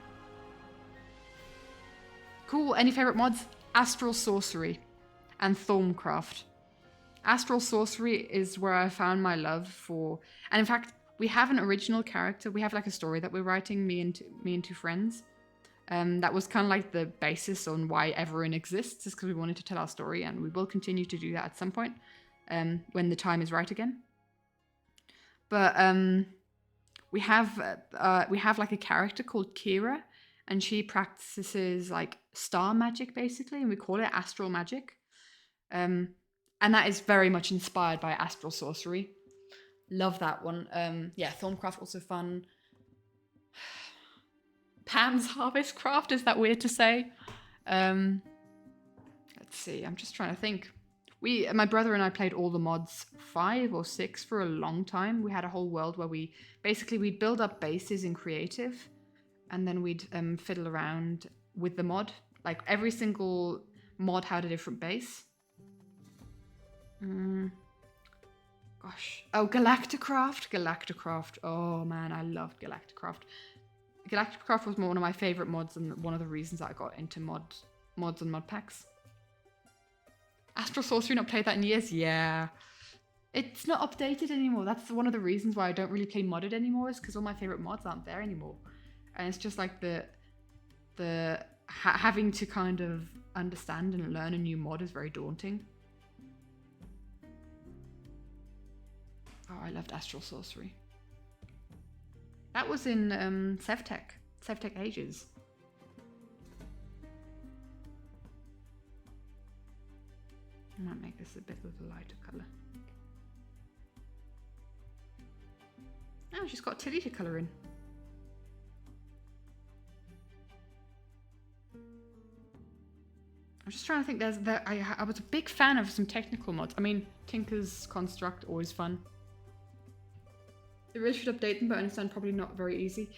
Cool. Any favorite mods? Astral Sorcery and Thorncraft. Astral Sorcery is where I found my love for, and in fact, we have an original character. We have like a story that we're writing, me and two friends. That was kind of like the basis on why everyone exists, is because we wanted to tell our story, and we will continue to do that at some point when the time is right again. But we have like a character called Kira, and she practices like star magic basically, and we call it astral magic. And that is very much inspired by Astral Sorcery. Love that one. Yeah, Thorncraft also fun. Pam's Harvest Craft, is that weird to say? Let's see, I'm just trying to think. My brother and I played all the mods 5 or 6 for a long time. We had a whole world where we'd build up bases in creative, and then we'd fiddle around with the mod. Like every single mod had a different base. Gosh. Oh, Galacticraft. Oh man, I loved Galacticraft. Galacticraft was one of my favorite mods, and one of the reasons I got into mods and mod packs. Astral Sorcery, not played that in years? Yeah. It's not updated anymore. That's one of the reasons why I don't really play modded anymore, is because all my favorite mods aren't there anymore. And it's just like having to kind of understand and learn a new mod is very daunting. Oh, I loved Astral Sorcery. That was in Sevtech Ages. I might make this a bit of a lighter colour. Oh, she's got Tilly to colour in. I'm just trying to think. I was a big fan of some technical mods. I mean, Tinker's Construct, always fun. They really should update them, but I understand probably not very easy.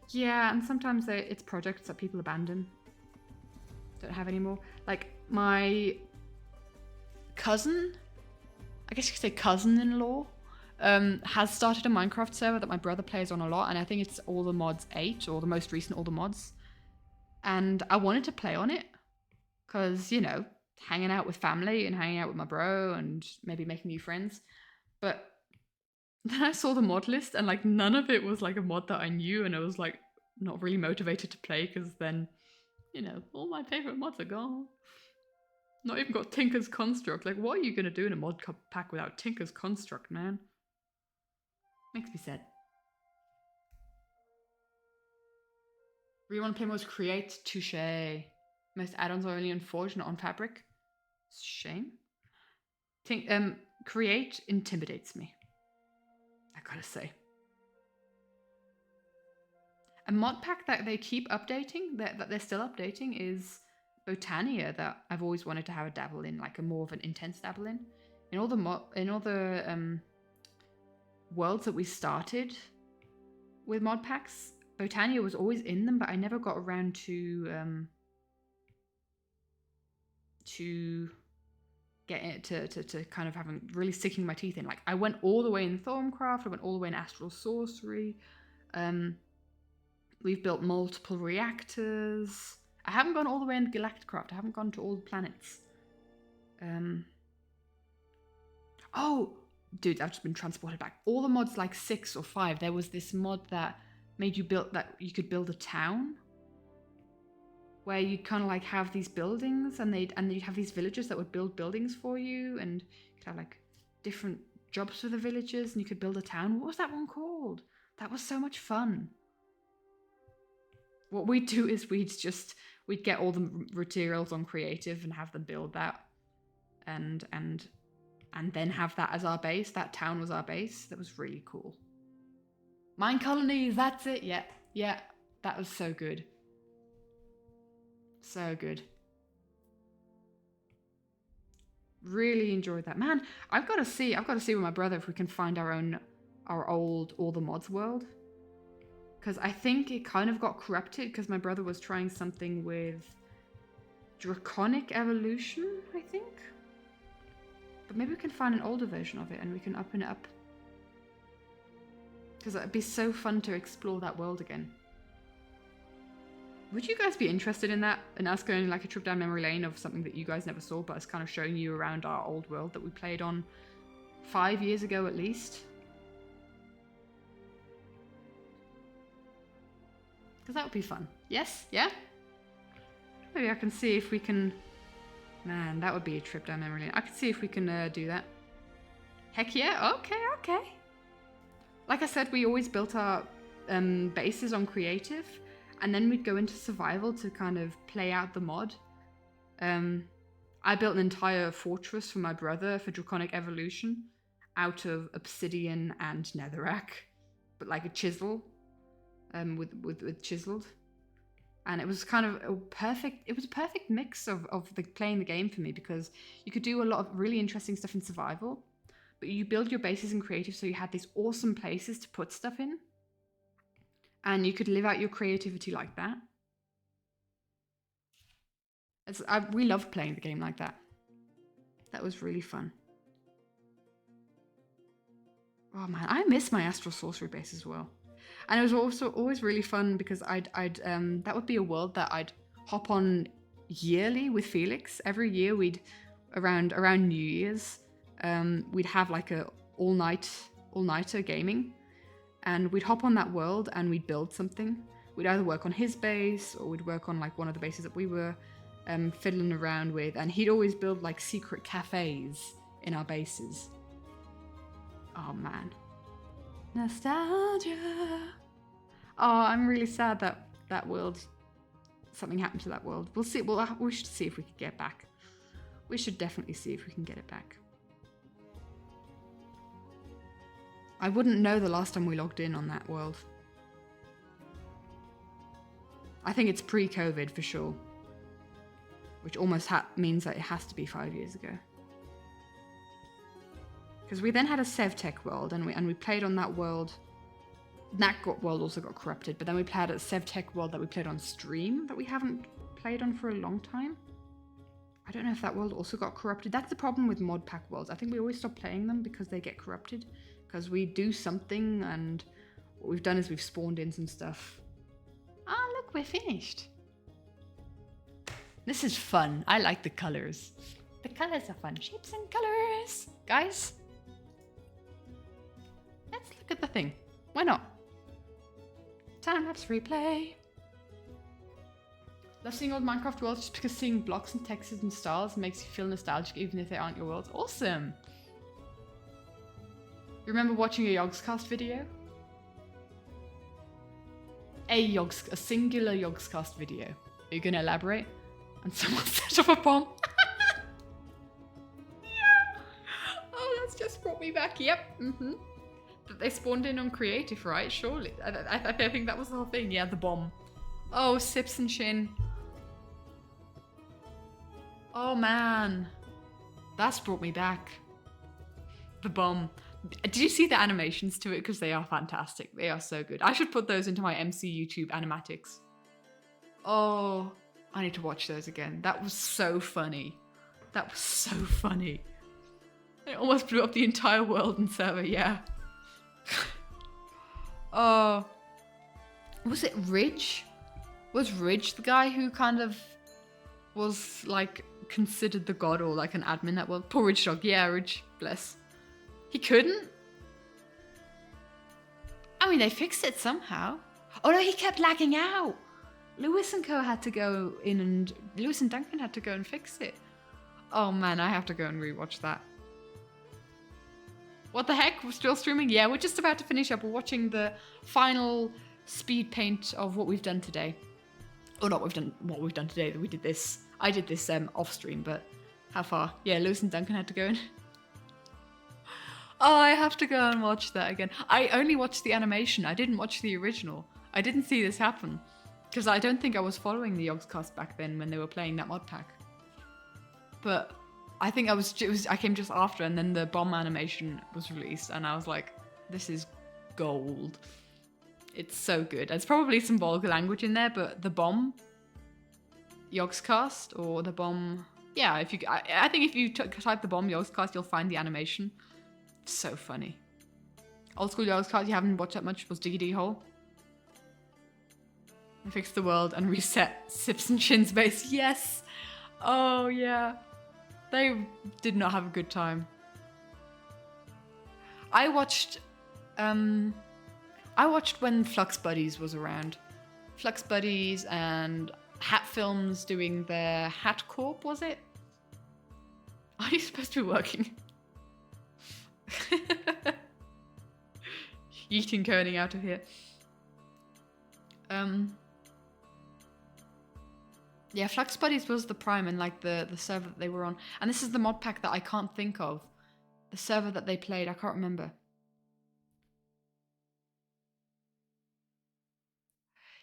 Yeah, and sometimes it's projects that people abandon. Don't have anymore. Like my cousin, I guess you could say cousin-in-law, has started a Minecraft server that my brother plays on a lot, and I think it's All the Mods 8, or the most recent All the Mods. And I wanted to play on it, because, you know, hanging out with family and hanging out with my bro and maybe making new friends. But then I saw the mod list, and like none of it was like a mod that I knew, and I was like not really motivated to play, because then, you know, all my favorite mods are gone. Not even got Tinker's Construct. Like, what are you gonna do in a mod pack without Tinker's Construct, man? Makes me sad. Really want to play most Create? Touche. Most add-ons are only on Forge, not on Fabric. Shame. Create intimidates me, I gotta say. A mod pack that they keep updating, that they're still updating, is Botania, that I've always wanted to have a dabble in, like a more of an intense dabble in. In all the worlds that we started with mod packs, Botania was always in them, but I never got around to get it to kind of having really sticking my teeth in. Like I went all the way in Thorncraft, I went all the way in Astral Sorcery. We've built multiple reactors. I haven't gone all the way in Galacticraft. I haven't gone to all the planets. Oh, dude, I've just been transported back. All the mods like 6 or 5. There was this mod that made you build that you could build a town where you kind of like have these buildings and you'd have these villagers that would build buildings for you, and you'd have like different jobs for the villagers, and you could build a town. What was that one called? That was so much fun. What we'd do is we'd get all the materials on creative and have them build that, and then have that as our base. That town was our base. That was really cool. Mine colonies, that's it. Yeah, that was so good. So good. Really enjoyed that. Man, I've got to see with my brother if we can find our old All the Mods world. Because I think it kind of got corrupted because my brother was trying something with Draconic Evolution, I think. But maybe we can find an older version of it and we can open it up. Because it'd be so fun to explore that world again. Would you guys be interested in that? In us going like a trip down memory lane of something that you guys never saw, but us kind of showing you around our old world that we played on 5 years ago at least? Because that would be fun. Yes? Yeah? Maybe I can see if we can... Man, that would be a trip down memory lane. I can see if we can do that. Heck yeah. Okay. Like I said, we always built our bases on creative, and then we'd go into survival to kind of play out the mod. I built an entire fortress for my brother for Draconic Evolution out of obsidian and netherrack, but like a chisel, with chiseled. And it was kind of a perfect mix of playing the game for me, because you could do a lot of really interesting stuff in survival, but you build your bases in creative so you had these awesome places to put stuff in. And you could live out your creativity like that. We loved playing the game like that. That was really fun. Oh man, I miss my Astral Sorcery base as well. And it was also always really fun because that would be a world that I'd hop on yearly with Felix. Every year around New Year's, we'd have like a all-nighter gaming. And we'd hop on that world and we'd build something. We'd either work on his base or we'd work on like one of the bases that we were fiddling around with. And he'd always build like secret cafes in our bases. Oh man. Nostalgia. Oh, I'm really sad that world, something happened to that world. We'll see. We should see if we can get back. We should definitely see if we can get it back. I wouldn't know the last time we logged in on that world. I think it's pre-COVID for sure. Which almost means that it has to be 5 years ago. Because we then had a SevTech world and we played on that world. That world also got corrupted, but then we played at a SevTech world that we played on stream that we haven't played on for a long time. I don't know if that world also got corrupted. That's the problem with mod pack worlds. I think we always stop playing them because they get corrupted. Because we do something and what we've done is we've spawned in some stuff. Ah, look, we're finished. This is fun. I like the colors. The colors are fun. Shapes and colors. Guys, let's look at the thing. Why not? Time-lapse replay. Love seeing old Minecraft worlds just because seeing blocks and textures and styles makes you feel nostalgic even if they aren't your worlds. Awesome. You remember watching a Yogscast video? A singular Yogscast video. Are you going to elaborate? And someone set up a bomb. Yeah. Oh, that's just brought me back. Yep. Mm-hmm. But they spawned in on creative, right? Surely. I think that was the whole thing. Yeah, the bomb. Oh, Sips and Shin. Oh, man. That's brought me back. The bomb. Did you see the animations to it? Because they are fantastic. They are so good. I should put those into my MC YouTube animatics. Oh, I need to watch those again. That was so funny. That was so funny. It almost blew up the entire world and server, yeah. Oh. Was it Ridge? Was Ridge the guy who kind of was like considered the god or like an admin that world? Poor Ridge Dog. Yeah, Ridge. Bless. He couldn't? I mean, they fixed it somehow. Oh no, he kept lagging out. Lewis and Co had to go in and Lewis and Duncan had to go and fix it. Oh man, I have to go and rewatch that. What the heck? We're still streaming? Yeah, we're just about to finish up. We're watching the final speed paint of what we've done today. Oh, not what we've done today. We did this. I did this off stream, but how far? Yeah, Lewis and Duncan had to go in. Oh, I have to go and watch that again. I only watched the animation. I didn't watch the original. I didn't see this happen because I don't think I was following the Yogscast back then when they were playing that mod pack. But I think I came just after, and then the bomb animation was released, and I was like, this is gold. It's so good. There's probably some vulgar language in there, but the bomb Yogscast or the bomb, yeah. I think if you type the bomb Yogscast, you'll find the animation. So funny. Old school Yogscast you haven't watched that much was Diggy Diggy Hole. They fixed the world and reset Sips and Shin's base. Yes. Oh yeah. They did not have a good time. I watched when Flux Buddies was around. Flux Buddies and Hat Films doing their Hat Corp, was it? Are you supposed to be working? Yeeting Koenig out of here. Yeah, Flux Buddies was the prime and like the server that they were on. And this is the mod pack that I can't think of. The server that they played, I can't remember.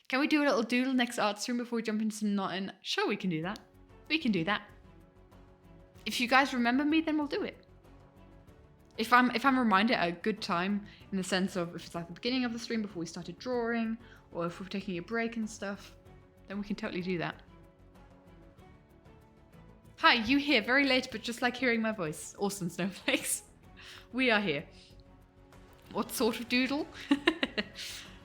Can we do a little doodle next art stream before we jump into some knotting? Sure, we can do that. We can do that. If you guys remember me, then we'll do it. If I'm reminded at a good time, in the sense of if it's like the beginning of the stream before we started drawing, or if we're taking a break and stuff, then we can totally do that. Hi, you here, very late, but just like hearing my voice. Awesome, snowflakes. We are here. What sort of doodle?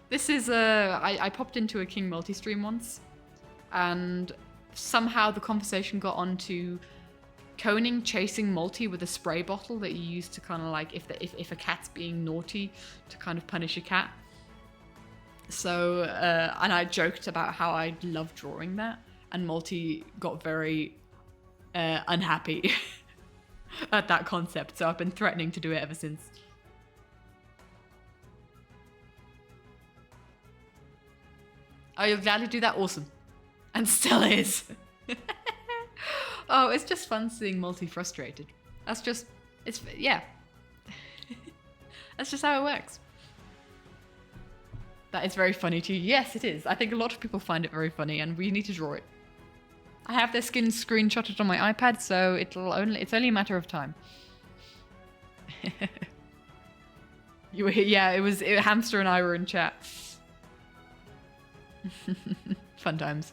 This is I popped into a King multi-stream once, and somehow the conversation got on to Koning chasing Multi with a spray bottle that you use to kind of like, if a cat's being naughty, to kind of punish a cat. So, and I joked about how I love drawing that, and Multi got very unhappy at that concept, so I've been threatening to do it ever since. Oh, you'll gladly do that? Awesome. And still is. Oh, it's just fun seeing Multi frustrated. That's just, yeah. That's just how it works. That is very funny to you. Yes, it is. I think a lot of people find it very funny, and we need to draw it. I have their skin screenshotted on my iPad, so it's only a matter of time. You were here, yeah, Hamster and I were in chat. Fun times.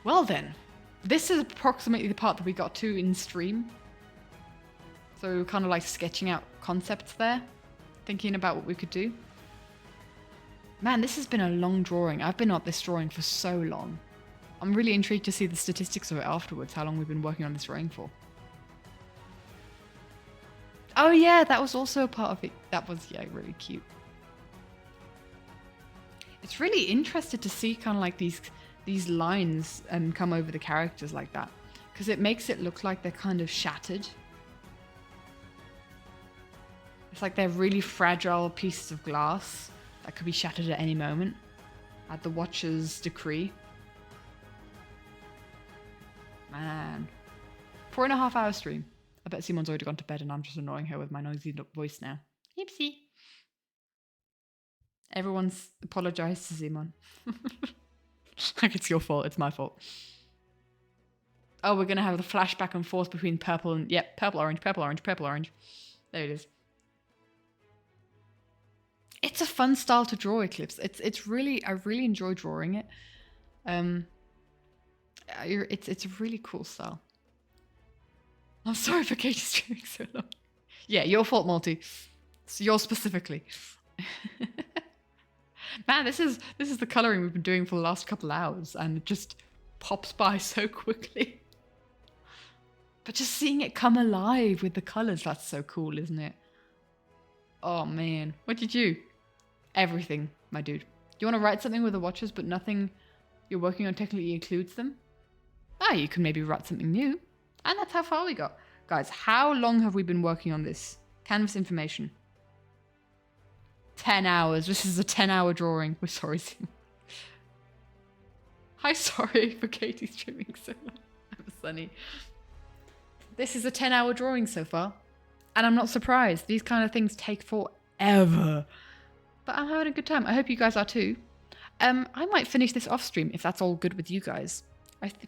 Well then, this is approximately the part that we got to in stream. So kind of like sketching out concepts there, thinking about what we could do. Man, this has been a long drawing. I've been on this drawing for so long. I'm really intrigued to see the statistics of it afterwards, how long we've been working on this drawing for. Oh yeah, that was also a part of it. That was, yeah, really cute. It's really interesting to see kind of like these lines come over the characters like that, because it makes it look like they're kind of shattered. It's like they're really fragile pieces of glass that could be shattered at any moment at the watcher's decree. Man. 4.5 hour stream. I bet Simon's already gone to bed and I'm just annoying her with my noisy voice now. Oopsie. Everyone's apologized to Simon. Like it's your fault, it's my fault. Oh, we're going to have the flash back and forth between purple and... Yep, purple, orange, purple, orange, purple, orange. There it is. It's a fun style to draw, Eclipse. It's really... I really enjoy drawing it. It's a really cool style. I'm sorry for Katie streaming so long. Yeah, your fault, Multi. It's yours specifically. Man, this is the colouring we've been doing for the last couple hours, and it just pops by so quickly. But just seeing it come alive with the colours, that's so cool, isn't it? Oh man, what did you? Everything, my dude. you want to write something with the watches, but nothing you're working on technically includes them? Ah, you can maybe write something new. And that's how far we got. Guys, how long have we been working on this? Canvas information. 10 hours. This is a 10-hour drawing. We're sorry, Simon. Hi, sorry for Katie streaming so long. I'm Sunny. This is a 10-hour drawing so far. And I'm not surprised. These kind of things take forever. But I'm having a good time. I hope you guys are too. I might finish this off stream if that's all good with you guys.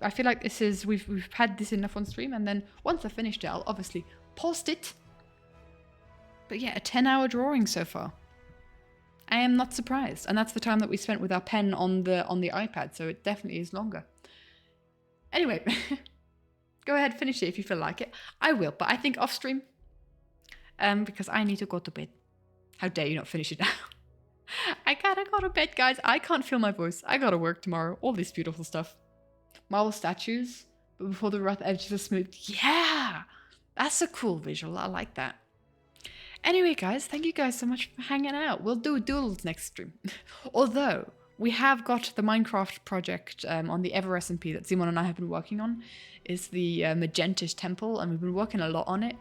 I feel like this is we've had this enough on stream, and then once I've finished it, I'll obviously post it. But yeah, a 10-hour drawing so far. I am not surprised, and that's the time that we spent with our pen on the iPad, so it definitely is longer. Anyway, go ahead, finish it if you feel like it. I will, but I think off stream, because I need to go to bed. How dare you not finish it now? I gotta go to bed, guys. I can't feel my voice. I gotta work tomorrow. All this beautiful stuff. Marble statues, but before the rough edges are smooth. Yeah! That's a cool visual. I like that. Anyway, guys, thank you guys so much for hanging out. We'll do duels next stream. Although, we have got the Minecraft project on the Ever SMP that Simon and I have been working on. Is the Magentish Temple, and we've been working a lot on it.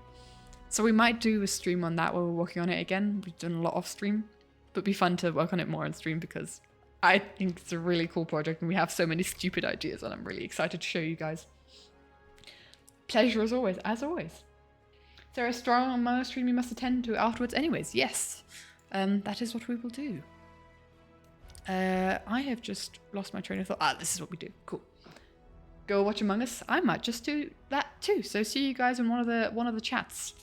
So we might do a stream on that while we're working on it again. We've done a lot off stream. But it'd be fun to work on it more on stream because I think it's a really cool project and we have so many stupid ideas and I'm really excited to show you guys. Pleasure as always, as always. Is there a strong Mono stream you must attend to afterwards? Anyways, yes. That is what we will do. I have just lost my train of thought. Ah, this is what we do. Cool. Go watch Among Us. I might just do that too. So see you guys in one of the chats.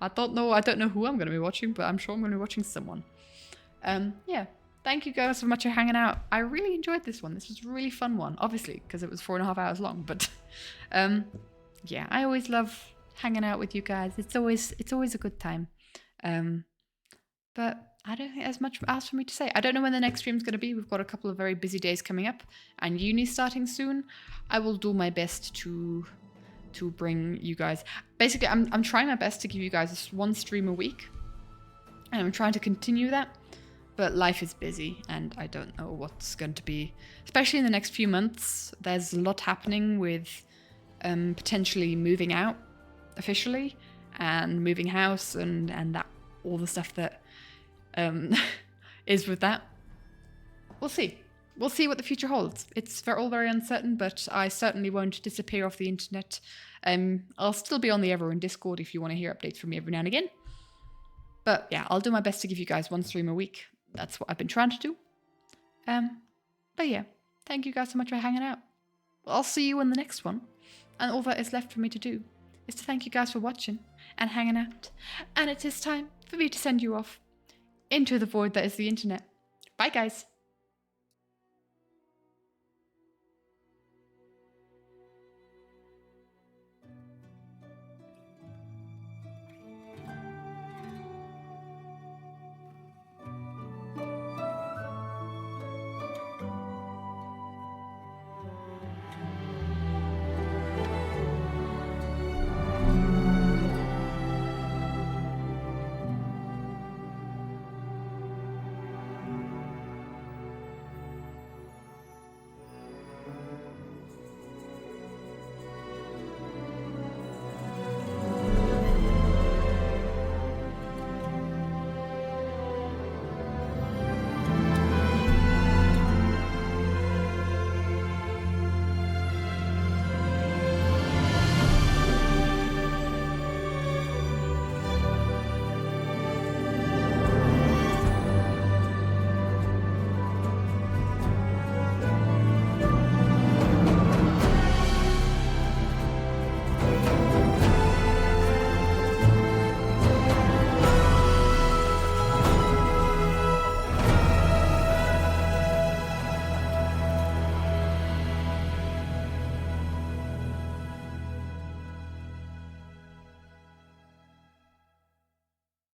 I don't know who I'm going to be watching, but I'm sure I'm going to be watching someone. Yeah. Thank you guys so much for hanging out. I really enjoyed this one. This was a really fun one, obviously, because it was 4.5 hours long. But yeah, I always love hanging out with you guys. It's always a good time. But I don't think there's much else for me to say. I don't know when the next stream's going to be. We've got a couple of very busy days coming up, and uni starting soon. I will do my best to bring you guys. Basically, I'm trying my best to give you guys one stream a week, and I'm trying to continue that. But life is busy, and I don't know what's going to be, especially in the next few months. There's a lot happening with potentially moving out officially, and moving house, and that all the stuff that is with that. We'll see. We'll see what the future holds. It's all very uncertain, but I certainly won't disappear off the internet. I'll still be on the Everyone Discord if you want to hear updates from me every now and again. But yeah, I'll do my best to give you guys one stream a week. That's what I've been trying to do. But yeah, thank you guys so much for hanging out. I'll see you in the next one. And all that is left for me to do is to thank you guys for watching and hanging out. And it is time for me to send you off into the void that is the internet. Bye, guys.